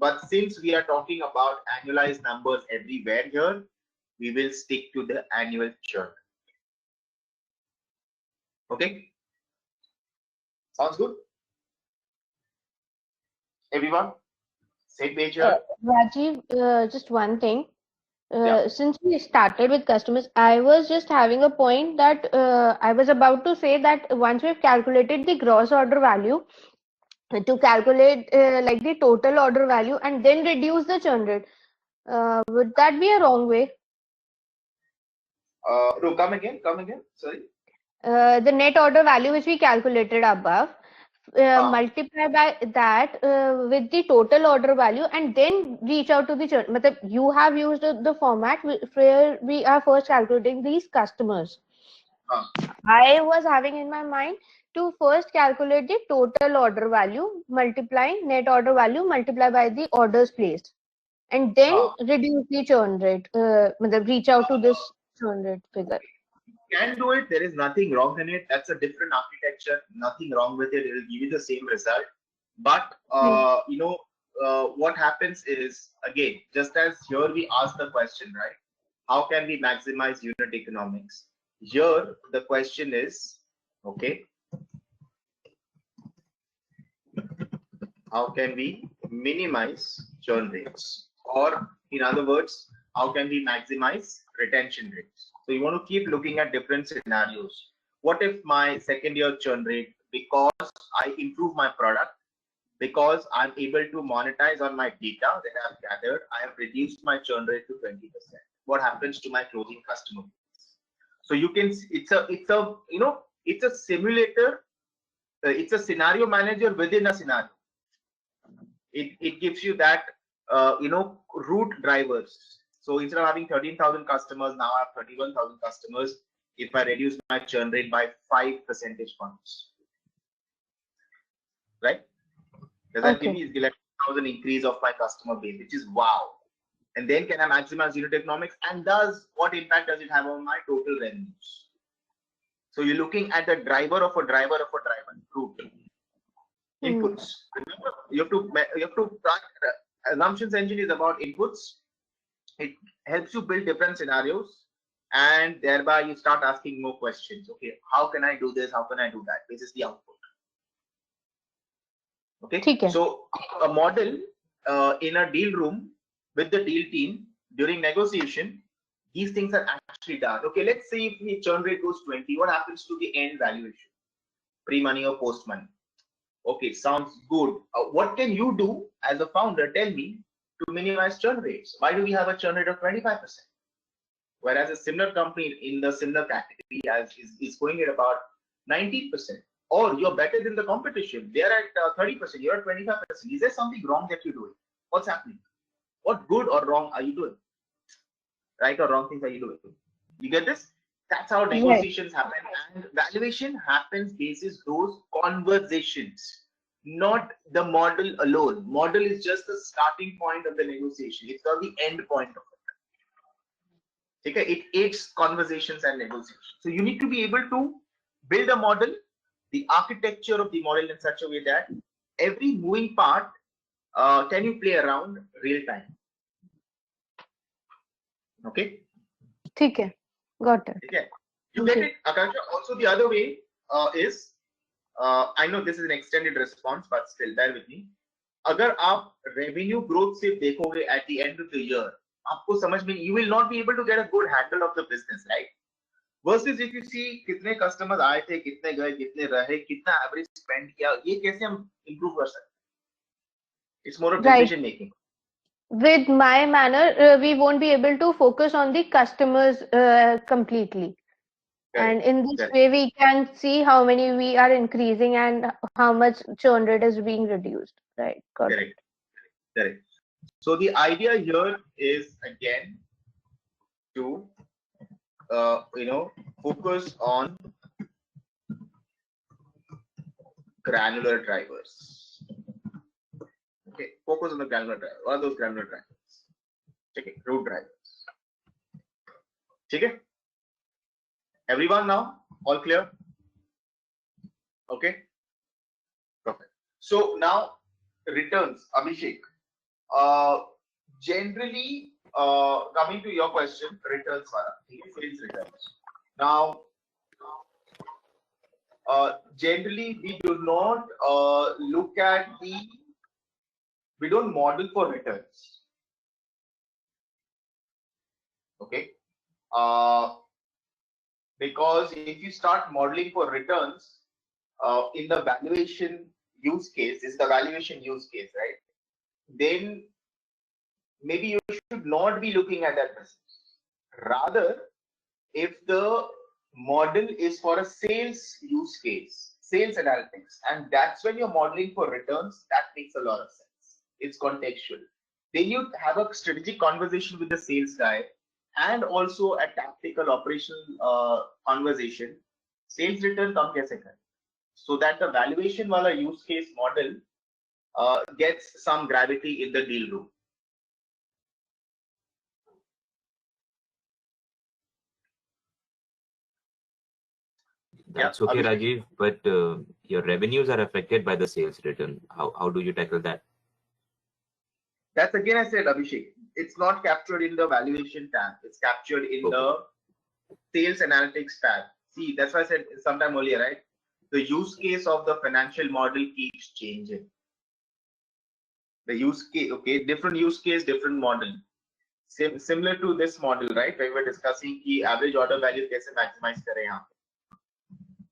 but since we are talking about annualized numbers everywhere here, we will stick to the annual churn. Okay. Sounds good. Everyone, same page here. Rajiv, just one thing. Yeah. Since we started with customers, I was just having a point that I was about to say that once we've calculated the gross order value, to calculate like the total order value and then reduce the churn rate. Would that be a wrong way? No, come again. Sorry. The net order value which we calculated above, multiply by that with the total order value and then reach out to the churn. Matlab, you have used the format where we are first calculating these customers. I was having in my mind to first calculate the total order value, multiplying net order value, multiply by the orders placed, and then reduce the churn rate, reach out to this churn rate figure. Can do it. There is nothing wrong in it. That's a different architecture. Nothing wrong with it. It will give you the same result. But what happens is, again, just as here we ask the question, right? How can we maximize unit economics? Here the question is, okay, how can we minimize churn rates? Or in other words, how can we maximize retention rates? So you want to keep looking at different scenarios. What if my second year churn rate, because I improve my product, because I'm able to monetize on my data that I've gathered, I have reduced my churn rate to 20%. What happens to my closing customer base? So you can, it's a simulator. It's a scenario manager within a scenario. It gives you that, route drivers. So instead of having 13,000 customers, now I have 31,000 customers. If I reduce my churn rate by 5 percentage points, right? Does that give me 11,000 increase of my customer base, which is wow. And then can I maximize unit economics? And what impact does it have on my total revenues? So you're looking at the driver of a driver of a driver, root inputs. Remember, you have to assumptions engine is about inputs. It helps you build different scenarios, and thereby you start asking more questions. Okay, how can I do this? How can I do that? This is the output. Okay, so a model in a deal room with the deal team during negotiation, these things are actually done. Okay, let's say if the churn rate goes 20, what happens to the end valuation? Pre-money or post-money? Okay, sounds good. What can you do as a founder? Tell me, to minimize churn rates. Why do we have a churn rate of 25%? Whereas a similar company in the similar category is going at about 19%. Or you're better than the competition. They're at 30%, you're at 25%. Is there something wrong that you're doing? What's happening? What good or wrong are you doing? Right or wrong things are you doing? You get this? That's how negotiations happen, and valuation happens basis those conversations, not the model alone. Model is just the starting point of the negotiation. It's not the end point of it. Okay, it aids conversations and negotiations. So you need to be able to build a model, the architecture of the model in such a way that every moving part can you play around real time. Okay. Okay. Got it. Okay. You get it, Akansha. Also, the other way is, I know this is an extended response, but still, bear with me. अगर आप revenue growth से देखोगे at the end of the year, आपको समझ में, you will not be able to get a good handle of the business, right? Versus if you see कितने customers आए थे, कितने गए, कितने रहे, कितना average spend किया, ये कैसे हम improve कर सकते? It's more of decision making. With my manner, we won't be able to focus on the customers completely. And in this way, we can see how many we are increasing and how much churn rate is being reduced. Right. Correct. Correct. So the idea here is again to focus on granular drivers. Okay, focus on the granular drivers. What are those granular drivers? Okay, root drivers. Okay. Everyone now? All clear? Okay. Perfect. So now returns, Abhishek. Generally, coming to your question, returns, sales returns. Now, generally we do not look at we don't model for returns. Okay. Because if you start modeling for returns in the valuation use case, this is the valuation use case, right? Then maybe you should not be looking at that business. Rather, if the model is for a sales use case, sales analytics, and that's when you're modeling for returns, that makes a lot of sense. It's contextual. Then you have a strategic conversation with the sales guy and also a tactical operational conversation. Sales return kam kaise kare? So that the valuation wala use case model gets some gravity in the deal room. That's okay, Rajiv, but your revenues are affected by the sales return. How do you tackle that? That's again, I said, Abhishek, it's not captured in the valuation tab. It's captured in the sales analytics tab. See, that's why I said sometime earlier, right? The use case of the financial model keeps changing. The use case, okay, different use case, different model. Similar to this model, right? Where we're discussing the average order value kaise maximize kare yahan.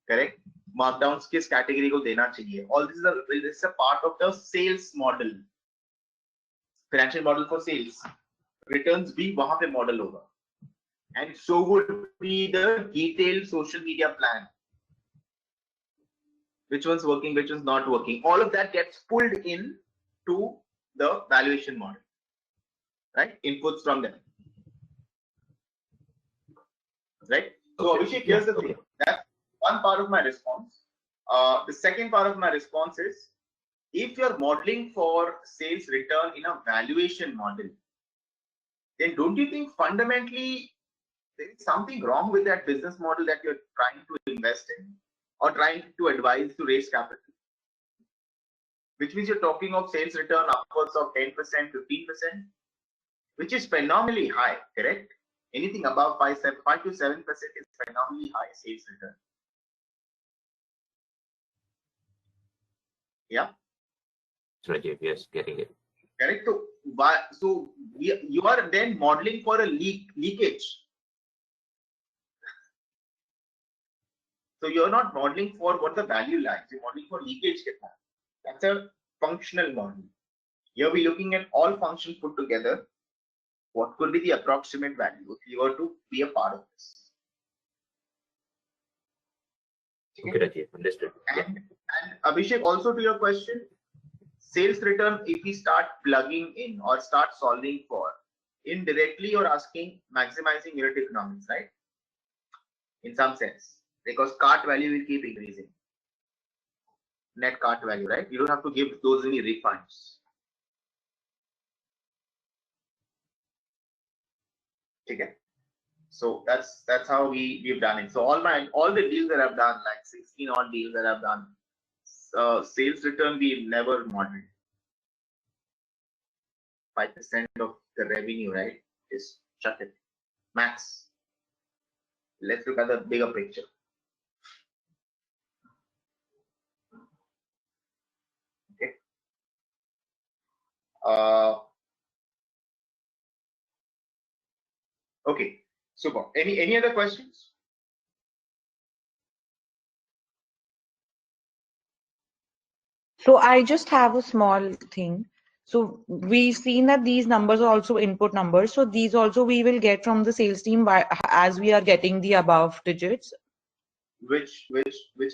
Correct? Markdowns किस category को देना चाहिए. All this is a part of the sales model. Financial model for sales. Returns भी वहाँ पे model होगा. And so would be the detailed social media plan. Which one's working, which one's not working. All of that gets pulled in to the valuation model. Right? Inputs from them. Right? So Abhishek, here's the thing. That's one part of my response. The second part of my response is, if you're modeling for sales return in a valuation model, then don't you think fundamentally there is something wrong with that business model that you're trying to invest in or trying to advise to raise capital? Which means you're talking of sales return upwards of 10%, 15%, which is phenomenally high, correct? Anything above 5 to 7% is phenomenally high sales return. Yeah. Rajiv, yes, getting it. Correct. So you are then modeling for a leakage. So you're not modeling for what the value lies. You're modeling for leakage. That's a functional model. Here we're looking at all functions put together. What could be the approximate value if you were to be a part of this? Okay, Rajiv, understood. And Abhishek, also to your question, sales return, if we start plugging in or start solving for, indirectly you're asking maximizing unit economics, right? In some sense, because cart value will keep increasing. Net cart value, right? You don't have to give those any refunds. Okay. So that's how we've done it. So all the deals that I've done, like 16 odd deals that I've done, sales return we've never modeled. 5% of the revenue, right? Just chuck it. Max. Let's look at the bigger picture. Okay. Okay. Super. Any other questions? So I just have a small thing. So we've seen that these numbers are also input numbers. So these also we will get from the sales team as we are getting the above digits. Which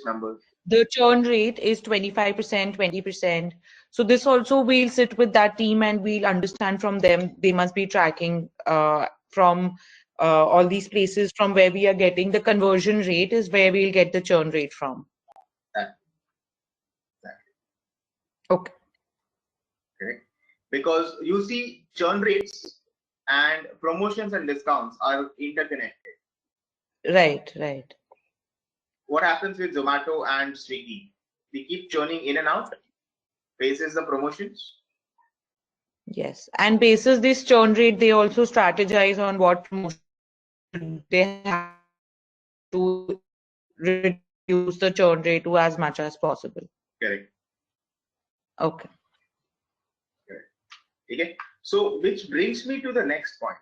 numbers? The churn rate is 25%, 20%. So this also we'll sit with that team and we'll understand from them. They must be tracking from all these places from where we are getting the conversion rate is where we'll get the churn rate from. Okay. Correct. Because you see, churn rates and promotions and discounts are interconnected. Right. What happens with Zomato and Swiggy? We keep churning in and out, basis the promotions. Yes, and basis this churn rate, they also strategize on what promotion they have to reduce the churn rate to as much as possible. Correct. Okay. Correct. Okay. So, which brings me to the next point.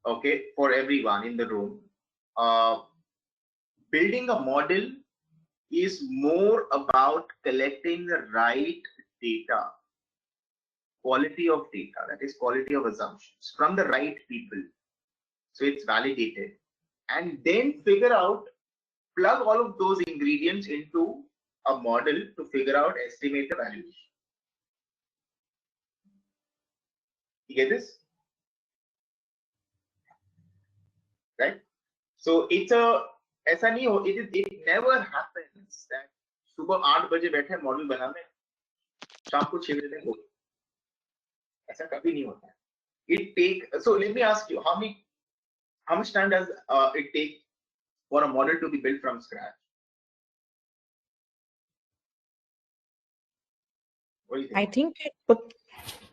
Okay, for everyone in the room, building a model is more about collecting the right data, quality of data, that is quality of assumptions from the right people. So it's validated, and then figure out, plug all of those ingredients into a model to figure out, estimate the valuation. You get this? Right? So it's a ऐसा नहीं हो, it never happens that सुबह 8 बजे बैठे model बनाने, शाम को 6 बजे हो, ऐसा कभी नहीं होता. It take, so let me ask you, how much time does it take for a model to be built from scratch? What do you think? I think it would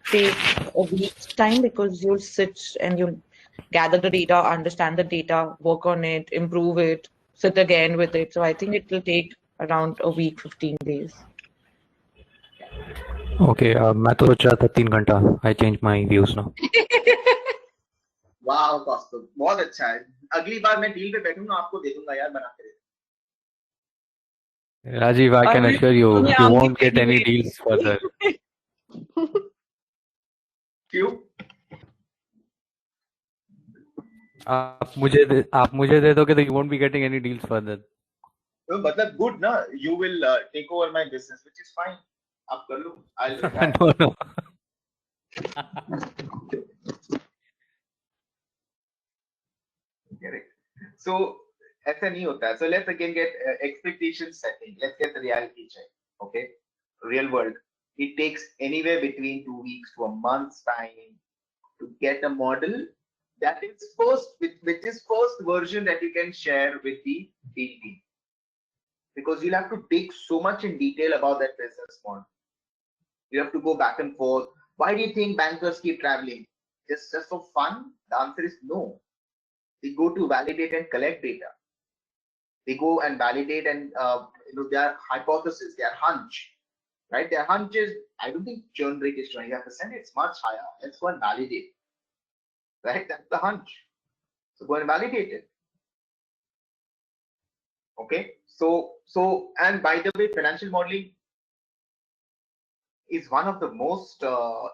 take a week's time because you'll sit and you'll gather the data, understand the data, work on it, improve it, sit again with it. So I think it will take around a week, 15 days. Okay, मैं तो सोच रहा था 3 घंटा. I changed my views now. वाह कौस्तुभ, बहुत अच्छा है. अगली बार मैं डील पे बैठूंगा, आपको दे दूंगा यार बना के. Rajiv, I can assure you, you won't get any deals further. क्यों? आप मुझे दे दोगे तो you won't be getting any deals further. तो मतलब good ना, you will take over my business, which is fine. आप कर लो. No. Correct. So ऐसा नहीं होता. So let's again get expectation setting. Let's get the reality check. Okay, real world. It takes anywhere between 2 weeks to a month's time to get a model that is first, which is first version that you can share with the team, because you'll have to dig so much in detail about that business model. You have to go back and forth. Why do you think bankers keep traveling? Just for fun? The answer is no. They go to validate and collect data. They go and validate and their hypothesis, their hunch, right? Their hunch is, I don't think churn rate is 25%. It's much higher. Let's go and validate, right? That's the hunch. So go and validate it. Okay. So and by the way, financial modeling is one of the most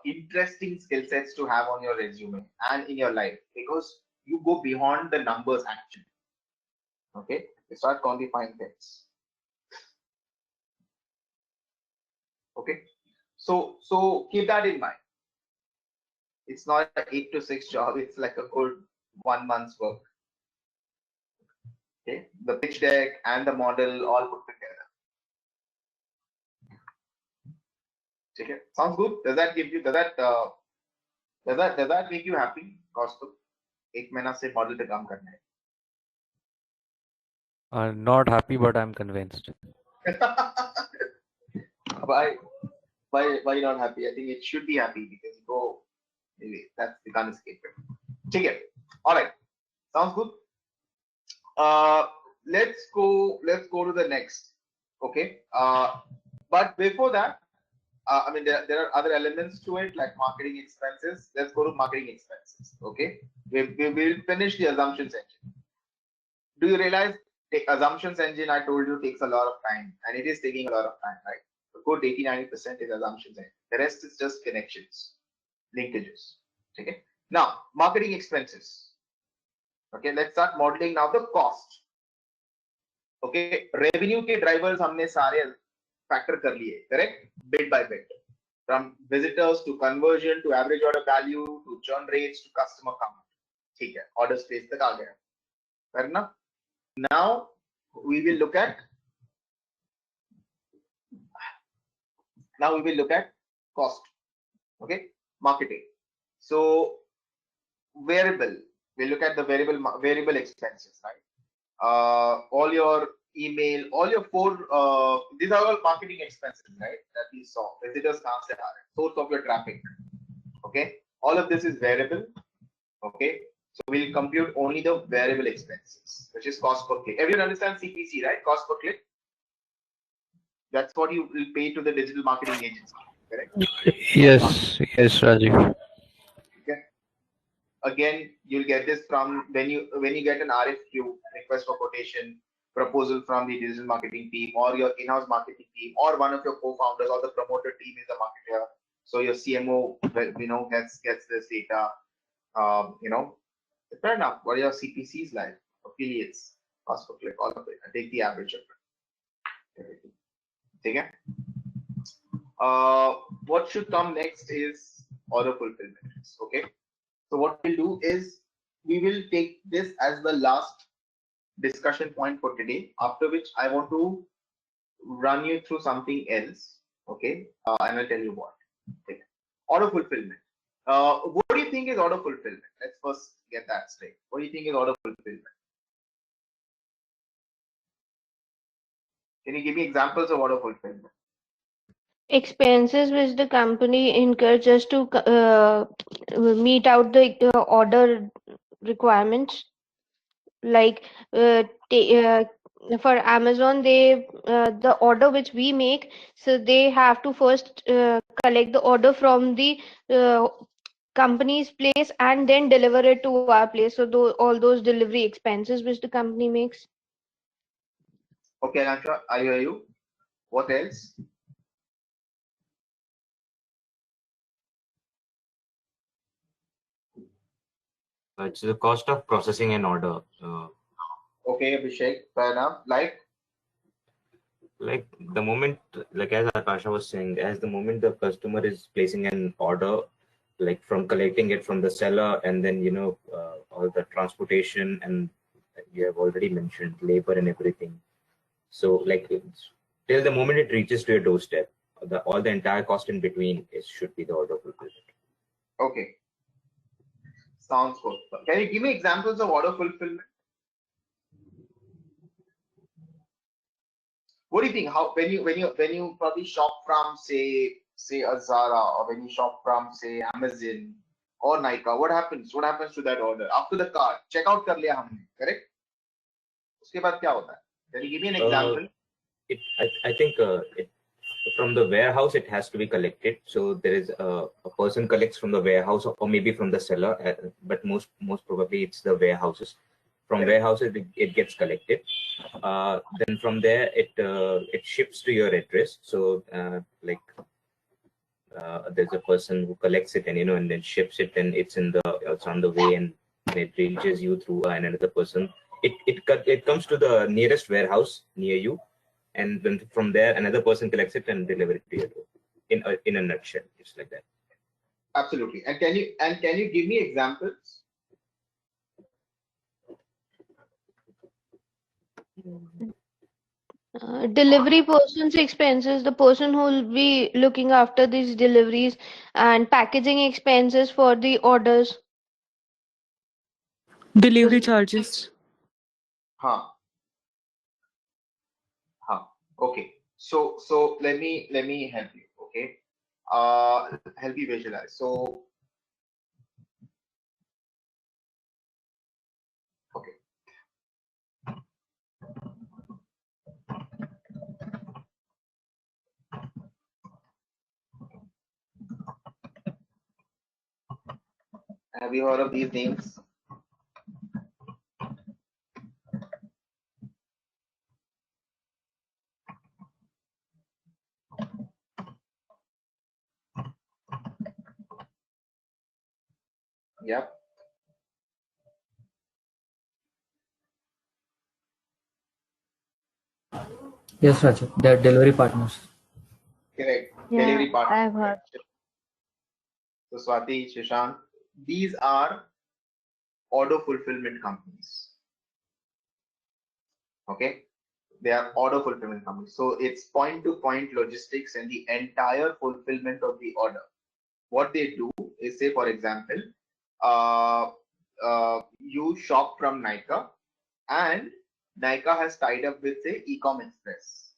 interesting skill sets to have on your resume and in your life, because you go beyond the numbers actually. Okay, you start quantifying things. Okay, so keep that in mind. It's not an 8 to 6 job, it's like a good 1 month's work. Okay, the pitch deck and the model all put together. Okay, sounds good. Does that give you, does that make you happy? Kaustubh, 1 महीना से model पे काम करना है. I'm not happy, but I'm convinced. Why not happy? I think it should be happy, because you go, anyway, that's, you can't escape it. Okay, all right, sounds good. Let's go to the next. Okay, but before that, I mean, there are other elements to it, like marketing expenses. Let's go to marketing expenses. Okay, we will finish the assumptions engine. Do you realize the assumptions engine, I told you, takes a lot of time, and it is taking a lot of time, right? A good 80-90% is assumptions engine. The rest is just connections, linkages. Okay. Now, marketing expenses. Okay, let's start modeling now the cost. Okay, revenue के drivers हमने सारे factor कर लिए, correct? Bit by bit, from visitors to conversion to average order value to churn rates to customer count. ठीक है, order space तक आ गया, fair enough? Now we will look at cost. Okay, marketing. So variable, we look at the variable expenses, right? All your email, all your these are all marketing expenses, right? That we saw. Visitors कहाँ से आ रहे हैं, source of your traffic. Okay, all of this is variable. Okay, so we'll compute only the variable expenses, which is cost per click. Everyone understands CPC, right? Cost per click. That's what you will pay to the digital marketing agency, correct? Yes, Rajiv. Okay. Again, you'll get this from when you get an RFQ, request for quotation, proposal from the digital marketing team or your in-house marketing team, or one of your co-founders or the promoter team is a marketer. So your CMO, gets this data. Fair enough. What are your CPCs like? Affiliates, cost per click, all of it. I take the average of it. Okay. What should come next is order fulfillment. Okay. So what we'll do is we will take this as the last discussion point for today, after which I want to run you through something else. Okay. And I'll tell you what. Okay. Order fulfillment. What do you think is order fulfillment? Let's first get that straight. What do you think is order fulfillment? Can you give me examples of order fulfillment? Expenses which the company incurs just to meet out the order requirements. Like for Amazon, they the order which we make, so they have to first collect the order from the company's place and then deliver it to our place. So all those delivery expenses which the company makes. Okay, Anansha, I hear you. What else? It's the cost of processing an order. Okay, Abhishek, fair enough. Like the moment, like as Akasha was saying, as the moment the customer is placing an order, like from collecting it from the seller, and then all the transportation, and you have already mentioned labor and everything. So like till the moment it reaches to your doorstep, all the entire cost in between should be the order fulfillment. Okay. Sounds good. Can you give me examples of order fulfillment? What do you think? How when you probably shop from say a Zara, or when you shop from say Amazon or Nike, what happens? What happens to that order after the cart checkout कर लिया हमने, correct? उसके बाद क्या होता है? Can you give me an example? I think from the warehouse it has to be collected. So there is a person collects from the warehouse or maybe from the seller, but most probably it's the warehouses. From warehouses it gets collected. Then from there it ships to your address. So there's a person who collects it and and then ships it, and it's on the way, and it reaches you through another person. It comes to the nearest warehouse near you, and then from there another person collects it and delivers it to you. In a nutshell, it's like that. Absolutely. And can you give me examples? Delivery person's expenses, the person who will be looking after these deliveries, and packaging expenses for the orders. Delivery charges. Okay. So let me help you. Okay. Help you visualize. So okay. Have you heard of these names? Yep. Yes, Raju. They're delivery partners. Correct. Yeah, Delivery partners. I've heard. So Swati, Shashank, these are order fulfillment companies. Okay. They are order fulfillment companies. So it's point-to-point logistics and the entire fulfillment of the order. What they do is, say, for example, you shop from Nykaa, and Nykaa has tied up with, say, Ecom Express.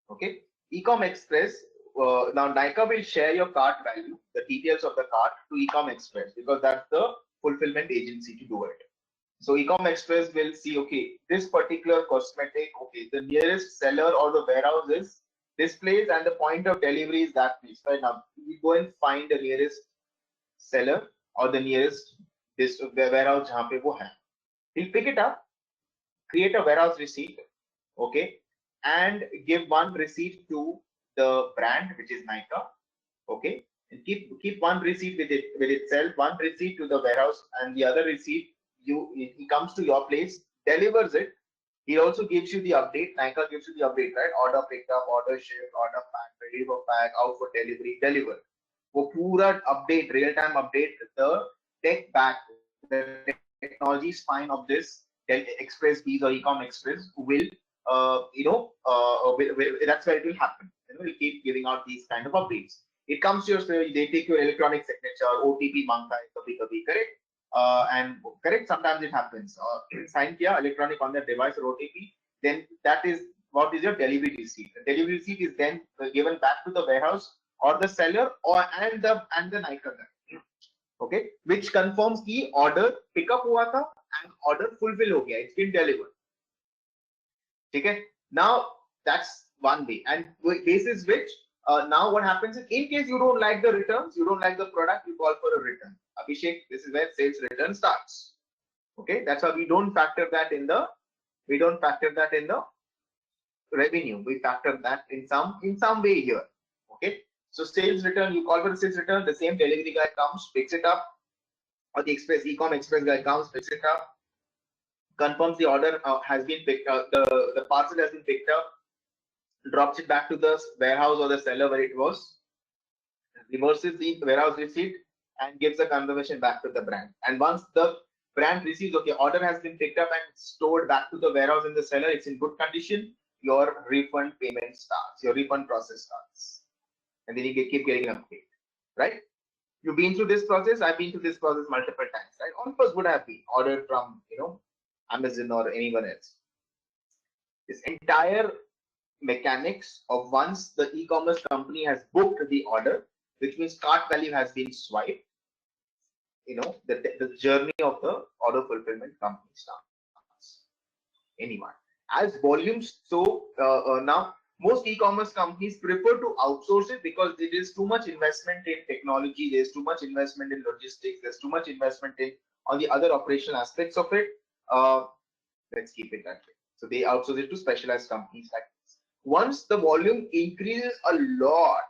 Okay. Ecom Express, now Nykaa will share your cart value, the details of the cart, to Ecom Express, because that's the fulfillment agency to do it. So Ecom Express will see, okay, this particular cosmetic, okay, the nearest seller or the warehouse is this place, and the point of delivery is that place. Right now, we go and find the nearest seller or the nearest this warehouse jahan pe wo hai. He'll pick it up, create a warehouse receipt, okay, and give one receipt to the brand, which is Nykaa, okay, and keep one receipt with itself, one receipt to the warehouse, and the other receipt he comes to your place, delivers it. He also gives you the update. Nykaa gives you the update, right? Order picked up, order shipped, order packed, ready for pack, out for delivery, delivered. वो पूरा update, real time update, the tech back, the technology spine of this Express Bees or Ecom Express will, that's where it will happen. We'll keep giving out these kind of updates. It comes to your, they take your electronic signature, OTP मांगता है कभी, correct? And correct, sometimes it happens. Sign kiya electronic on the device or OTP, then that is what is your delivery receipt. The delivery receipt is then given back to the warehouse or the seller and the Nykaa guy. Okay, which confirms the order pick up हुआ था and order fulfill हो गया. It's been delivered. Okay, now that's one way, and basis which now what happens is, in case you don't like the returns, you don't like the product, you call for a return. Abhishek, this is where sales return starts. Okay, that's why we don't factor that in the revenue. We factor that in some way here. Okay, so sales return, you call for the sales return, the same delivery guy comes, picks it up, or the Ecom Express guy comes, picks it up, confirms the order has been picked up, the parcel has been picked up, drops it back to the warehouse or the seller where it was, reverses the warehouse receipt, and gives the confirmation back to the brand. And once the brand receives, okay, order has been picked up and stored back to the warehouse and the seller, it's in good condition, your refund payment starts, your refund process starts, and then you keep getting an update, right? You've been through this process. I've been through this process multiple times, right? All of us would have been ordered from, Amazon or anyone else. This entire mechanics of once the e-commerce company has booked the order, which means cart value has been swiped, the journey of the order fulfillment company starts. Anyone. As volumes, so now most e-commerce companies prefer to outsource it because there is too much investment in technology, there's too much investment in logistics, there's too much investment in on the other operational aspects of it. Let's keep it that way. So they outsource it to specialized companies like this. Once the volume increases a lot,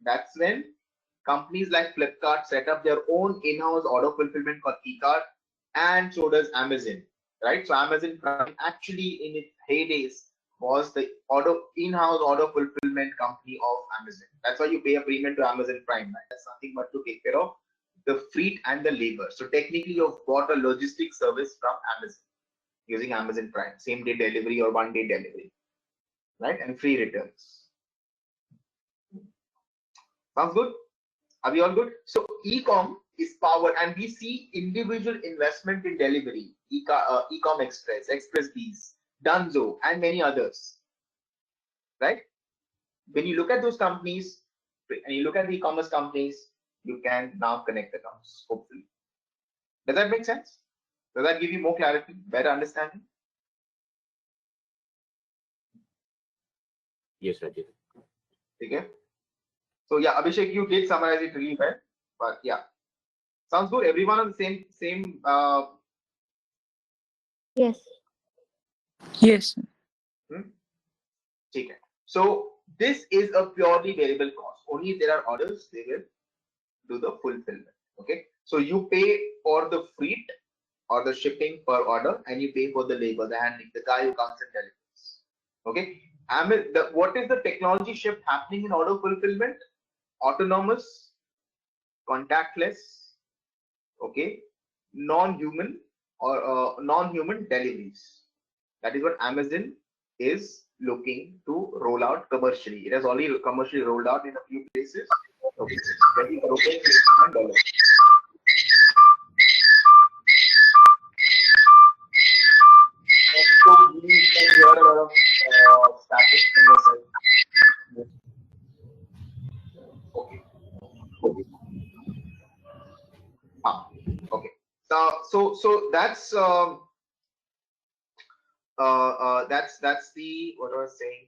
that's when companies like Flipkart set up their own in-house order fulfillment called eCart, and so does Amazon, right? So Amazon Prime actually in its heydays was the in-house order fulfillment company of Amazon. That's why you pay a premium to Amazon Prime, right? That's nothing but to take care of the freight and the labor. So technically you've bought a logistics service from Amazon using Amazon Prime, same day delivery or 1 day delivery, right? And free returns. Sounds good? Are we all good? So e-com is powered, and we see individual investment in delivery, e-com Express, Express Bees, Dunzo, and many others, right? When you look at those companies and you look at the e-commerce companies, you can now connect the dots, hopefully. Does that make sense? Does that give you more clarity, better understanding? Yes, Rajiv. Okay. So yeah, Abhishek, you did summarize it really well, but yeah, sounds good. Everyone on the same. Yes. Yes. Okay. So this is a purely variable cost. Only if there are orders, they will do the fulfillment. Okay. So you pay for the freight or the shipping per order, and you pay for the labor, the handling, the guy who comes and delivers. Okay. What is the technology shift happening in order fulfillment? Autonomous, contactless, okay, non-human or non-human deliveries. That is what Amazon is looking to roll out commercially. It has already commercially rolled out in a few places. Okay. So we can hear a lot of static from your side. Okay. Okay. So that's that's the what I was saying.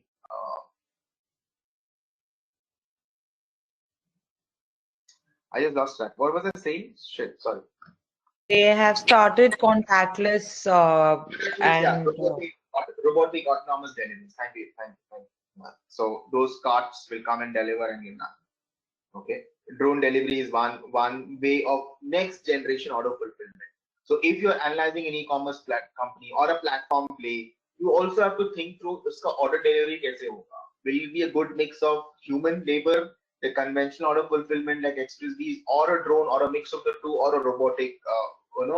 I just lost track. What was I saying? Shit, sorry. They have started contactless and robotic autonomous deliveries. Thank you. So those carts will come and deliver and you're done. Okay. Drone delivery is one way of next generation order fulfillment. So if you're analyzing an e-commerce company or a platform play, you also have to think through uska order delivery kaise hoga. Will it be a good mix of human labor, the conventional order fulfillment like Express Bees, or a drone, or a mix of the two, or a robotic,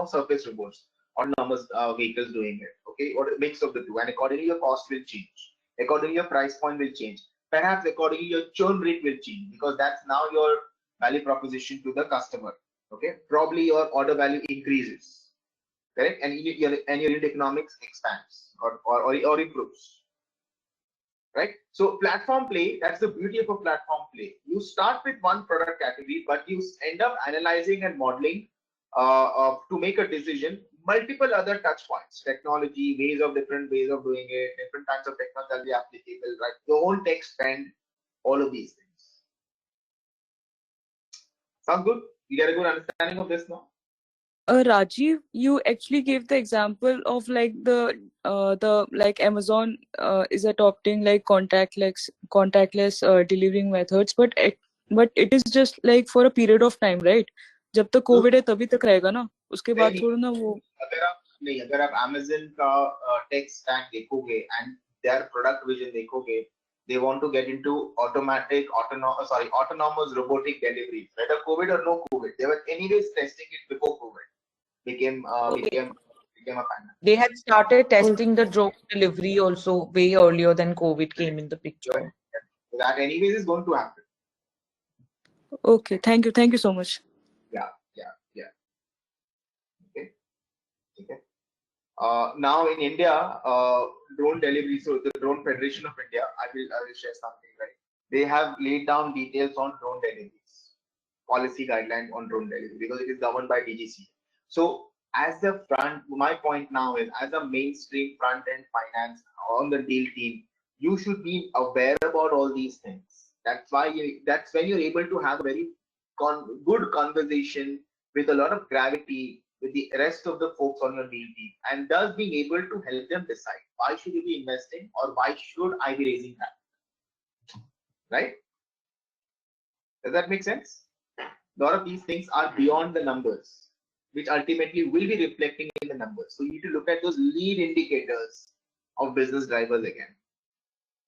surface robots, autonomous vehicles doing it. Okay, or a mix of the two, and accordingly your cost will change. Accordingly your price point will change. Perhaps accordingly your churn rate will change because that's now your value proposition to the customer. Okay, probably your order value increases, correct, and your unit economics expands or improves. Right? So platform play, that's the beauty of a platform play. You start with one product category, but you end up analyzing and modeling to make a decision, multiple other touch points, technology, different ways of doing it, different kinds of technology applicable, right? Your own tech spend, all of these things. Sounds good? You get a good understanding of this now? Rajiv, you actually gave the example of like the Amazon is adopting like contactless delivering methods, but it is just like for a period of time, right? जब तक Covid है तभी तक रहेगा ना, उसके बाद थोड़ा ना वो अगर आप Amazon का टेक स्टैक देखोगे and their product vision देखोगे, they want to get into autonomous robotic delivery, whether COVID or no COVID. They were anyways testing it before COVID became a pandemic. They had started testing the drone delivery also way earlier than COVID came in the picture. That anyways is going to happen. Okay, thank you so much. Okay. Now in India, drone delivery, so the Drone Federation of India, I will share something, right? They have laid down details on drone deliveries, policy guidelines on drone delivery, because it is governed by DGC. So as the front, my point now is, as a mainstream front end finance on the deal team, you should be aware about all these things. That's why that's when you're able to have a very good conversation with a lot of gravity with the rest of the folks on your deal team, and thus being able to help them decide why should you be investing or why should I be raising capital, right? Does that make sense? A lot of these things are beyond the numbers, which ultimately will be reflecting in the numbers. So you need to look at those lead indicators of business drivers again.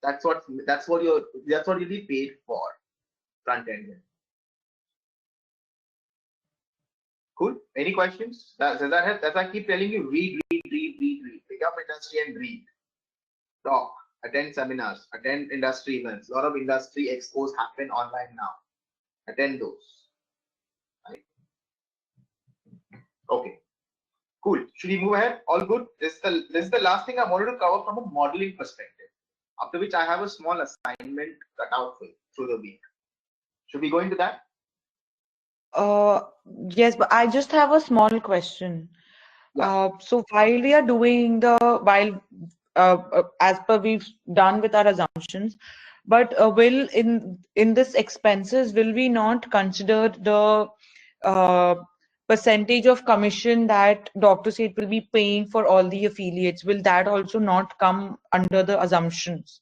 That's what you'll be paid for, front end. Cool. Any questions? Does that help? As I keep telling you, read. Pick up industry and read. Talk. Attend seminars. Attend industry events. A lot of industry expos happen online now. Attend those. Right. Okay. Cool. Should we move ahead? All good. This is the last thing I wanted to cover from a modeling perspective. After which I have a small assignment cut out for you through the week. Should we go into that? Yes, but I just have a small question. Yeah. So while we are doing as per we've done with our assumptions, but will in this expenses, will we not consider the percentage of commission that Dr. Seth will be paying for all the affiliates? Will that also not come under the assumptions?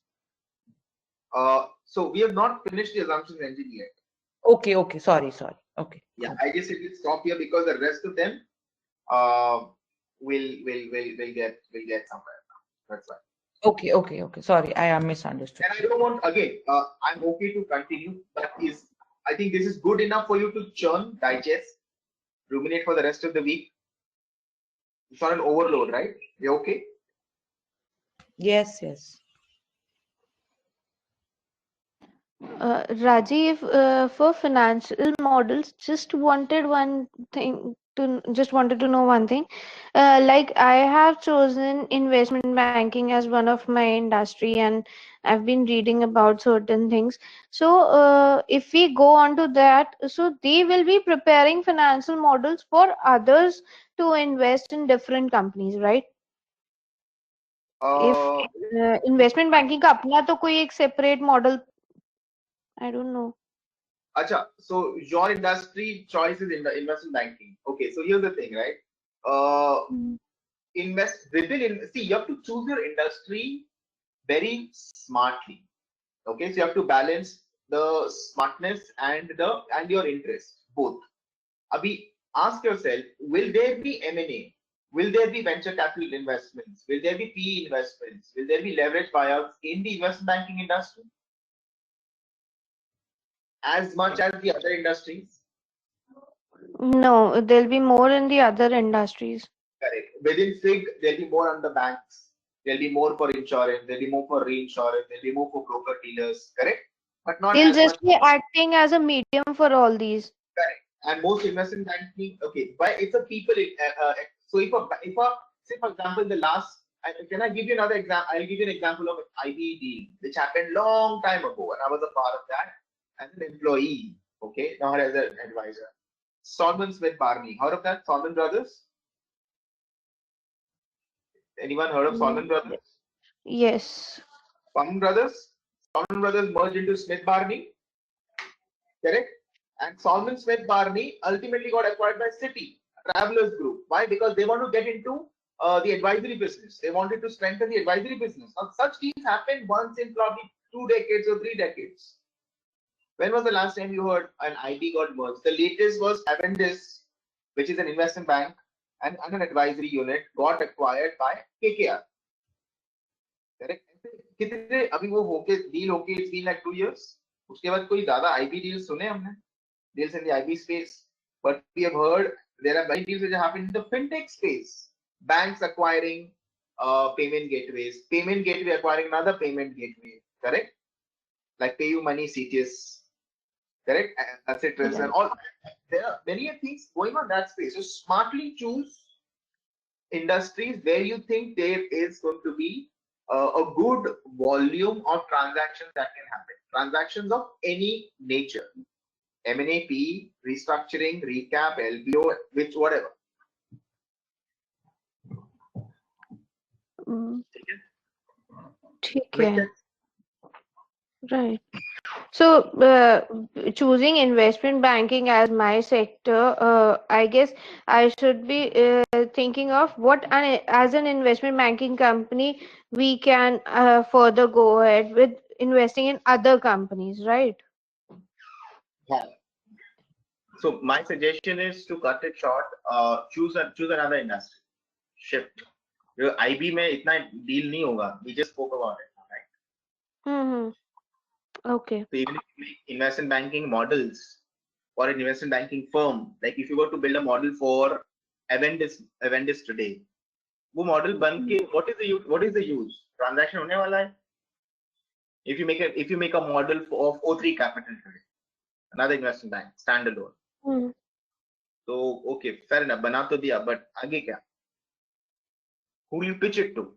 So we have not finished the assumptions engine yet. Okay. Sorry. Okay. Yeah, I just said we'll stop here because the rest of them will get somewhere now. That's right. Okay. Sorry, I am misunderstood. And I don't want, again, I'm okay to continue, but I think this is good enough for you to churn, digest, ruminate for the rest of the week. It's not an overload, right? You okay? Yes. Rajiv, for financial models, just wanted to know one thing. Like I have chosen investment banking as one of my industry, and I've been reading about certain things. So, if we go on to that, so they will be preparing financial models for others to invest in different companies, right? If investment banking का अपना तो कोई एक separate model, I don't know. Acha, so your industry choice is in the investment banking. Okay, so here's the thing, right? Invest within. See, you have to choose your industry very smartly. Okay, so you have to balance the smartness and your interest both. Abhi, ask yourself: will there be M&A? Will there be venture capital investments? Will there be PE investments? Will there be leverage buyouts in the investment banking industry as much as the other industries? No, there'll be more in the other industries. Correct. Within FIG, there'll be more on the banks. There'll be more for insurance. There'll be more for reinsurance. There'll be more for broker dealers. Correct. But not They'll as just much. be acting as a medium for all these. Correct. And most investment banking, okay, but it's a people. So if say for example, the last, can I give you another example? I'll give you an example of an IB deal which happened long time ago, and I was a part of that as an employee. Okay, not as an advisor. Salman Smith Barney. Heard of that? Salman Brothers. Anyone heard of Salman Brothers? Yes. Salman Brothers merged into Smith Barney, correct? And Salman Smith Barney ultimately got acquired by Citi, a Travelers Group. Why? Because they want to get into the advisory business. They wanted to strengthen the advisory business. Now, such deals happen once in probably 2 decades or 3 decades. When was the last time you heard an IB got merged? The latest was Avendus, which is an investment bank and an advisory unit, got acquired by KKR. Correct? कितने अभी वो होके deal होके it's been like 2 years. उसके बाद कोई ज्यादा IB deals सुने हमने? Deals in the IB space, but we have heard there are many deals which have happened in the fintech space. Banks acquiring payment gateways, payment gateway acquiring another payment gateway. Correct? Like PayU Money, CTS. Correct? Etc. And all there are many things going on that space. So smartly choose industries where you think there is going to be a good volume of transactions that can happen. Transactions of any nature. M&A, PE, restructuring, recap, LBO, which whatever. ठीक Make है. sense? Right. So, choosing investment banking as my sector, I guess I should be thinking of as an investment banking company, we can further go ahead with investing in other companies, right? Yeah. So my suggestion is to cut it short. Choose another industry. Shift. IB में इतना deal नहीं होगा. We just spoke about it, right? Okay. So even if you make investment banking models for an investment banking firm, like if you were to build a model for Avendis today, वो model बन के what is the use? Transaction होने वाला है. If you make a model of O3 Capital today, another investment bank, standalone. So okay, fair enough, बना तो दिया, but आगे क्या? Who will you pitch it to?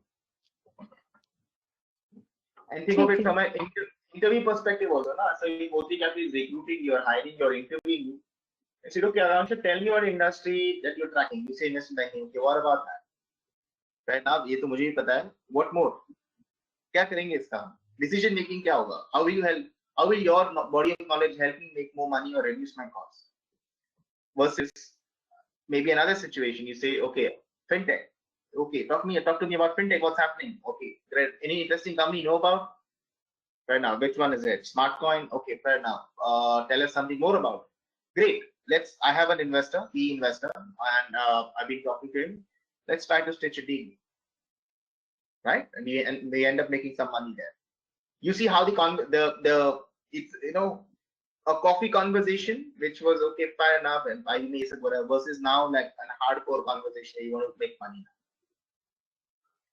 And think of it from an interview perspective also, na? So if O3 Capital is recruiting, you're hiring, you're interviewing you. I said, okay, Aransh, tell me what industry that you're tracking. You say investment banking. Okay, what about that? Right now, ये तो मुझे ही पता है. What more? क्या करेंगे इसका? Decision making क्या होगा? How will you help? How will your body of knowledge help me make more money or reduce my costs? Versus maybe another situation. You say, okay, fintech. Okay, talk to me about fintech. What's happening? Okay, any interesting company you know about? Fair enough. Which one is it? Smartcoin. Okay, fair enough. Tell us something more about it. Great. I have an investor, PE investor, and I've been talking to him. Let's try to stitch a deal, right? And we end up making some money there. You see how it's a coffee conversation, which was okay, fair enough, and I may say whatever, versus now like a hardcore conversation. You want to make money.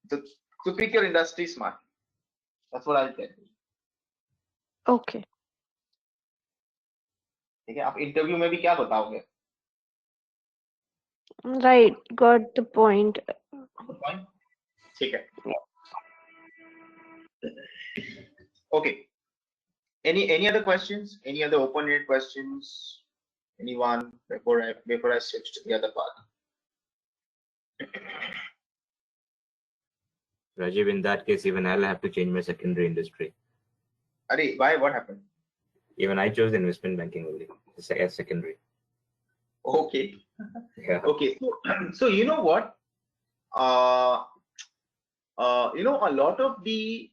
So pick your industry smart. That's what I'll tell you. Okay. ठीक है, आप interview में भी क्या बताओगे? Right, got the point. ठीक है. Okay. Any other questions? Any other open-ended questions? Anyone before I switch to the other part? Rajiv, in that case, even I'll have to change my secondary industry. Arey, why? What happened? Even I chose investment banking only as secondary. Okay. Yeah. Okay. So you know what? A lot of the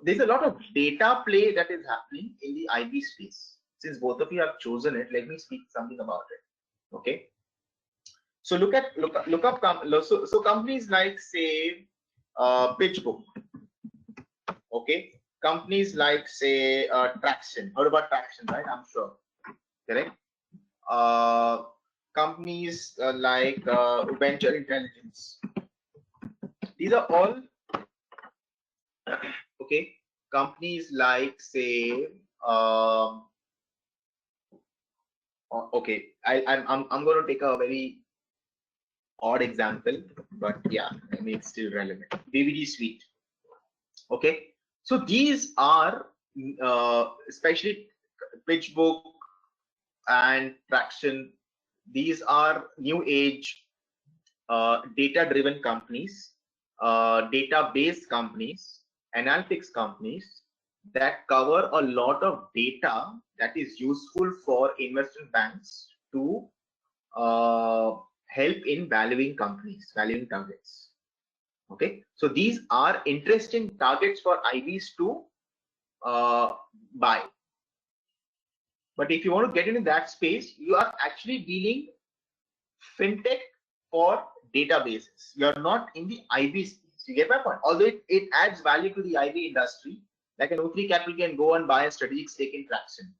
there's a lot of data play that is happening in the IB space. Since both of you have chosen it, let me speak something about it. Okay. So look up. So companies like say PitchBook. Okay. Companies like say Traction. Heard about Traction, right? I'm sure. Correct. Companies like Venture Intelligence. These are all okay. Companies like say okay. I'm going to take a very odd example, but yeah, I mean it's still relevant. DVD Suite. Okay. So these are especially PitchBook and Traction. These are new age data-driven companies, database companies, analytics companies that cover a lot of data that is useful for investment banks to help in valuing companies, valuing targets. Okay, so these are interesting targets for IBs to buy. But if you want to get into that space, you are actually dealing fintech for databases. You are not in the IB space. You get my point? Although it adds value to the IB industry, like an O3 Capital can go and buy a strategic stake in Traction,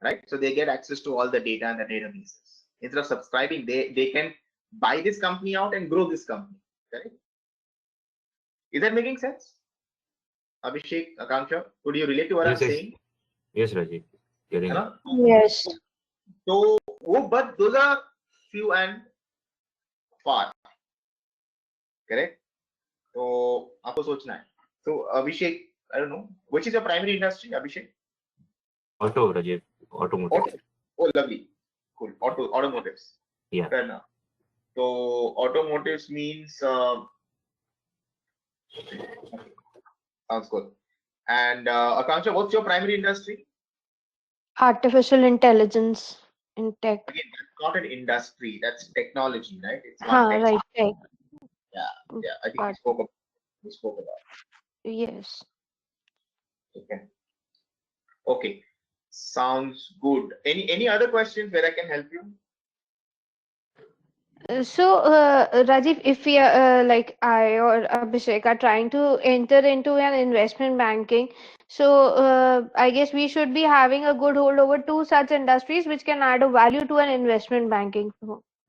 right? So they get access to all the data and the databases. Instead of subscribing, they can buy this company out and grow this company. Correct? Is that making sense? Abhishek, Akanksha, could you relate to what I'm saying? Yes, Rajiv. Getting it. Yes. So, but those are few and far. Correct? So, आपको सोचना है. So, Abhishek, I don't know, which is your primary industry, Abhishek? Auto, Rajiv. Automotive. Oh, lovely. Cool. Automotives. Yeah. Fair enough. So, automotives means, sounds good. And Akansha, what's your primary industry? Artificial intelligence in tech. Again, that's not an industry, that's technology, right? It's one Huh, tech. right, tech. Yeah, I think Part- we spoke about. Yes. Okay. Sounds good. Any other questions where I can help you? So, Rajiv, if we like I or Abhishek are trying to enter into an investment banking, so I guess we should be having a good hold over two such industries which can add a value to an investment banking,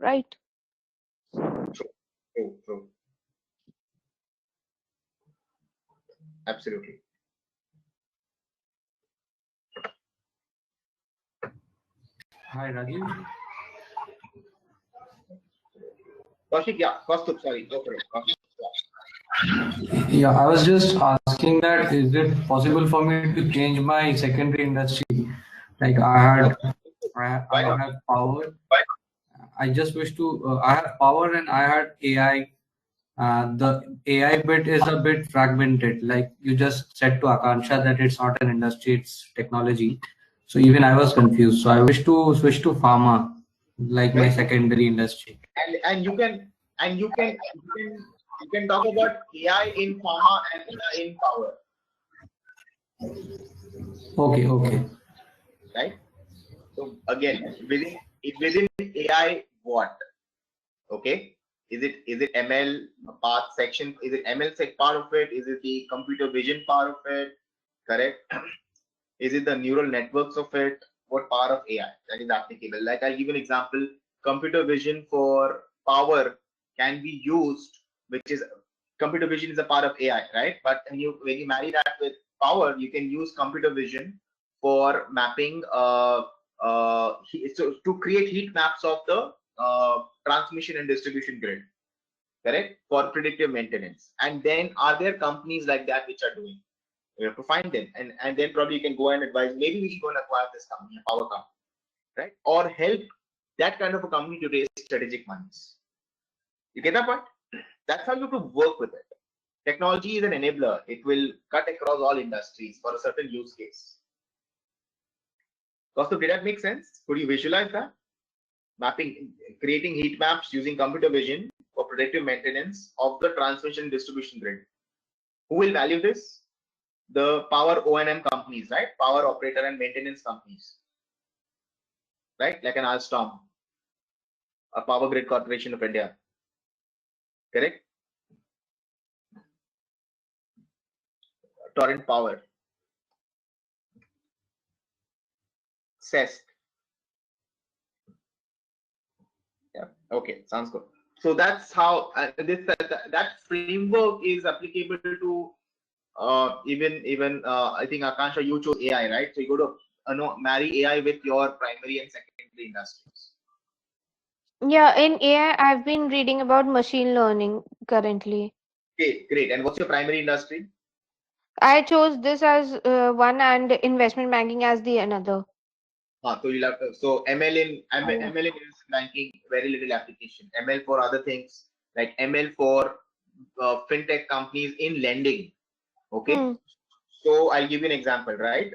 right? True. Absolutely. Hi, Rajiv. Kaushik, yeah, Kaustubh, sorry, go for it. Kaushik, yeah. Yeah, I was just asking that is it possible for me to change my secondary industry? Like I have power. I just wish to. I have power and I had AI. The AI bit is a bit fragmented. Like you just said to Akansha that it's not an industry, it's technology. So even I was confused. So I wish to switch to pharma, like my secondary industry. And you can talk about AI in pharma and AI in power. Okay. Right? So again, within AI, what? Okay. Is it ML part section? Is it ML part of it? Is it the computer vision part of it? Correct. Is it the neural networks of it? What part of AI that is applicable? Like I'll give you an example. Computer vision for power can be used, which is computer vision is a part of AI, right? But when you marry that with power, you can use computer vision for mapping so to create heat maps of the transmission and distribution grid, correct, for predictive maintenance. And then are there companies like that which are doing? You have to find them, and then probably you can go and advise, maybe we should go and acquire this company, a power company, right? Or help that kind of a company to raise strategic monies. You get that point? That's how you have to work with it. Technology is an enabler. It will cut across all industries for a certain use case. Kaustubh, did that make sense? Could you visualize that? Mapping, creating heat maps using computer vision for predictive maintenance of the transmission distribution grid. Who will value this? The power O&M companies, right? Power operator and maintenance companies, right? Like an Alstom, a Power Grid Corporation of India, correct? Torrent Power, CESC. Yeah, okay, sounds good. So that's how that framework is applicable to even I think Akansha, you chose AI, right? So you go to marry AI with your primary and secondary industries. Yeah, in AI, I've been reading about machine learning currently. Okay, great. And what's your primary industry? I chose this as one and investment banking as the another. So you'll have so ML in investment banking, very little application. ML for other things, like ML for fintech companies in lending. Okay. So I'll give you an example, right?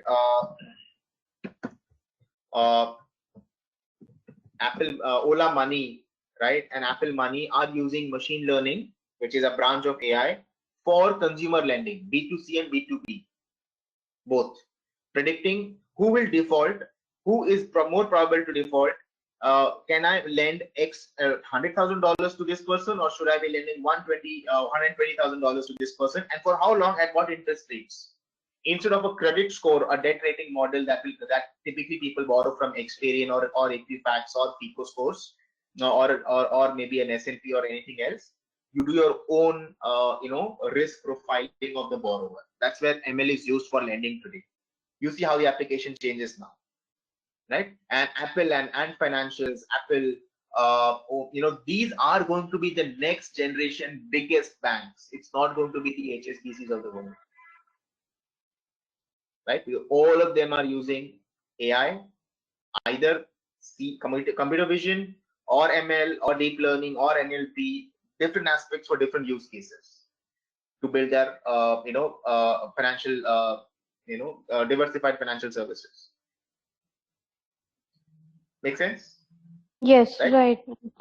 Apple, Ola Money, right, and Apple Money are using machine learning, which is a branch of AI, for consumer lending, B2C and B2B, both, predicting who will default, who is more probable to default. Can I lend X $100,000 to this person, or should I be lending $120,000 to this person, and for how long, at what interest rates? Instead of a credit score, a debt rating model that typically people borrow from Experian or Equifax or FICO scores, or maybe an S&P or anything else. You do your own risk profiling of the borrower. That's where ML is used for lending today. You see how the application changes now, right? And Apple and financials, Apple, these are going to be the next generation biggest banks. It's not going to be the HSBCs of the world, right? All of them are using AI, either computer vision or ML or deep learning or NLP, different aspects for different use cases to build their financial diversified financial services. Make sense? Yes, Right. right.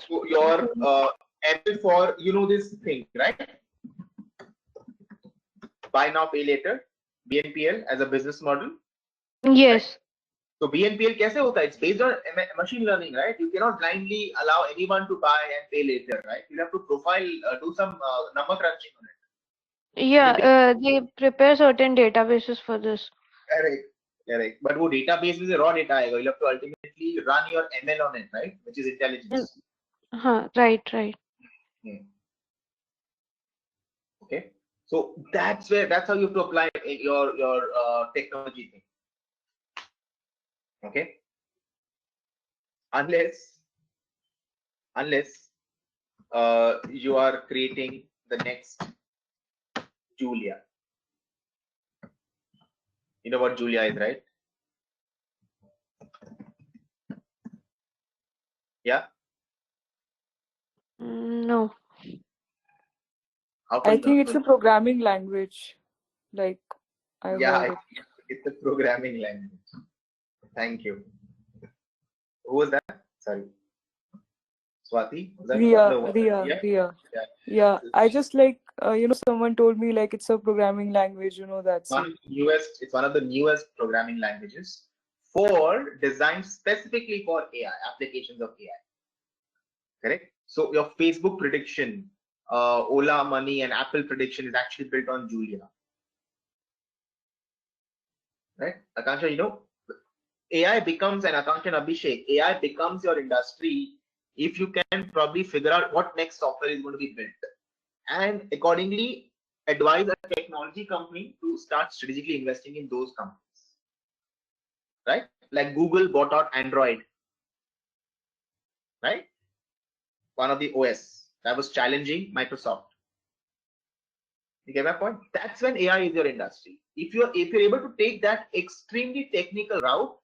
So your ML for this thing, right? Buy now, pay later, BNPL as a business model. Yes. So BNPL कैसे होता है? It's based on machine learning, right? You cannot blindly allow anyone to buy and pay later, right? You have to profile, do some number crunching on it. Yeah, they prepare certain databases for this. Correct. But वो database में से raw data आएगा. You'll have to ultimately run your ML on it, right? Which is intelligence. Right. Okay. So that's how you have to apply your technology thing. Okay. Unless you are creating the next Julia. You know what Julia is, right? Yeah. No. I think it's a programming language. Like I heard it. It's a programming language. Thank you. Who was that? Sorry. Swati? Was that Ria. Yeah. I just someone told me like it's a programming language, that's it. It's one of the newest programming languages designed specifically for AI, applications of AI. Correct? So your Facebook prediction, Ola Money and Apple prediction is actually built on Julia. Right? Akansha, AI becomes, and Akansha and Abhishek, AI becomes your industry if you can probably figure out what next software is going to be built, and accordingly advise a technology company to start strategically investing in those companies. Right? Like Google bought out Android. Right? One of the OS that was challenging Microsoft. You get my point? That's when AI is your industry. If you're able to take that extremely technical route,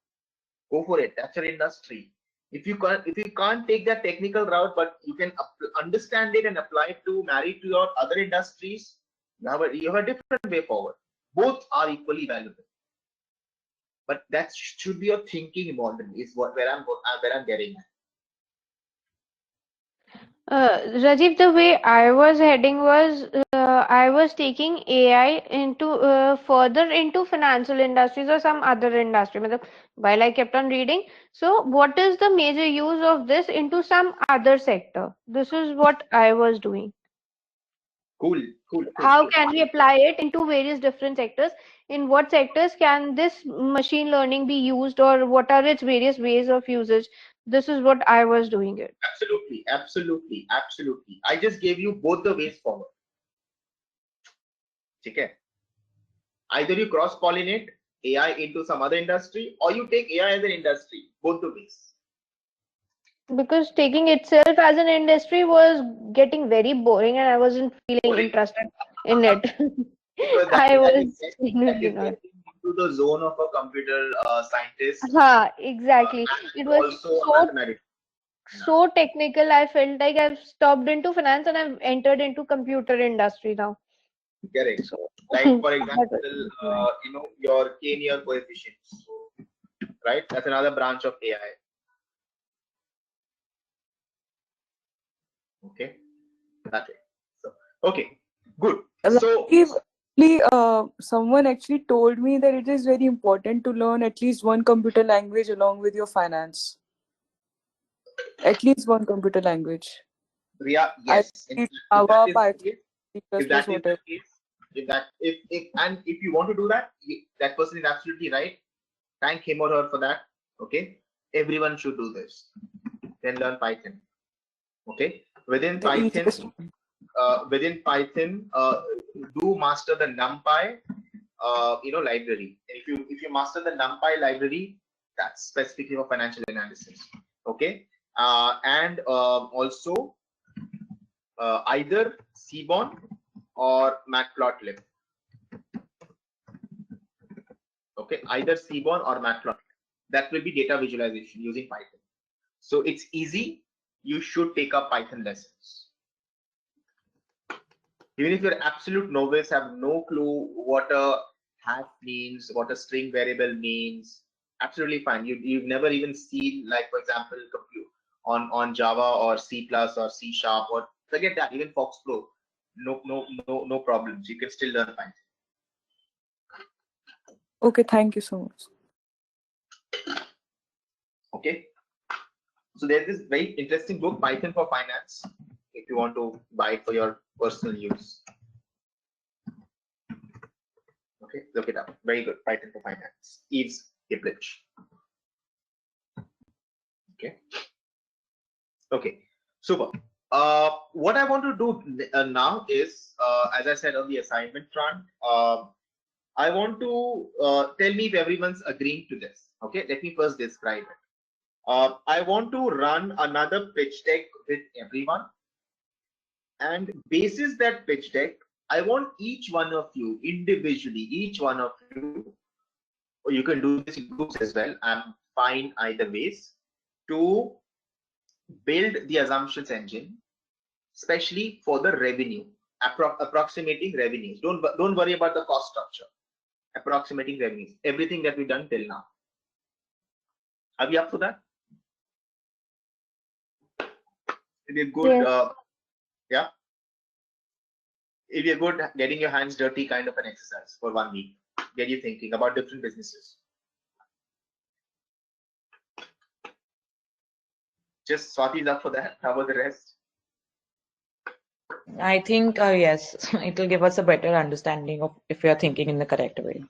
go for it. That's your industry. If you can't take that technical route, but you can understand it and apply it to marry it to your other industries, you have a different way forward. Both are equally valuable. But that should be your thinking model, is where I'm getting at. Rajiv, the way I was heading was I was taking AI into further into financial industries or some other industry. While I kept on reading, so what is the major use of this into some other sector? This is what I was doing. Cool. How can we apply it into various different sectors? In what sectors can this machine learning be used, or what are its various ways of usage? This is what I was doing it. Absolutely. I just gave you both the ways forward. Okay. Either you cross-pollinate AI into some other industry, or you take AI as an industry. Both the ways. Because taking itself as an industry was getting very boring, and I wasn't feeling interested in it. I was into the zone of a computer scientist. Exactly. It was so technical. I felt like I've stopped into finance and I've entered into computer industry now. Correct. Like for example, your K-near coefficients, right? That's another branch of AI. Okay, that's it. So, okay, good. So, someone actually told me that it is very important to learn at least one computer language along with your finance. At least one computer language. Ria, yes. If you want to do that, that person is absolutely right. Thank him or her for that. Okay, everyone should do this. Then learn Python. Okay, within Python, do master the NumPy, library. If you master the NumPy library, that's specifically for financial analysis. Okay, and also either Seaborn or Matplotlib. Okay, either Seaborn or Matplotlib. That will be data visualization using Python. So it's easy. You should take up Python lessons. Even if you're absolute novice, have no clue what a hash means, what a string variable means, absolutely fine. You've never even seen, like, for example, compute on Java or C+ or C#, or forget that, even Fox Pro. No problems. You can still learn Python. Okay, thank you so much. Okay. So there's this very interesting book, Python for Finance, if you want to buy it for your personal use. Okay, look it up. Very good. Python for Finance. Eves Iplich. Okay. Okay. Super. What I want to do now is, as I said on the assignment front, I want to tell me if everyone's agreeing to this. Okay. Let me first describe it. I want to run another pitch deck with everyone, and basis that pitch deck, I want each one of you individually, or you can do this in groups as well, I'm fine either ways, to build the assumptions engine, especially for the revenue, approximating revenues. Don't worry about the cost structure. Approximating revenues, everything that we've done till now. Are we up for that? It'd be a good, Yes. yeah. It'd be a good getting your hands dirty kind of an exercise for 1 week. Get you thinking about different businesses. Just Swati's up for that. How about the rest? I think yes, it will give us a better understanding of if we are thinking in the correct way.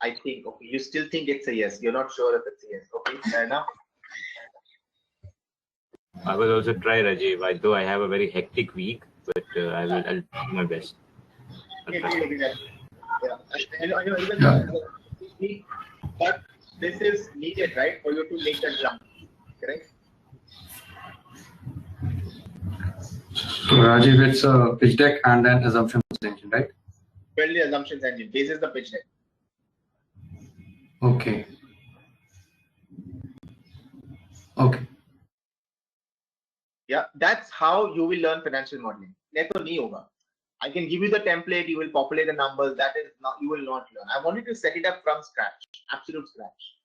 I think, okay, you still think it's a yes. You're not sure if it's a yes. Okay, fair enough. I will also try, Rajiv, though I have a very hectic week, but I'll do my best. Yeah. I know even but this is needed, right, for you to make that jump, correct? So Rajiv, it's a pitch deck and then assumptions engine, right? Build the assumptions engine. This is the pitch deck. Okay. Okay. Yeah, that's how you will learn financial modeling. I can give you the template, you will populate the numbers. That is not, you will not learn. I want you to set it up from scratch, absolute scratch.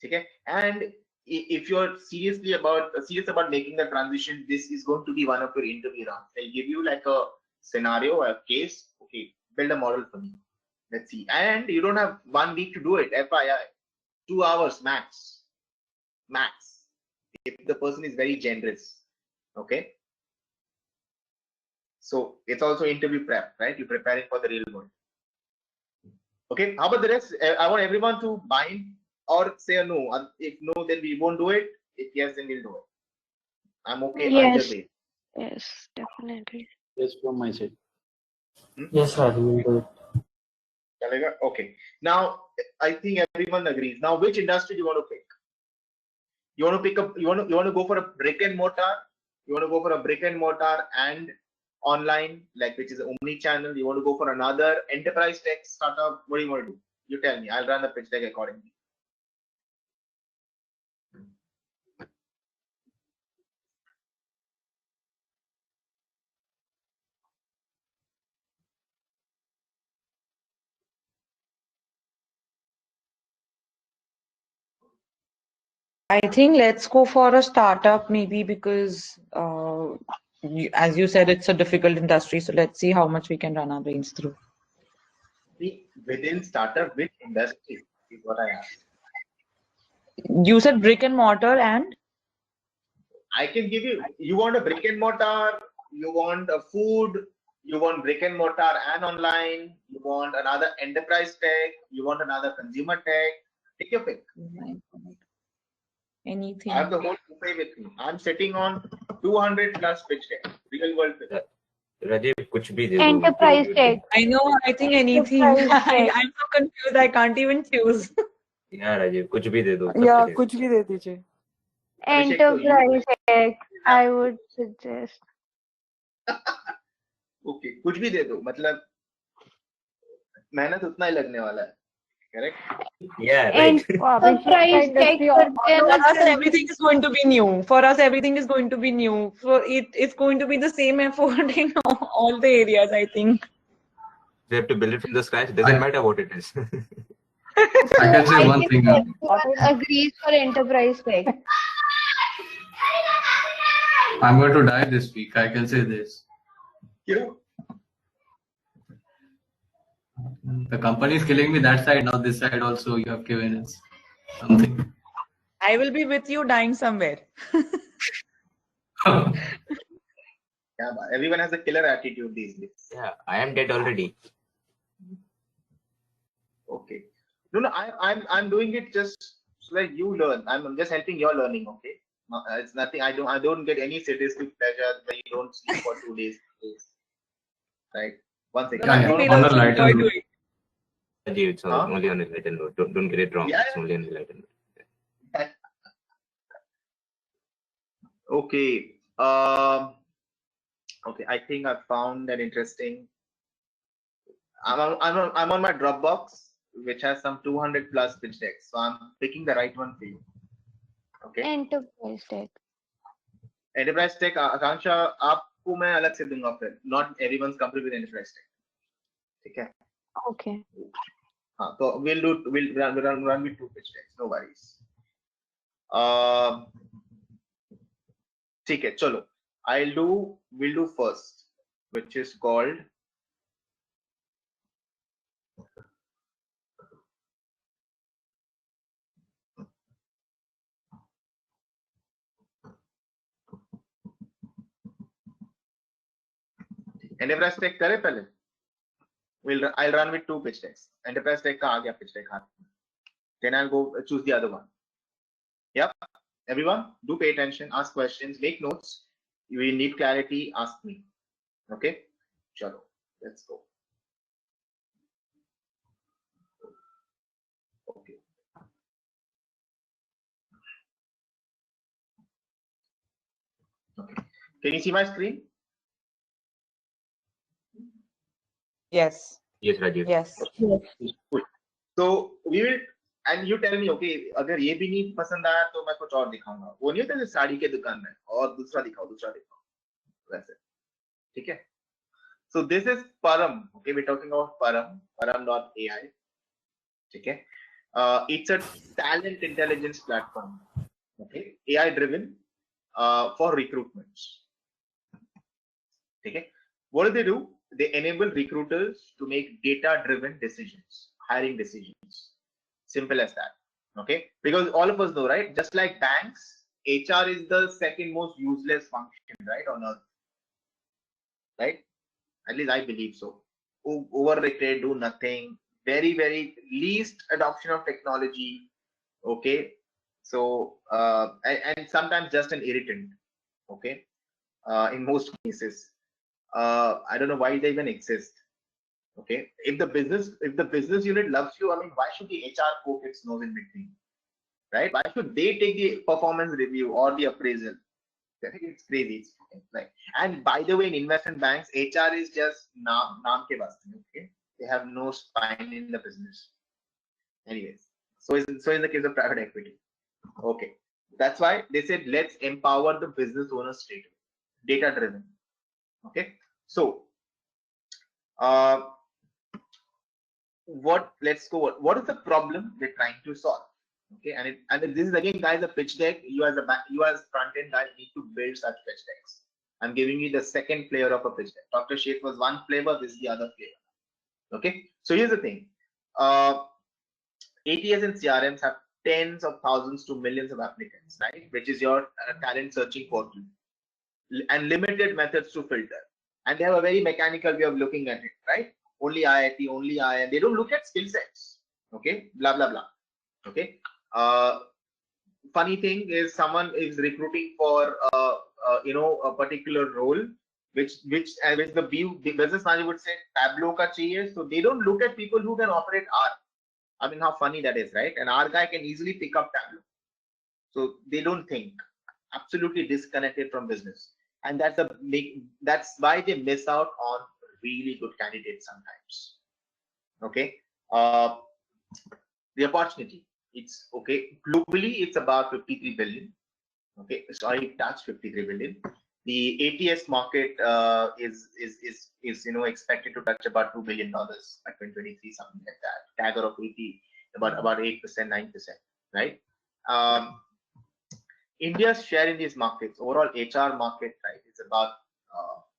Okay, and if you're serious about making the transition, this is going to be one of your interview rounds. They'll give you like a scenario, a case. Okay, build a model for me. Let's see. And you don't have 1 week to do it. FYI, 2 hours max. If the person is very generous. Okay. So it's also interview prep, right? You're preparing for the real world. Okay. How about the rest? I want everyone to bind or say a no. If no, then we won't do it. If yes, then we'll do it. I'm okay either way. Yes, definitely. Yes, from my side. Yes, sir, we will do it. Okay. Now I think everyone agrees. Now, which industry do you want to pick? You want to pick up? You want to go for a brick and mortar? You want to go for a brick and mortar and online, like, which is omni-channel? You want to go for another enterprise tech startup? What do you want to do? You tell me. I'll run the pitch deck accordingly. I think let's go for a startup maybe because as you said, it's a difficult industry. So let's see how much we can run our brains through. Within startup, which industry is what I asked. You said brick and mortar and? I can give you, you want a brick and mortar, you want a food, you want brick and mortar and online, you want another enterprise tech, you want another consumer tech. Take your pick. Anything. I have the whole buffet with me. I'm sitting on 200 plus pitch deck, real world pitch. Rajiv, kuch bhi de do. Enterprise tech. I know, I think anything. Enterprise tech. I'm so confused, I can't even choose. Yeah, Rajiv, कुछ भी दे दो, सब या चलेगा. कुछ भी दे दीजिए. Abhishek, so you Enterprise tech, I would suggest. okay, कुछ भी दे दो, मतलब मेहनत उतना ही लगने वाला है, correct? Yeah, right. Enterprise tech industry करते हैं For ना us, फिर everything is going to be new. For us, everything is going to be new. So it's going to be the same effort in all the areas, I think. They have to build it from the scratch. Doesn't matter what it is. I can say I one think thing. everyone agrees for enterprise tech. I'm going to die this week. I can say this. You The company is killing me that side. Now this side also you have given us something. I will be with you dying somewhere. yeah, everyone has a killer attitude these days. Yeah, I am dead already. Okay. No, I'm doing it just so that you learn. I'm just helping your learning. Okay. No, it's nothing. I don't get any sadistic pleasure when you don't sleep for 2 days. Right. One second. Yeah, I'm yeah. gonna We'll On a also lighter enjoy note. doing. Rajiv, it's Huh? only on a lighter note. Don't get it wrong. Yeah. It's only on a lighter note. Okay. Okay. I think I found that interesting. I'm on my Dropbox, which has some 200 plus pitch decks. So I'm picking the right one for you. Okay. Enterprise tech. Enterprise tech, आकांक्षा आपको मैं अलग से दूंगा फिर. Not everyone's comfortable with enterprise tech. ठीक है. Okay. हाँ, तो we'll run with 2 pitch decks. No worries. ठीक है, चलो. We'll do first, which is called enterprise tech. करे पहले. I'll run with 2 pitch decks. Enterprise tech का आ गया pitch deck हाथ में. Then I'll go choose the other one. Yep. Everyone, do pay attention, ask questions, make notes. You will need clarity, ask me. Okay? Chalo, let's go. Okay. Okay. Can you see my screen? Yes. Yes, Rajiv. Yes. Good. So we will, and you tell me, okay, अगर ये भी नहीं पसंद आया तो मैं कुछ और दिखाऊंगा. वो नहीं होता है साड़ी के दुकान में और दूसरा दिखाओ वैसे. ठीक है? So this is Param. Okay, we're talking about Param.ai. ठीक है? It's a talent intelligence platform. Okay, AI driven for recruitment. Okay, what do? They enable recruiters to make data driven decisions, hiring decisions. Simple as that. Okay, because all of us know, right? Just like banks, HR is the second most useless function, right, on earth. Right? At least I believe so. Overrated, do nothing, very, very least adoption of technology. Okay, so and sometimes just an irritant. Okay, in most cases. I don't know why they even exist. Okay, if the business unit loves you, I mean, why should the HR poke its nose in between, right? Why should they take the performance review or the appraisal? I think it's crazy. It's like, and by the way, in investment banks, HR is just naam ke vaste. Okay, they have no spine in the business. Anyways, so in the case of private equity. Okay, that's why they said let's empower the business owners straight away, data driven. Okay, so what is the problem they're trying to solve? Okay, and this is again, guys, a pitch deck. You as front end guys need to build such pitch decks. I'm giving you the second flavor of a pitch deck. Dr. Sheikh was one flavor, this is the other flavor. Okay, so here's the thing. ATS and CRMs have tens of thousands to millions of applicants, right? Which is your talent searching portal, and limited methods to filter. And they have a very mechanical way of looking at it, right? Only IIT, only IIM. They don't look at skill sets. Okay, blah blah blah. Okay. Funny thing is, someone is recruiting for a particular role, which the business manager would say Tableau ka chahiye. So they don't look at people who can operate R. I mean, how funny that is, right? And our guy can easily pick up Tableau. So they don't think, absolutely disconnected from business. And that's why they miss out on really good candidates sometimes. Okay. The opportunity, it's okay. Globally, it's about 53 billion. Okay. Sorry, it touched 53 billion. The ATS market is expected to touch about $2 billion by 2023, something like that. CAGR of 80, about 8%, 9%, right? India's share in these markets, overall HR market, right, is about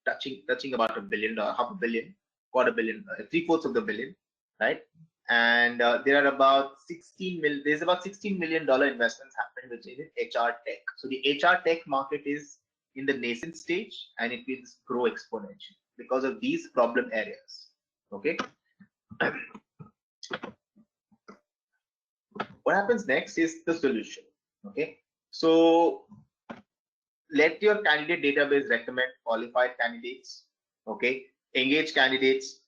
touching about $1 billion, half a billion, quarter billion, 3/4 of the billion, right? And there are about 16 million. There's about $16 million investments happening within HR tech. So the HR tech market is in the nascent stage, and it will grow exponentially because of these problem areas. Okay. What happens next is the solution. Okay. So let your candidate database recommend qualified candidates. Okay. Engage candidates.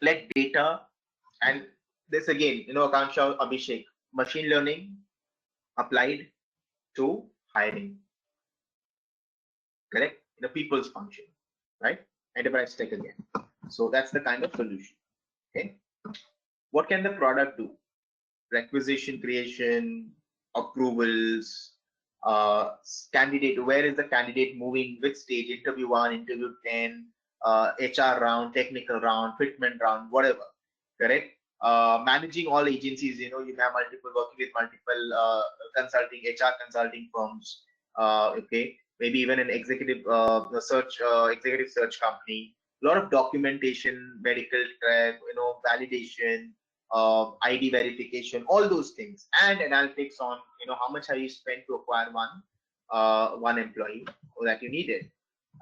Let data, and this again, Akanksha, Abhishek, machine learning applied to hiring. Correct? In a people's function, right? Enterprise tech again. So that's the kind of solution. Okay. What can the product do? Requisition creation, approvals, candidate, where is the candidate moving, which stage, interview 1, interview 10, HR round, technical round, fitment round, whatever. Correct? Managing all agencies, you have working with multiple consulting, HR consulting firms. Okay, maybe even an executive search company. A lot of documentation, medical track, validation, ID verification, all those things, and analytics on how much have you spent to acquire one employee that you needed.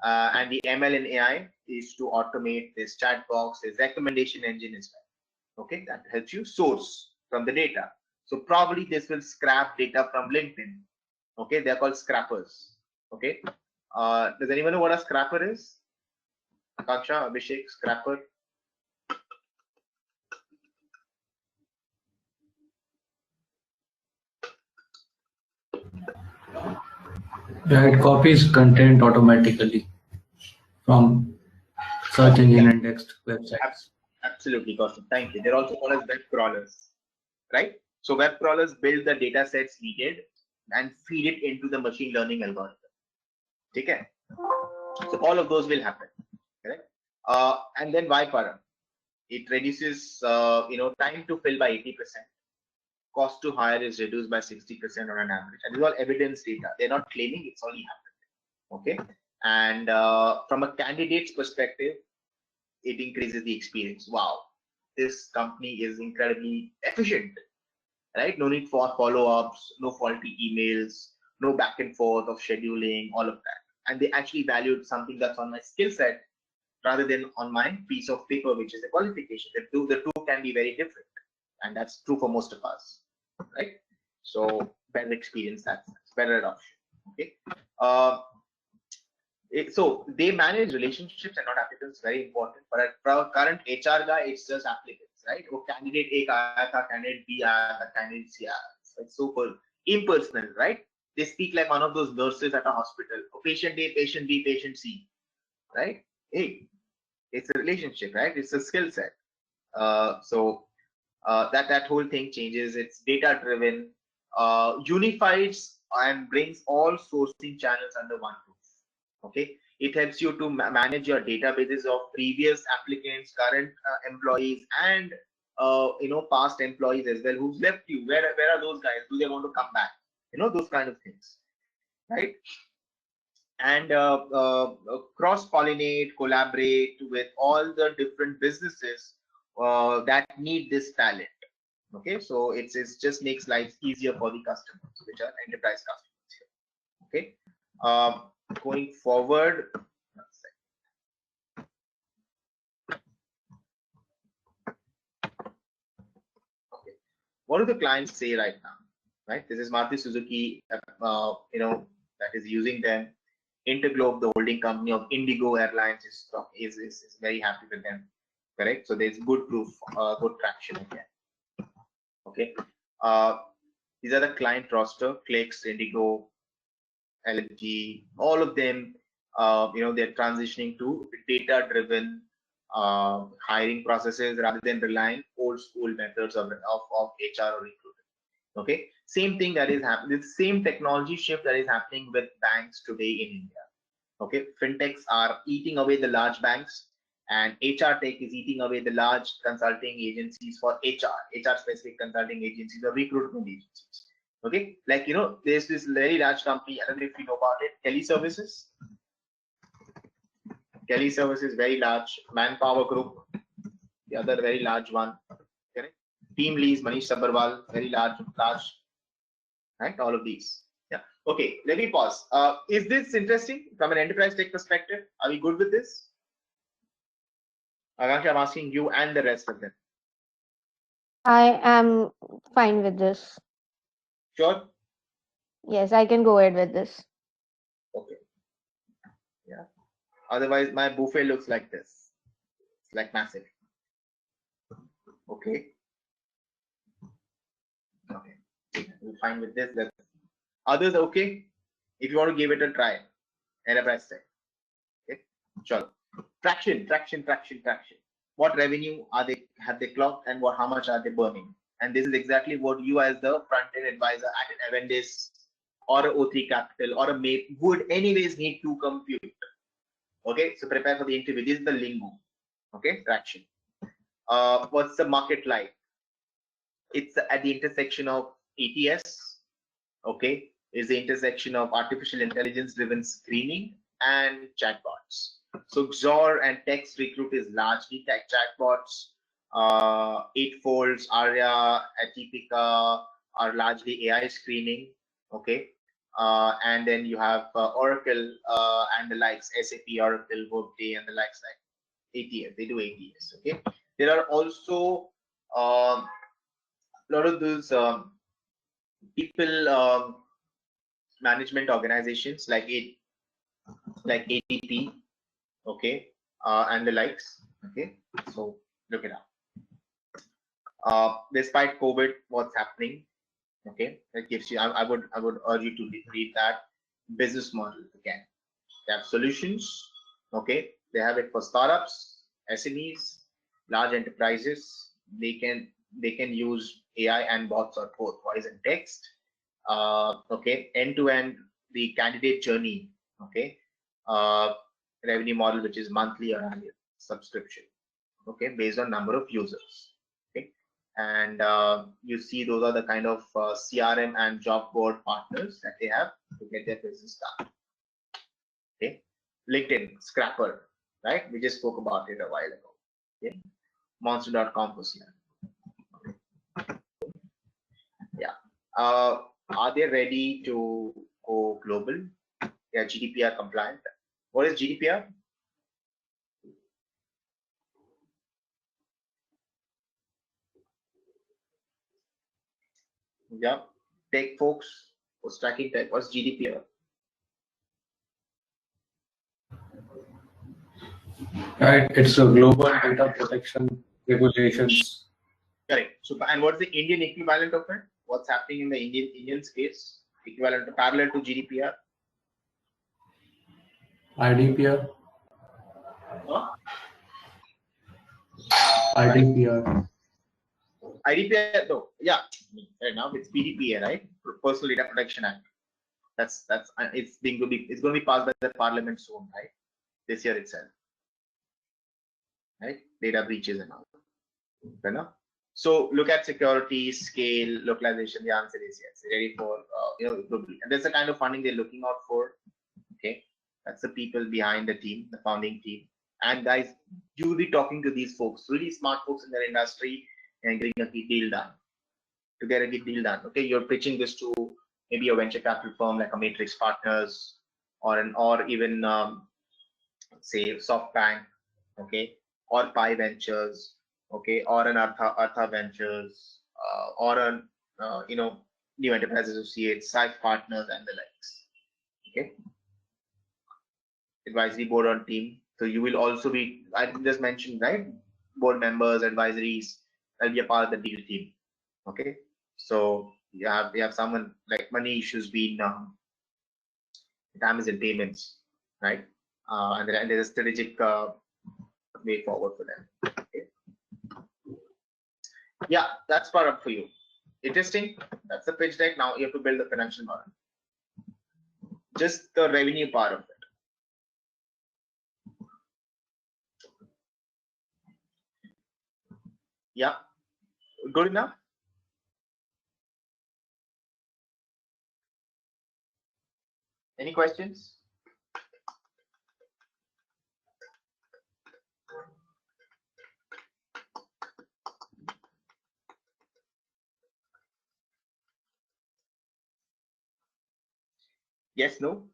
And the ML and AI is to automate this chat box, this recommendation engine as well. Okay, that helps you source from the data. So probably this will scrap data from LinkedIn. Okay, they're called scrappers. Okay, does anyone know what a scrapper is? Akanksha, Abhishek, scrapper. Yeah, it copies content automatically from search engine and text websites. Absolutely, Kaustav. Thank you. They're also called as web crawlers, right? So web crawlers build the data sets needed and feed it into the machine learning algorithm. Okay. So all of those will happen, correct? And then why Param? It reduces, time to fill by 80%. Cost to hire is reduced by 60% on an average. And this is all evidence data. They're not claiming, it's only happened. Okay. And from a candidate's perspective, it increases the experience. Wow, this company is incredibly efficient, right? No need for follow-ups, no faulty emails, no back and forth of scheduling, all of that. And they actually valued something that's on my skill set rather than on my piece of paper, which is a qualification. The two can be very different, and that's true for most of us, right? So better experience, that's better adoption. Okay. So they manage relationships and not applicants, very important. But for our current HR guy, it's just applicants, right? Oh, candidate A aaya tha, candidate B aaya tha, candidate C aaya tha. It's super impersonal, right? They speak like one of those nurses at a hospital. Oh, patient A, patient B, patient C, right? Hey, it's a relationship, right? It's a skill set. So that whole thing changes. It's data driven, unifies and brings all sourcing channels under one roof. Okay, it helps you to manage your databases of previous applicants, current employees, and past employees as well who's left you. Where are those guys? Do they want to come back? Those kind of things, right? And cross-pollinate, collaborate with all the different businesses that need this talent. Okay, so it just makes life easier for the customers, which are enterprise customers here. Okay. Going forward, okay, what do the clients say right now? Right, this is Maruti Suzuki, that is using them. Interglobe, the holding company of Indigo Airlines, is very happy with them. Correct. So there's good proof, good traction again. Okay. These are the client roster: Clicks, Indigo, LG, all of them. They're transitioning to data-driven hiring processes rather than relying old school methods of HR or recruiting. Okay, same thing that is happening. The same technology shift that is happening with banks today in India. Okay, fintechs are eating away the large banks, and HR tech is eating away the large consulting agencies for HR specific consulting agencies or recruitment agencies. Okay, like there's this very large company. I don't know if you know about it. Kelly Services. Kelly Services, very large. Manpower Group, the other very large one. Correct. Team Lease, Manish Sabharwal, very large. Right, all of these. Yeah. Okay, let me pause. Is this interesting from an enterprise tech perspective? Are we good with this? Akanksha, I'm asking you and the rest of them. I am fine with this. Sure. Yes, I can go ahead with this. Okay. Yeah. Otherwise, my buffet looks like this. It's like massive. Okay. Okay. We're fine with this. Others okay? If you want to give it a try, enterprise tech. Okay. Sure. Traction. What revenue have they clocked, and how much are they burning? And this is exactly what you, as the front-end advisor at an Avendis or a O3 Capital or a MAPE, would anyways need to compute. Okay, so prepare for the interview. This is the lingo. Okay, traction. What's the market like? It's at the intersection of ATS. Okay, is the intersection of artificial intelligence driven screening and chatbots. So XOR and Text Recruit is largely tech chatbots. Eightfolds, Arya, Atypica are largely AI screening. Okay, and then you have Oracle and the likes, SAP, Oracle, Workday, and the likes, like ATS. They do ATS. Okay, there are also a lot of those people management organizations like ADP, okay, and the likes. Okay, so look it up. Despite COVID, what's happening? Okay, that gives you. I would urge you to read that business model again. They have solutions. Okay, they have it for startups, SMEs, large enterprises. They can use AI and bots or both, voice and text. Okay, end to end, the candidate journey. Okay, revenue model, which is monthly or annual subscription. Okay, based on number of users. Okay, and you see those are the kind of CRM and job board partners that they have to get their business done. Okay, LinkedIn, Scrapper, right? We just spoke about it a while ago. Okay, Monster.com was here. Okay. Yeah. Are they ready to go global? They are GDPR compliant. What is GDPR? Yeah, tech folks, what's tracking tech? What's GDPR? Right, it's a global data protection regulations. Correct. So, and what's the Indian equivalent of it? What's happening in the Indian space? Equivalent to parallel to GDPR? IDPR. Huh? IDPR. IDPR though, yeah. Right now it's PDPA, right? Personal Data Protection Act. That's it's going to be passed by the Parliament soon, right? This year itself, right? Data breaches and all. Fair enough. So look at security, scale, localization. The answer is yes. Ready for globally, and that's the kind of funding they're looking out for. Okay, that's the people behind the team, the founding team. And guys, you'll be talking to these folks, really smart folks in their industry, and getting a good deal done. To get a good deal done, okay, you're pitching this to maybe a venture capital firm like a Matrix Partners, or even say SoftBank, okay, or Pi Ventures, okay, or an Artha Ventures, or an New Enterprise Associates, Sci Partners, and the likes. Okay, advisory board on team. So you will also be, I just mentioned, right, board members, advisories, that'll be a part of the deal team. Okay, so we have someone like Manish who's been Amazon payments, right? And there's a strategic way forward for them. Okay. Yeah, that's part of for you. Interesting. That's the pitch deck. Now you have to build the financial model. Just the revenue part of it. Yeah, good enough. Any questions? Yes, no?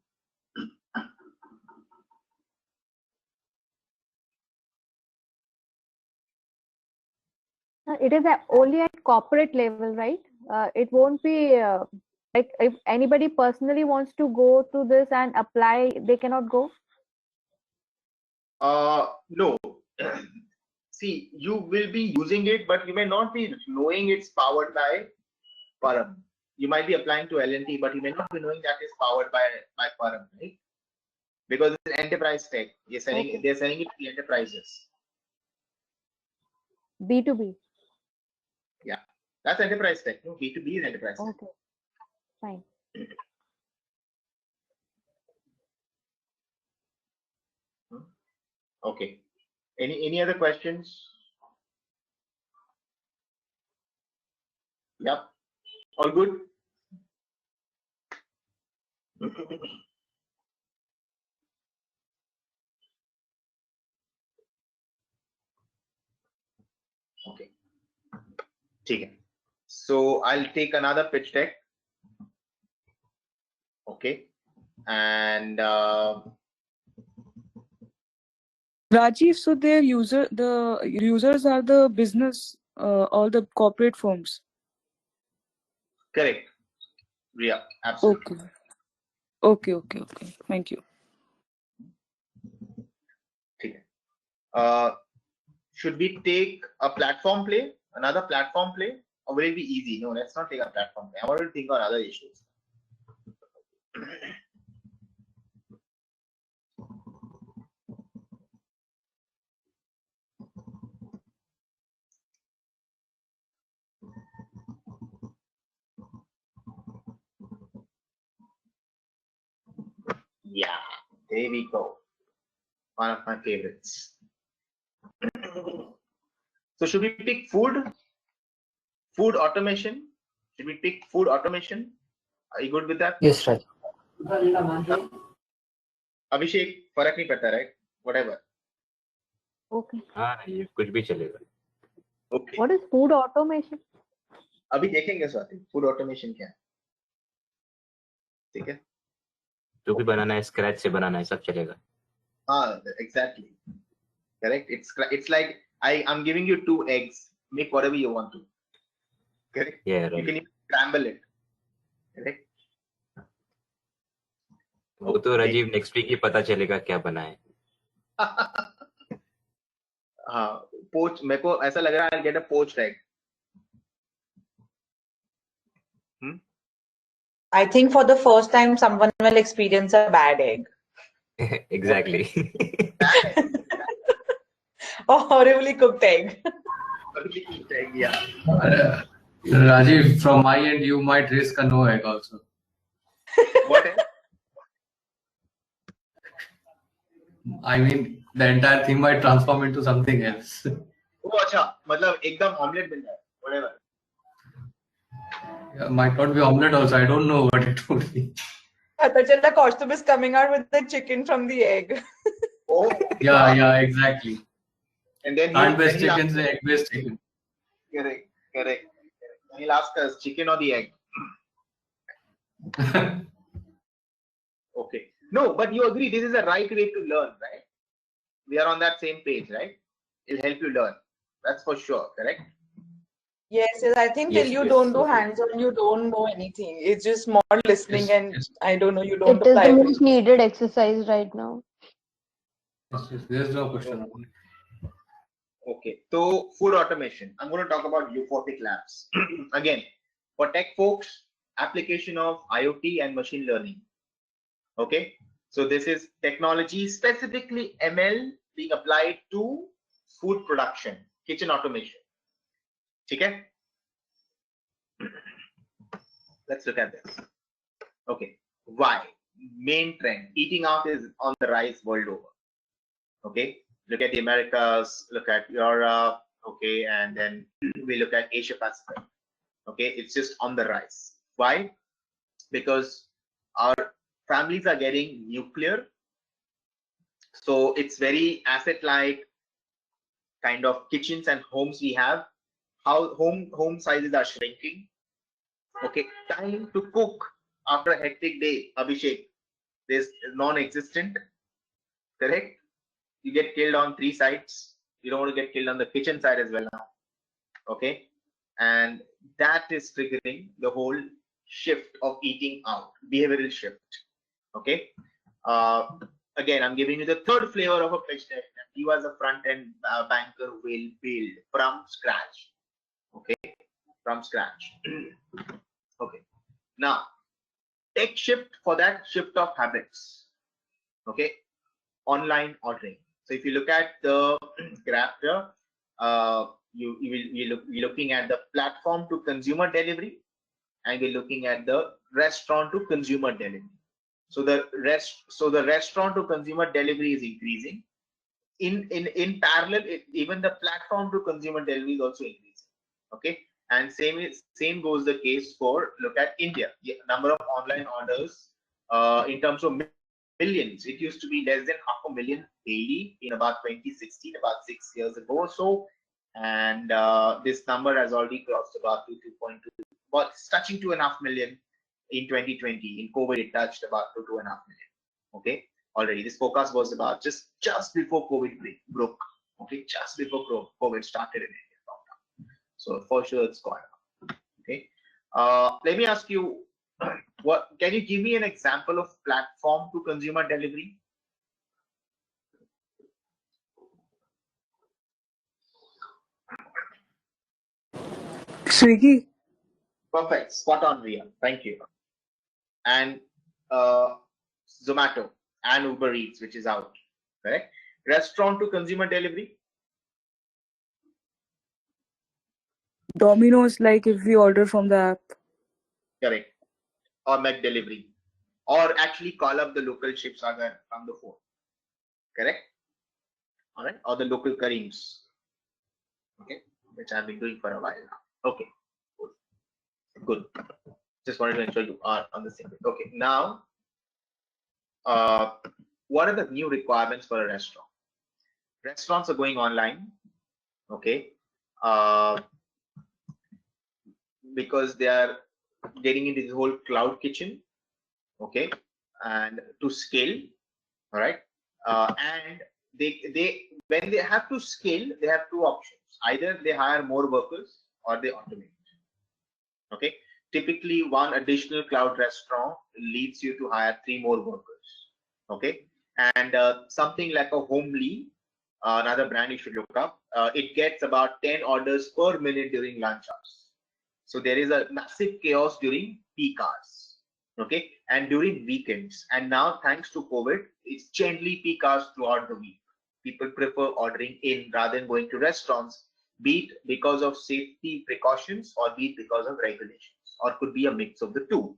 It is only at corporate level, right? It won't be like if anybody personally wants to go to this and apply, they cannot go. No. See, you will be using it, but you may not be knowing it's powered by Param. You might be applying to L&T, but you may not be knowing that it's powered by Param, right? Because it's enterprise tech. They're selling it to the enterprises. B2B. Yeah, that's enterprise tech. No, B2B is enterprise tech. Okay, fine. Okay. Any other questions? Yep. All good? Okay. Okay. So I'll take another pitch deck. Okay. And Rajiv, so the users are the business, all the corporate firms. correct. Yeah, absolutely. Okay. Thank you. Okay. Should we take a platform play, another platform play, or will it be easy? No, let's not take a platform play. I want to think on other issues. Yeah, there we go. One of my favorites. So should we pick food? Food automation? Should we pick food automation? Are you good with that? Yes, Raj. Abhishek, फर्क नहीं पड़ता, right? Whatever. Okay. हाँ ये कुछ भी चलेगा. Okay. What is food automation? अभी देखेंगे स्वाति. Food automation क्या है? ठीक है? जो भी बनाना है स्क्रैच से बनाना है सब चलेगा. हाँ, exactly. Correct. It's like I'm giving you 2 eggs. Make whatever you want to. Correct. Yeah, right. You can even scramble it. Correct. वो तो राजीव नेक्स्ट वीक ही पता चलेगा क्या बना है. हाँ, पोच मेरे को ऐसा लग रहा है I'll get a poached egg. I think for the first time, someone will experience a bad egg. Exactly. A horribly cooked egg. Horribly cooked egg, yeah. Rajiv, from my end, you might risk a no egg also. What egg? I mean, the entire thing might transform into something else. Oh, अच्छा, मतलब एकदम omelette बन जाए, whatever. Yeah, might not be omelette also. I don't know what it would be. Patachanda costume is coming out with the chicken from the egg. Oh. Yeah, exactly. And then plant-based chicken is egg-based chicken. Correct. He'll ask us chicken or the egg. Okay. No, but you agree this is the right way to learn, right? We are on that same page, right? It'll help you learn. That's for sure, correct? Yes, I think till you don't do hands-on, you don't know anything. It's just more listening and I don't know, you don't It is apply the it. most needed exercise right now. Yes, there's no question. Okay, so food automation. I'm going to talk about Euphoric Labs. Again, for tech folks, application of IoT and machine learning. Okay, so this is technology, specifically ML, being applied to food production, kitchen automation. Okay, let's look at this. Okay, why? Main trend, eating out is on the rise world over. Okay, look at the Americas, look at Europe, okay, and then we look at Asia Pacific. Okay, it's just on the rise. Why? Because our families are getting nuclear, so it's very asset-like kind of kitchens and homes we have. How home sizes are shrinking. Okay, time to cook after a hectic day, Abhishek, is non-existent. Correct? You get killed on 3 sides. You don't want to get killed on the kitchen side as well now. Okay, and that is triggering the whole shift of eating out, behavioral shift. Okay, again, I'm giving you the third flavor of a pitch deck that you as a front-end banker will build from scratch. Okay, from scratch. Okay, now tech shift, for that shift of habits. Okay, online ordering. So if you look at the graph here, you will be looking at the platform to consumer delivery, and we're looking at the restaurant to consumer delivery. So the restaurant to consumer delivery is increasing. In parallel, even the platform to consumer delivery is also increasing. Okay, and same goes the case for, look at India. The number of online orders in terms of millions, it used to be less than 500,000 daily in about 2016, about 6 years ago or so, and this number has already crossed about 2.2, but it's touching 2.5 million in 2020. In COVID, it touched about 2.5 million. Okay, already this forecast was about just before COVID broke. Okay, just before COVID started in India. So for sure it's gone up. Okay, let me ask you, what can you give me an example of platform to consumer delivery? Swiggy. Perfect, spot on, Ria. Thank you. And Zomato and Uber Eats, which is out. Correct. Restaurant to consumer delivery. Domino's, like if we order from the app. Correct. Or make delivery, or actually call up the local Shiv Sagar from the phone. Correct. All right. Or the local Kareem's. Okay, which I've been doing for a while now. Okay, good. Just wanted to ensure you are on the same page. Okay, now what are the new requirements for a restaurant? Restaurants are going online. Okay, because they are getting into the whole cloud kitchen. Okay, and to scale. All right, and they when they have to scale, they have two options. Either they hire more workers or they automate. Okay, typically one additional cloud restaurant leads you to hire 3 more workers. Okay, and something like a Homely, another brand you should look up, it gets about 10 orders per minute during lunch hours. So there is a massive chaos during peak hours. Okay, and during weekends, and now thanks to COVID, it's gently peak hours throughout the week. People prefer ordering in rather than going to restaurants, be it because of safety precautions or be it because of regulations, or could be a mix of the two.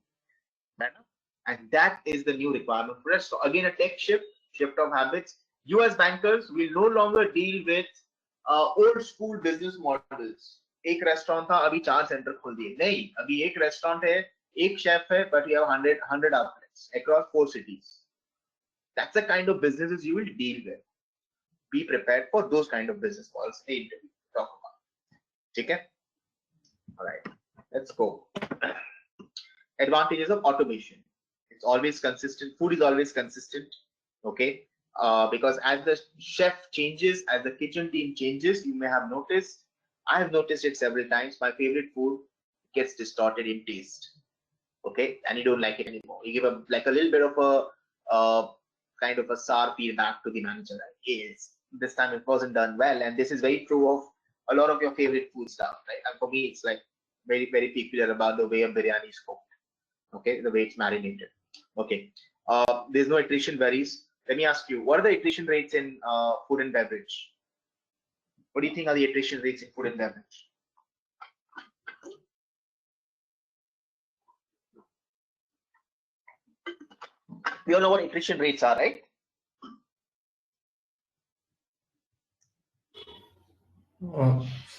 And that is the new requirement for restaurant. Again, a tech shift of habits. You as bankers will no longer deal with old school business models. एक restaurant था, अभी 4 centre खोल दिए. नहीं, अभी एक restaurant है, एक शेफ है, but we have 100 outlets across 4 cities. That's the kind of businesses you will deal with. Be prepared for those kind of business models. Talk about. Okay? All right. Let's go. Advantages of automation. It's always consistent. Food is always consistent. Okay? Because as the chef changes, as the kitchen team changes, you may have noticed. I have noticed it several times. My favorite food gets distorted in taste. Okay, and you don't like it anymore. You give a little bit of a kind of a sour feedback to the manager. Yes, this time it wasn't done well. And this is very true of a lot of your favorite food stuff, right? And for me, it's like very, very peculiar about the way a biryani is cooked. Okay, the way it's marinated. Okay, there's no attrition varies. Let me ask you, what are the attrition rates in food and beverage? What do you think are the attrition rates in food and beverage? We all know what attrition rates are, right?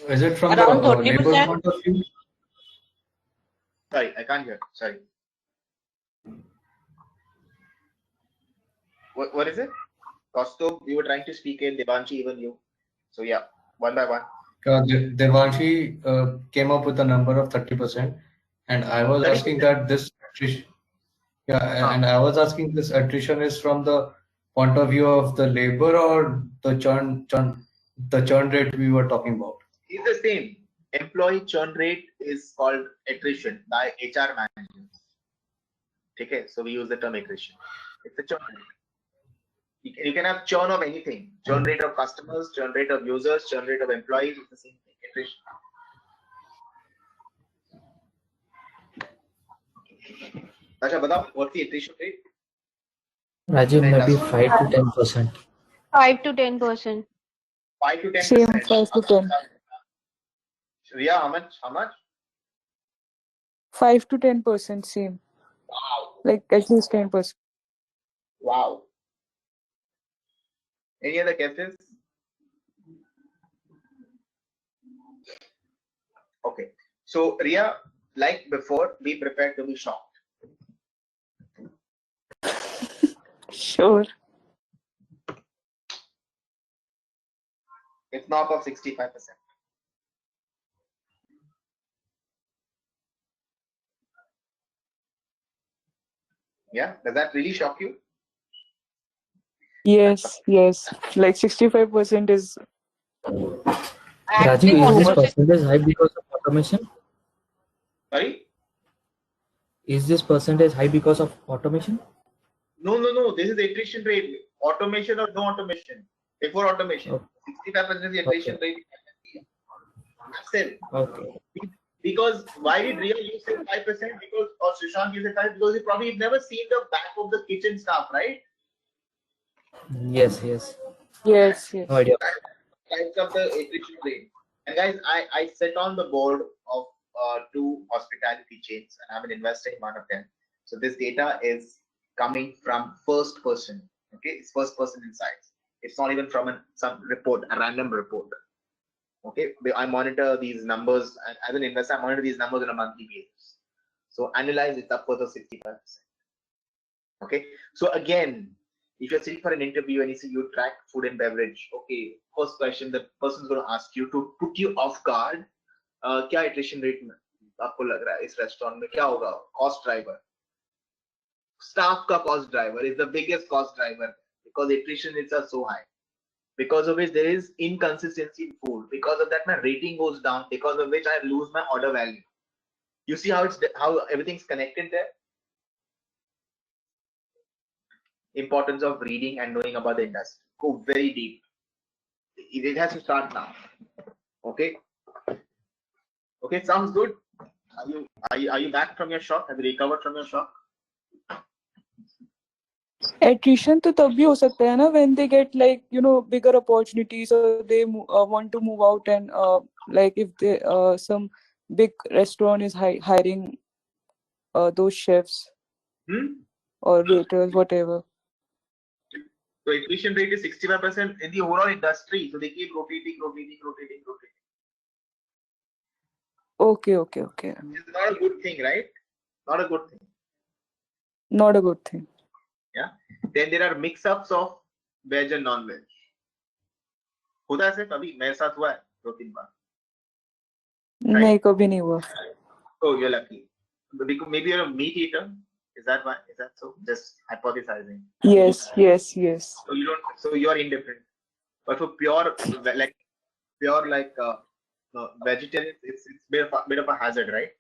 Is it from Around the labor 30%? point of view? Sorry, I can't hear. Sorry. What is it? Kaustubh, you were trying to speak in, Devanshi, even you. So yeah, one by one. Devanshi came up with a number of 30%, and I was 30%? asking that this attrition, and I was asking this attrition is from the point of view of the labor or the churn rate we were talking about. It's the same. Employee churn rate is called attrition by HR managers. Okay, so we use the term attrition. It's a churn rate. You can have churn of anything. Churn rate of customers, churn rate of users, churn rate of employees. It's the same thing. Attrition. Acha, batao, what's the attrition rate? Rajiv, maybe 5 to 10%. 5 to 10%. 5 to 10%. Same, 5 to 10. Riya, how much? How much? 5 to 10%, same. Wow. Like at least 10%. Wow. Any other guesses? Okay. So, Riya, like before, be prepared to be shocked. Sure. It's north of 65%. Yeah, does that really shock you? Yes, yes. Like 65% is Rajiv, is this percentage high because of automation? Sorry? Is this percentage high because of automation? No. This is the attrition rate. Automation or no automation? Before automation. 65% is the attrition rate. Massive. Okay. Because why did Riya use 5%? Because, or Sushant use 5%? Because he probably never seen the back of the kitchen staff, right? Yes. yes. No idea. Types of the attrition rate. And guys, I sit on the board of 2 hospitality chains and I'm an investor in one of them. So this data is coming from first person. Okay, it's first person insights. It's not even from some report, a random report. Okay, I monitor these numbers, and as an investor, I monitor these numbers on a monthly basis. So analyze it's upwards of 65%. Okay, so again, if you're sitting for an interview and you see you track food and beverage, okay, first question the person's going to ask you to put you off guard. क्या attrition rate में आपको लग रहा है इस restaurant में क्या होगा? Cost driver. Staff का cost driver is the biggest cost driver because attrition rates are so high. Because of which there is inconsistency in food. Because of that, my rating goes down. Because of which I lose my order value. You see how everything's connected there. Importance of reading and knowing about the industry. Go very deep. It has to start now. Okay. Okay, sounds good. Are you back from your shock? Have you recovered from your shock? Attrition तो तब भी हो सकता है ना when they get like bigger opportunities or they want to move out and like if they some big restaurant is hiring those chefs or waiters, whatever. So attrition rate is 65% in the overall industry. So they keep rotating. Okay. It's not a good thing, right? Not a good thing. Not a good thing. Yeah. Then there are mix-ups of veg and non-veg. होता है सिर्फ अभी मेरे साथ हुआ है 2-3 बार. नहीं कभी नहीं हुआ. Oh, you're lucky. Maybe you're a meat eater. Is that why? Is that so? Just hypothesizing. Yes. So you don't. So you're indifferent. But for pure vegetarians, it's bit of a hazard, right?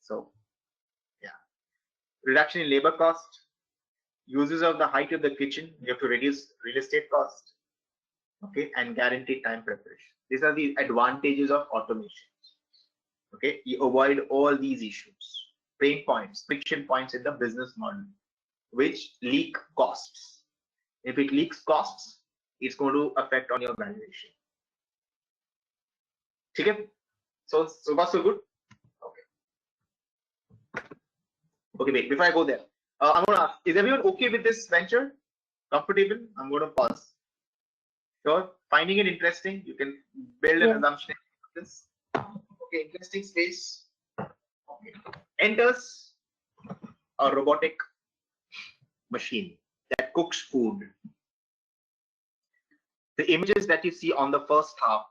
So yeah. Reduction in labor cost. Uses of the height of the kitchen. You have to reduce real estate cost. okay, and guaranteed time preparation. These are the advantages of automation. Okay, you avoid all these issues, pain points, friction points in the business model, which leak costs. If it leaks costs, it's going to affect on your valuation. Okay, so far so good. Okay, wait, before I go there, I'm going to ask, is everyone okay with this venture? Comfortable? I'm going to pause. Sure. Finding it interesting, you can build an assumption of this. Okay, interesting space. Okay. Enters a robotic machine that cooks food. The images that you see on the first half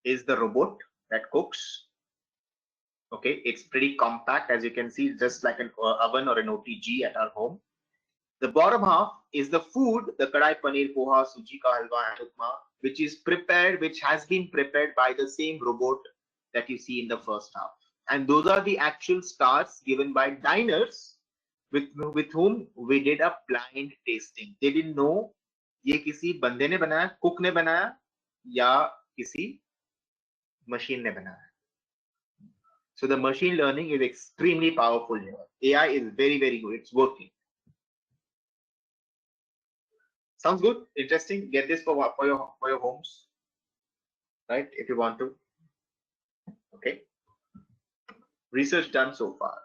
is the robot that cooks. Okay, it's pretty compact, as you can see, just like an oven or an OTG at our home. The bottom half is the food, the kadai paneer, poha, suji ka halwa, and upma, which is prepared, which has been prepared by the same robot that you see in the first half. And those are the actual stars given by diners with whom we did a blind tasting. They didn't know ये किसी बंदे ने बनाया, cook ने बनाया या किसी machine ने बनाया. So the machine learning is extremely powerful here. AI is very, very good. It's working. Sounds good, interesting. Get this for your homes, right? If you want to. Okay. Research done so far.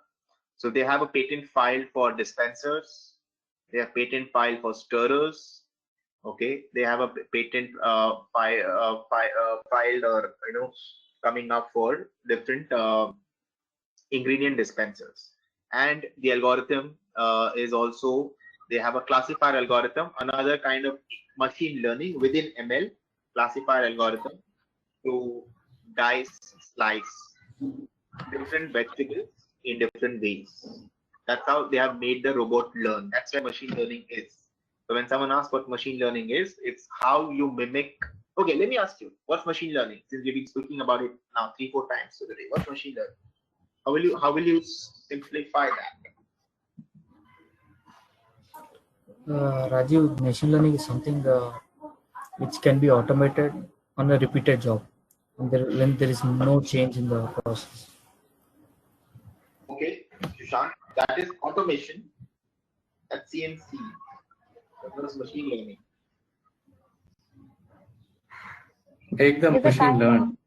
So they have a patent filed for dispensers. They have patent filed for stirrers. Okay. They have a patent filed or coming up for different ingredient dispensers. And the algorithm is also, they have a classifier algorithm, another kind of machine learning within ML, classifier algorithm to dice, slice different vegetables in different ways. That's how they have made the robot learn. That's where machine learning is. So when someone asks what machine learning is, it's how you mimic. Okay, let me ask you, what's machine learning? Since we've been speaking about it now 3-4 times today, what's machine learning? How will you simplify that? Rajiv, machine learning is something which can be automated on a repeated job when there is no change in the process. Okay, Sushant, that is automation. That's CNC. That's machine learning. Make the machine learn.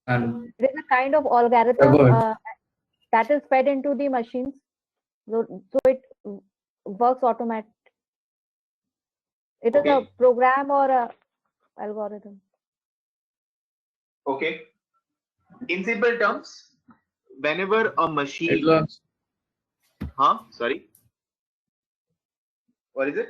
And there's a kind of algorithm that is fed into the machines, so it works automatic. It is a program or a algorithm. Okay. In simple terms, whenever a machine. it learns. Sorry. What is it?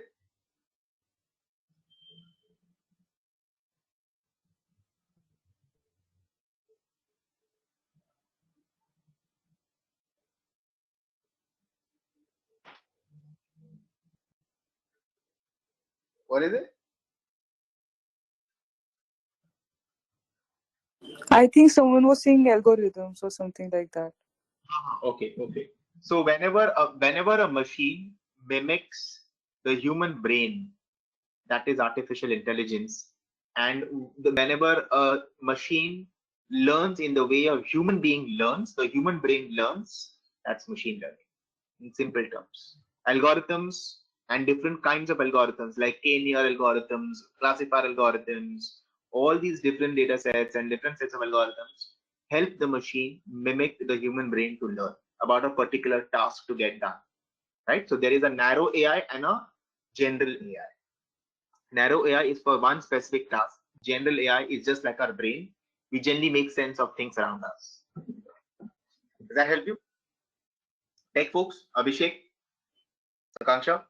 What is it? I think someone was saying algorithms or something like that. Okay. So whenever a machine mimics the human brain, that is artificial intelligence, and whenever a machine learns in the way a human being learns, the human brain learns, that's machine learning in simple terms. Algorithms and different kinds of algorithms like k-near algorithms, classifier algorithms, all these different data sets and different sets of algorithms help the machine mimic the human brain to learn about a particular task to get done, right? So there is a narrow AI and a general AI. Narrow AI is for one specific task. General AI is just like our brain. We generally make sense of things around us. Does that help you? Tech folks, Abhishek, Akanksha,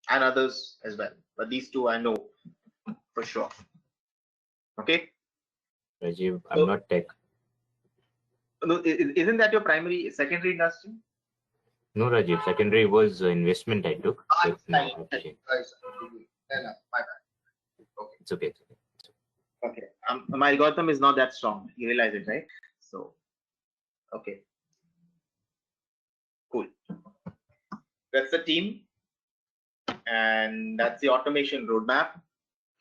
and others as well. But these two I know for sure. Okay. Rajiv, I'm not tech. No, isn't that your secondary industry? No, Rajiv. Secondary was investment I took. No, my bad. Okay. It's okay. Okay. My algorithm is not that strong. You realize it, right? So, okay. Cool. That's the team. And that's the automation roadmap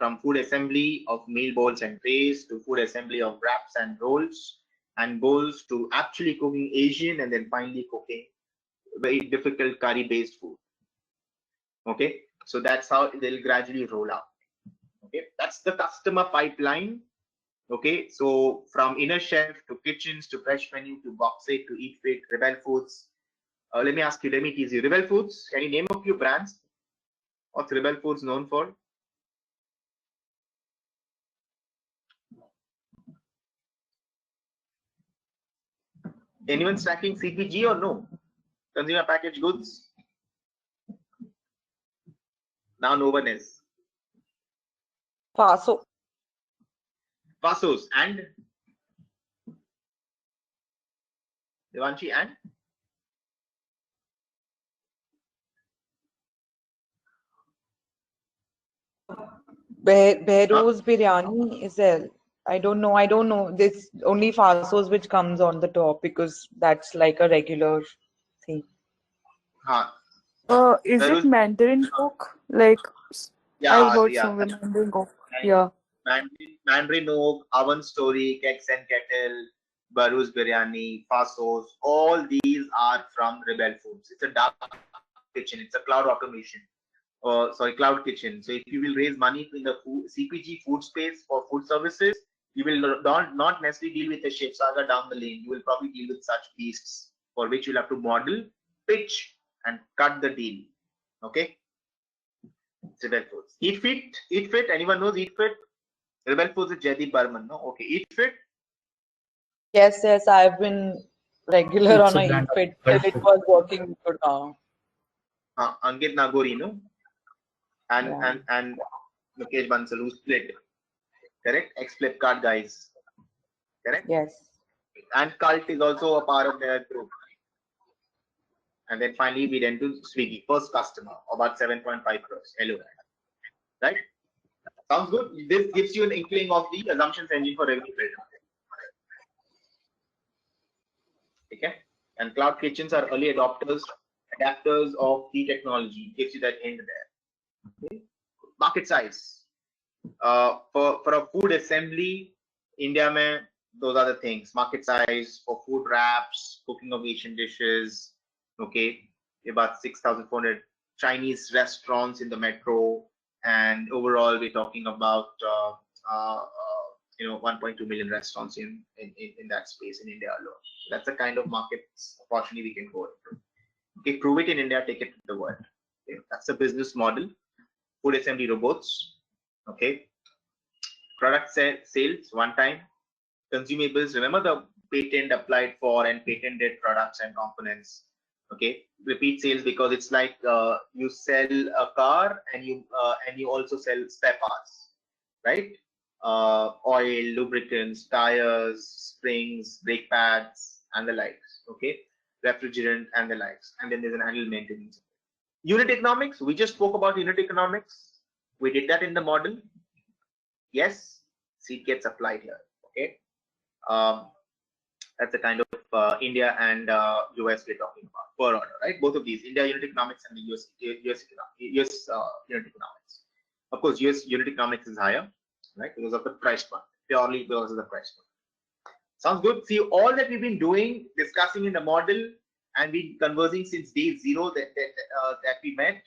from food assembly of meal bowls and trays to food assembly of wraps and rolls and bowls to actually cooking Asian and then finally cooking very difficult curry-based food. Okay, so that's how they'll gradually roll out. Okay, that's the customer pipeline. Okay, so from inner shelf to kitchens to fresh menu to box it to eat fit, Rebel Foods. Let me ask you, let me tease you. Rebel Foods, can you name a few brands? What's Rebel Foods known for? Anyone stacking CPG or no? Consumer packaged goods? Now no one is. Paso. Vasos and Devanshi and Behrouz Biryani is there. I don't know. This only Fasos which comes on the top because that's like a regular thing. Is it Mandarin Coke? Like, yeah, I've heard yeah. somewhere Mandarin Coke. Yeah. Mandarin Oak, Oven Story, Kex and Kettle, Behrouz Biryani, Fasos, all these are from Rebel Foods. It's a dark kitchen. It's a cloud automation. Cloud kitchen. So if you will raise money in the CPG food space for food services, you will not necessarily deal with a chef saga down the lane. You will probably deal with such beasts for which you'll have to model, pitch, and cut the deal. Okay. Rebel Foods. Eat Fit. Anyone knows Eat Fit? Rebel Foods is Jaideep Burman. No. Okay. Eat Fit. Yes. I've been regular on a Eat Fit till it was working good now. Ankit Nagori, no? And Mukesh Bansal, who split. Correct? Ex-Flipkart guys. Correct? Yes. And Cult is also a part of their group. And then finally we went to Swiggy, first customer, about 7.5 crores. Hello. Right? Sounds good. This gives you an inkling of the assumptions engine for revenue builder. Okay? And cloud kitchens are early adopters of the technology. Gives you that hint there. Okay? Market size. For a food assembly, India mein, those are the things. Market size for food wraps, cooking of Asian dishes. Okay, about 6,400 Chinese restaurants in the metro, and overall we're talking about 1.2 million restaurants in that space in India alone. That's the kind of market opportunity we can go into. Okay, prove it in India, take it to the world. Okay, that's the business model. Food assembly robots. Okay, product sales one time. Consumables. Remember the patent applied for and patented products and components. Okay, repeat sales because it's like you sell a car and you also sell spare parts, right? Oil, lubricants, tires, springs, brake pads, and the likes. Okay, refrigerant and the likes, and then there's an annual maintenance. Unit economics. We just spoke about unit economics. We did that in the model. Yes, seed gets applied here. Okay. That's the kind of India and US we're talking about per order, right? Both of these, India unit economics and the US unit economics. Of course, US unit economics is higher, right? Because of the price point, purely because of the price point. Sounds good. See, all that we've been doing, discussing in the model, and been conversing since day zero that we met,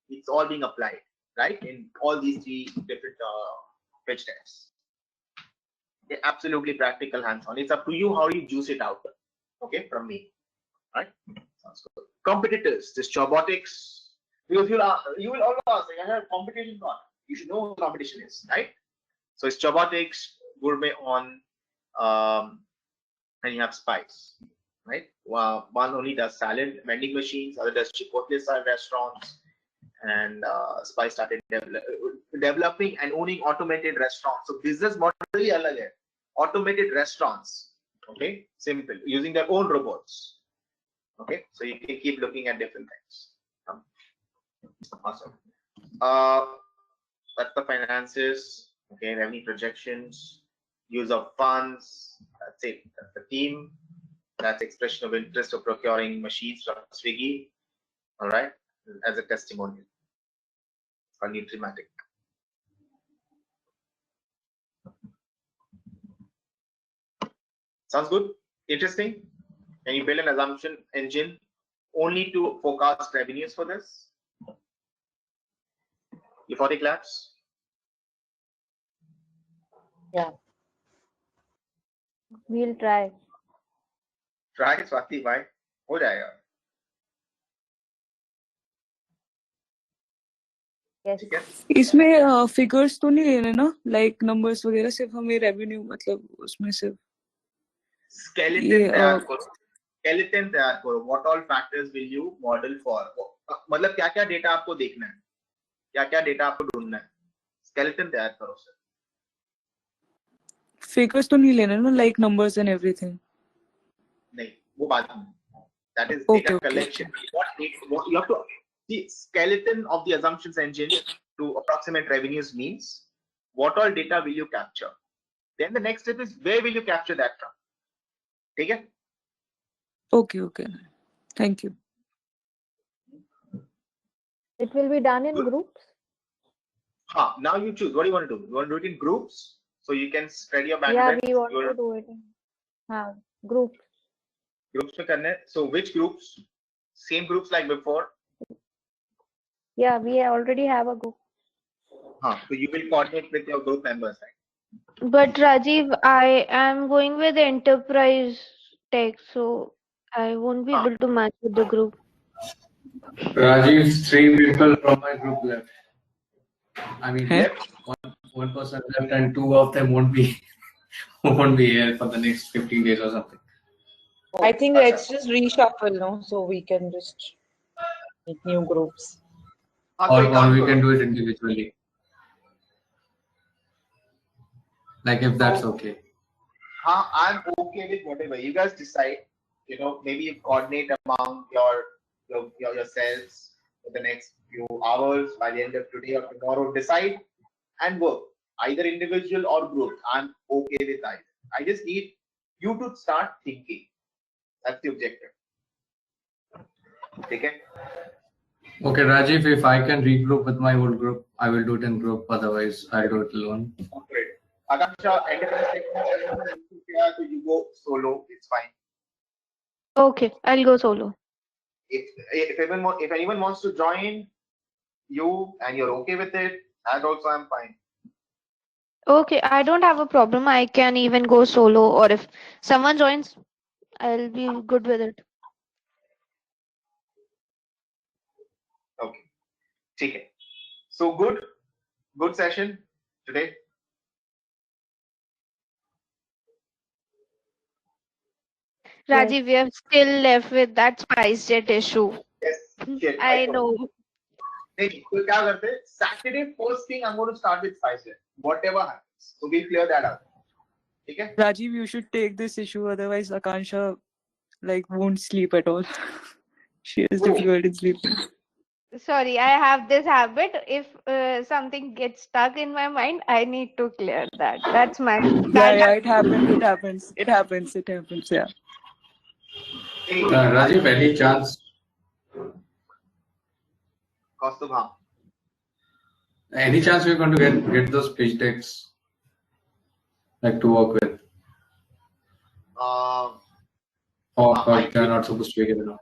it's all being applied, right? In all these three different pitch decks. Absolutely practical, hands-on. It's up to you how you juice it out. Okay, from me. Right? Sounds good. Competitors, this Chobotics. Because you will always ask, I have competition on. You should know what competition is, right? So it's Chobotics, Gourmet On, and you have Spice, right? One only does salad vending machines, other does Chipotle style restaurants, and Spice started developing and owning automated restaurants. So business model really alag hai. Automated restaurants, okay, simple, using their own robots. Okay, so you can keep looking at different things. Awesome. That's the finances. Okay, revenue projections, use of funds. That's it. That's the team. That's expression of interest of procuring machines from Swiggy. All right, as a testimonial. Or Nutrimatic. Sounds good? Interesting? Can you build an assumption engine only to forecast revenues for this? Euphoric Labs? Yeah. We'll try. Try Swati, why? हो जाएगा. Yes. ठीक है? इसमें figures तो नहीं लेने ना, like numbers वगैरह, सिर्फ हमें रेवेन्यू, मतलब उसमें सिर्फ Skeleton तैयार करो. Skeleton तैयार करो. What all factors will you model for? मतलब क्या क्या डेटा आपको देखना है, क्या क्या डेटा आपको ढूंढना है. Skeleton तैयार करो सर. फिगर्स तो नहीं लेने ना, लाइक नंबर्स एंड एवरीथिंग. नहीं, वो बात नहीं. That is Okay, data okay. collection. What you have to see, skeleton of the assumptions engine to approximate revenues means what all data will you capture. Then the next step is where will you capture that from. ठीक है? Okay. Thank you. It will be done in groups. Now you choose. What do you want to do? You want to do it in groups so you can spread your bandwidth. Yeah, we want to do it in groups. Groups में करने. So which groups? Same groups like before. Yeah, we already have a group. So you will coordinate with your group members, right? But Rajiv, I am going with enterprise tech, so I won't be able to match with the group. Rajiv, 3 people from my group left. I mean, Left. one person left, and 2 of them won't be here for the next 15 days or something. I think let's just reshuffle, no? So we can just make new groups. Or we can do it individually. Like if that's okay. I'm okay with whatever you guys decide. You know, maybe you coordinate among yourselves for the next few hours by the end of today or tomorrow. Decide and work either individual or group. I'm okay with either. I just need you to start thinking. That's the objective. Okay. Okay, Rajiv, if I can regroup with my old group, I will do it in group. Otherwise, I'll do it alone. Great. Akansha, enterprise technology, so you go solo. It's fine. Okay, I'll go solo. If anyone wants to join you and you're okay with it, that also I'm fine. Okay, I don't have a problem. I can even go solo, or if someone joins, I'll be good with it. Okay. Okay. So good session today. Rajiv, we are still left with that SpiceJet issue. Yes. I know. Hey, so क्या करते हैं? Saturday first thing I'm going to start with SpiceJet. Whatever happens, so we clear that out. Okay. Rajiv, you should take this issue, otherwise Akansha won't sleep at all. She has difficulty in sleeping. Sorry, I have this habit. If something gets stuck in my mind, I need to clear that. That's my. Yeah, it happens. Yeah. Hey, Rajiv, any chance? Any chance we're going to get those pitch decks to work with? Or they're not supposed to be given out?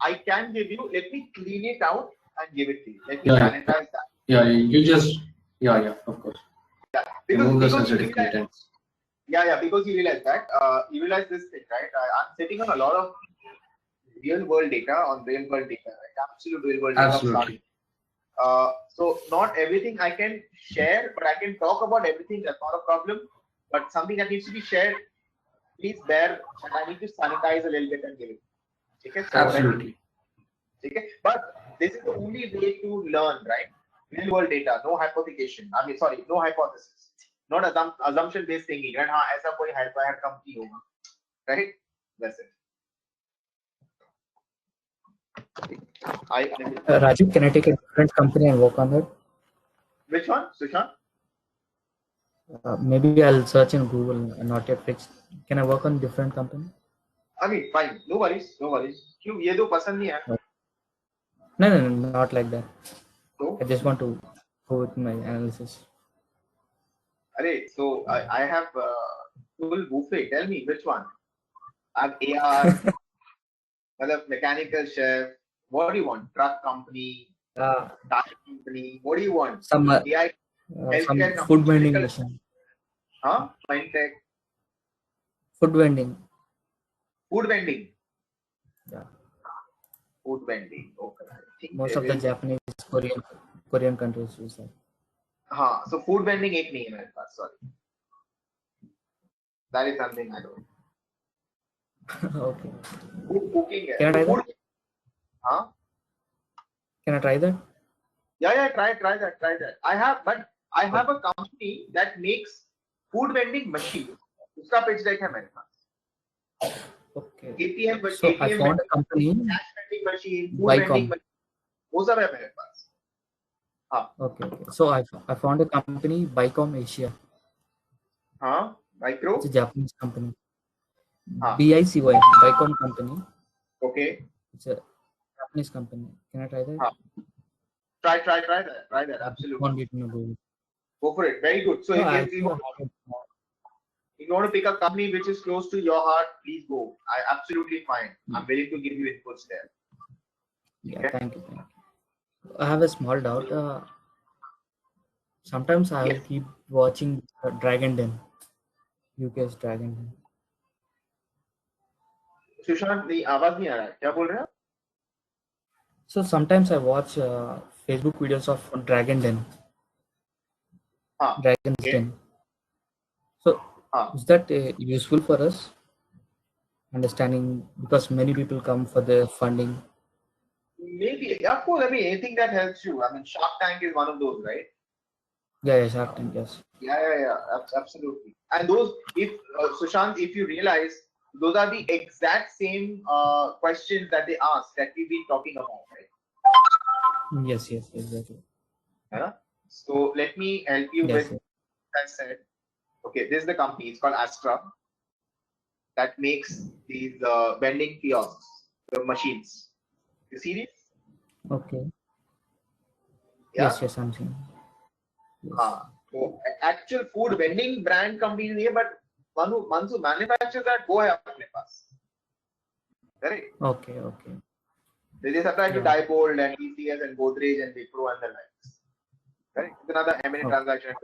I can give you. Let me clean it out and give it to you. Let me sanitize that. Yeah, you just of course. Yeah, remove the because sensitive contents. Yeah, because you realize that. You realize this thing, right? I'm sitting on a lot of real world data, right? Absolute real world data. Absolutely. So not everything I can share, but I can talk about everything. That's not a problem. But something that needs to be shared, please bear. And I need to sanitize a little bit and give it. Okay? So Absolutely. Okay? But this is the only way to learn, right? Real world data, no hypothecation. No hypothesis. Not assumption based thinking. Right? ऐसा कोई hyper company होगा. Right? That's it. Rajiv, can I take a different company and work on that? Which one, Sushant? Maybe I'll search in Google, not yet fixed. Can I work on different company? I mean, fine. No worries. क्यों ये दो पसंद नहीं है? No, not like that. So? I just want to go with my analysis. So I have Full buffet. Tell me which one. I have AR, mechanical chef. What do you want? Truck company, tire company. What do you want? Some AI, some healthcare food company, vending medical, machine. fintech, Food vending. food vending. Yeah. Food vending. Okay. I think Most there of the is. Japanese, Korean countries use that. हाँ, so food vending एक नहीं है मेरे पास. Sorry. That is something I don't. Okay. Food cooking है. Can I try Food. that? हाँ. Can I try that? Yeah. Try that. I have a company that makes food vending machine. उसका pitch deck है मेरे पास. Okay. ATM So I found a company. Cash vending machine, food vending machine. वो सब है मेरे पास. हाँ. Okay. So I found a company, Bicom Asia. हाँ. Micro. It's a Japanese company. हाँ. BICY, Bicom company. Okay. It's a Japanese company. Can I try that? हाँ. Try that. Try that. Absolutely. Go for it. Very good. So No, if you want to pick a company which is close to your heart, please go. Absolutely fine. I'm willing to give you inputs there. Yeah, Okay? thank you. I have a small doubt. Sometimes I will keep watching Dragon Den, UK's Dragon Den. Sushant नहीं आवाज नहीं आ रहा है क्या बोल रहे हैं? So sometimes I watch Facebook videos of Dragon Den. Dragon's Den. So is that useful for us? Understanding, because many people come for the funding. Maybe, of course. I mean, anything that helps you. I mean, Shark Tank is one of those, right? Yeah, Shark Tank, yes. Yeah. Absolutely. And those, if Sushant, if you realize, those are the exact same questions that they ask that we've been talking about, right? Yes, exactly. Yeah. So let me help you with. I said, okay, this is the company. It's called Astra. That makes these vending kiosks, the machines. You see this? Okay. Yeah? Yes, I'm seeing. Yes. So actual food vending brand company नहीं है, but one who manufactures that वो है अपने पास. Correct? Okay. They supply to Diebold and TCS and Godrej and Wipro and the likes. Correct? It's another M&A transaction.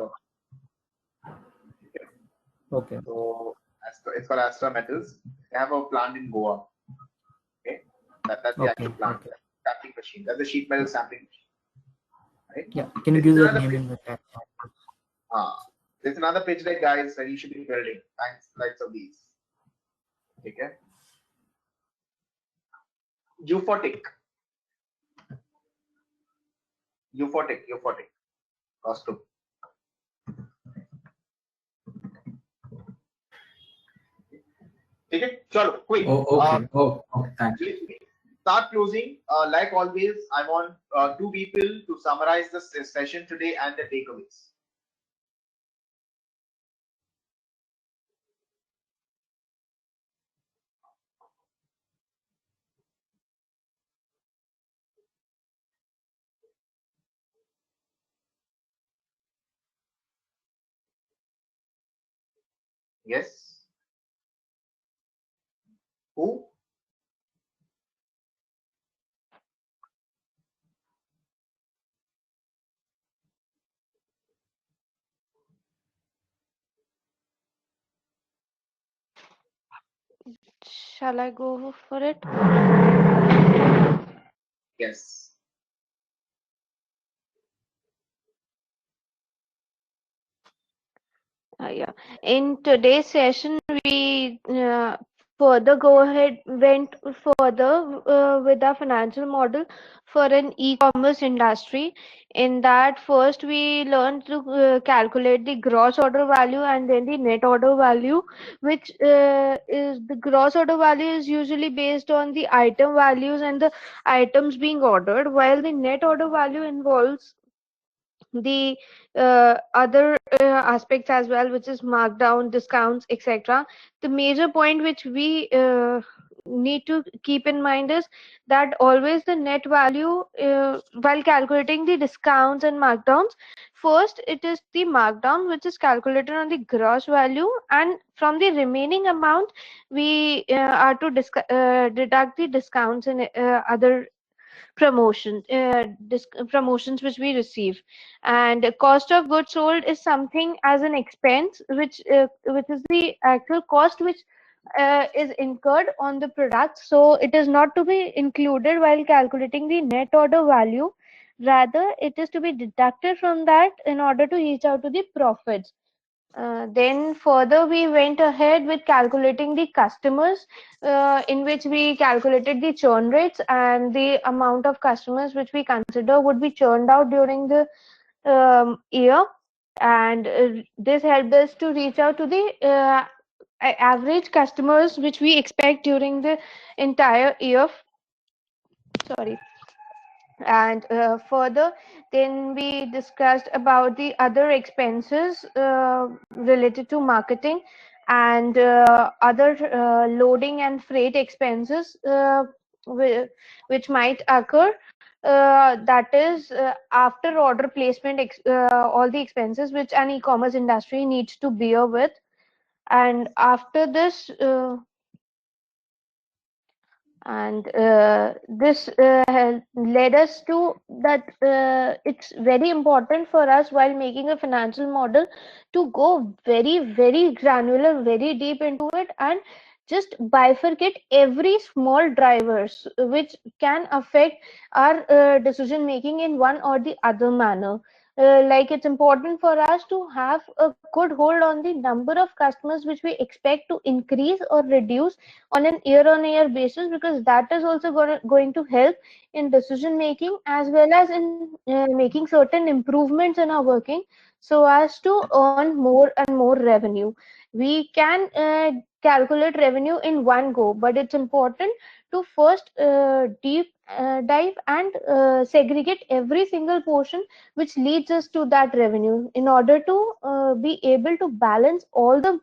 Okay. So it's called Astra Metals. They have a plant in Goa. Okay, that's the actual plant. Okay. Sampling machine. That's the sheet metal sampling machine. Right? Yeah. Can you give the name in the chat? There's another pitch deck, guys, that you should be building. Thanks, likes of these. Okay. Euphoric. Costume. Okay, chalo, quick. Okay, thanks. Start closing. Like always, I want two people to summarize the session today and the takeaways. Yes. Who? Shall I go for it? Yes. Yeah. In today's session, we went further with our financial model for an e-commerce industry. In that, first we learned to calculate the gross order value and then the net order value, which is the gross order value is usually based on the item values and the items being ordered, while the net order value involves the other aspects as well, which is markdown, discounts, etc. The major point which we need to keep in mind is that always the net value, while calculating the discounts and markdowns, first it is the markdown which is calculated on the gross value, and from the remaining amount we are to deduct the discounts and other promotions which we receive. And cost of goods sold is something as an expense which is the actual cost which is incurred on the product, so it is not to be included while calculating the net order value. Rather, it is to be deducted from that in order to reach out to the profits. Then further we went ahead with calculating the customers, in which we calculated the churn rates and the amount of customers which we consider would be churned out during the year. And this helped us to reach out to the average customers which we expect during the entire year. Sorry. And further, then we discussed about the other expenses related to marketing and other loading and freight expenses which might occur. That is after order placement, all the expenses which an e-commerce industry needs to bear with. And after this, this led us to that it's very important for us while making a financial model to go very granular, very deep into it, and just bifurcate every small drivers which can affect our decision making in one or the other manner. Like it's important for us to have a good hold on the number of customers which we expect to increase or reduce on an year-on-year basis, because that is also going to help in decision making as well as in making certain improvements in our working so as to earn more and more revenue. We can calculate revenue in one go, but it's important to first deep dive and segregate every single portion which leads us to that revenue in order to be able to balance all the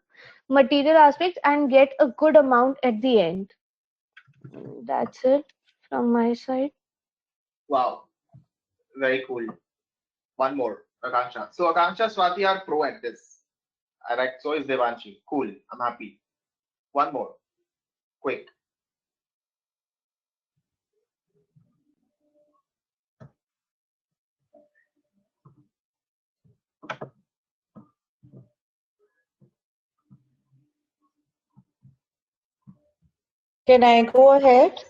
material aspects and get a good amount at the end. That's it from my side. Wow, very cool. One more, Akanksha. So Akanksha, Swati are pro at this. All right, so is Devanshi. Cool, I'm happy. One more, quick. Can I go ahead?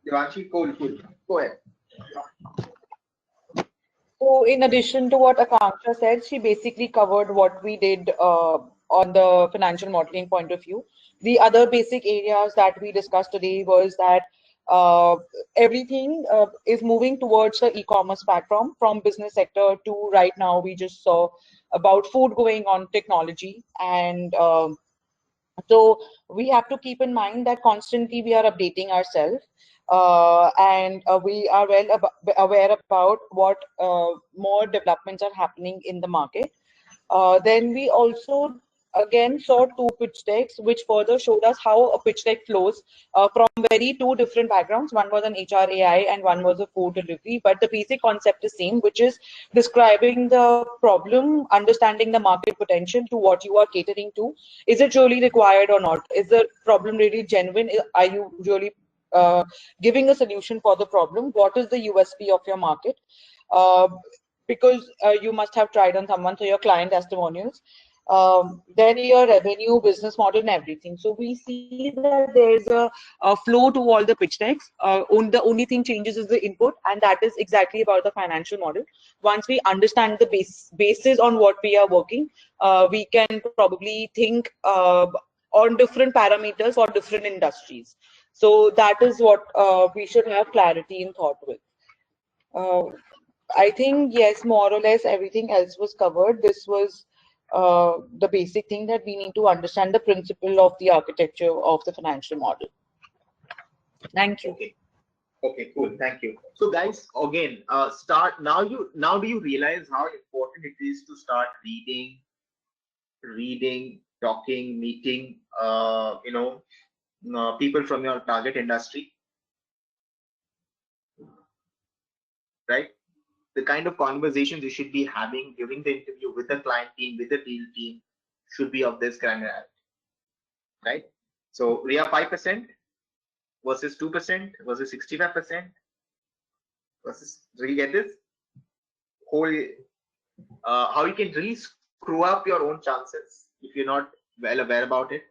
Devanshi, cool. Go ahead. So in addition to what Akanksha said, she basically covered what we did on the financial modeling point of view. The other basic areas that we discussed today was that everything is moving towards the e-commerce platform, from business sector to right now we just saw about food going on technology. And so we have to keep in mind that constantly we are updating ourselves, and we are aware about what more developments are happening in the market. Then we also again saw two pitch decks which further showed us how a pitch deck flows from very two different backgrounds. One was an HR AI and one was a food delivery, but the basic concept is same, which is describing the problem, understanding the market potential to what you are catering to. Is it really required or not? Is the problem really genuine? Are you really giving a solution for the problem? What is the USP of your market? Because you must have tried on someone, so your client testimonials, then your revenue, business model, and everything. So we see that there's a flow to all the pitch decks. The only thing changes is the input, and that is exactly about the financial model. Once we understand the basis on what we are working, we can probably think on different parameters for different industries. So that is what we should have clarity in thought with. I think, yes, more or less everything else was covered. This was the basic thing, that we need to understand the principle of the architecture of the financial model. Thank you. Okay, cool. Thank you. So guys, again, now do you realize how important it is to start reading, talking, meeting, people from your target industry, right? The kind of conversations you should be having during the interview with the client team, with the deal team, should be of this granularity, right? So RIA 5% versus 2% versus 65% versus, do you get this? Whole, how you can really screw up your own chances if you're not well aware about it.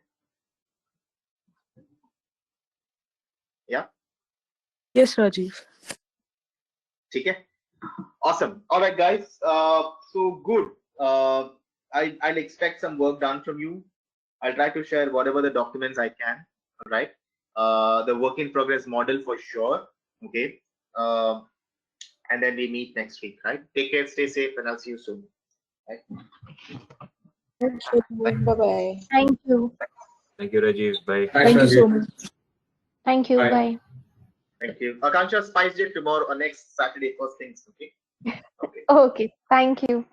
Yeah. Yes, Rajiv. Okay. Awesome. All right, guys. So good. I'll expect some work done from you. I'll try to share whatever the documents I can. All right. The work in progress model for sure. Okay. And then we meet next week. Right. Take care. Stay safe, and I'll see you soon. Right. Thank you. Bye-bye. Thank you. Thank you, Rajiv. Bye. Thanks, Thank you so Rajiv. much. Thank you. Bye. Bye. Thank you. Akansha, Spice Day tomorrow or next Saturday, first things. Okay. Okay. Okay. Thank you.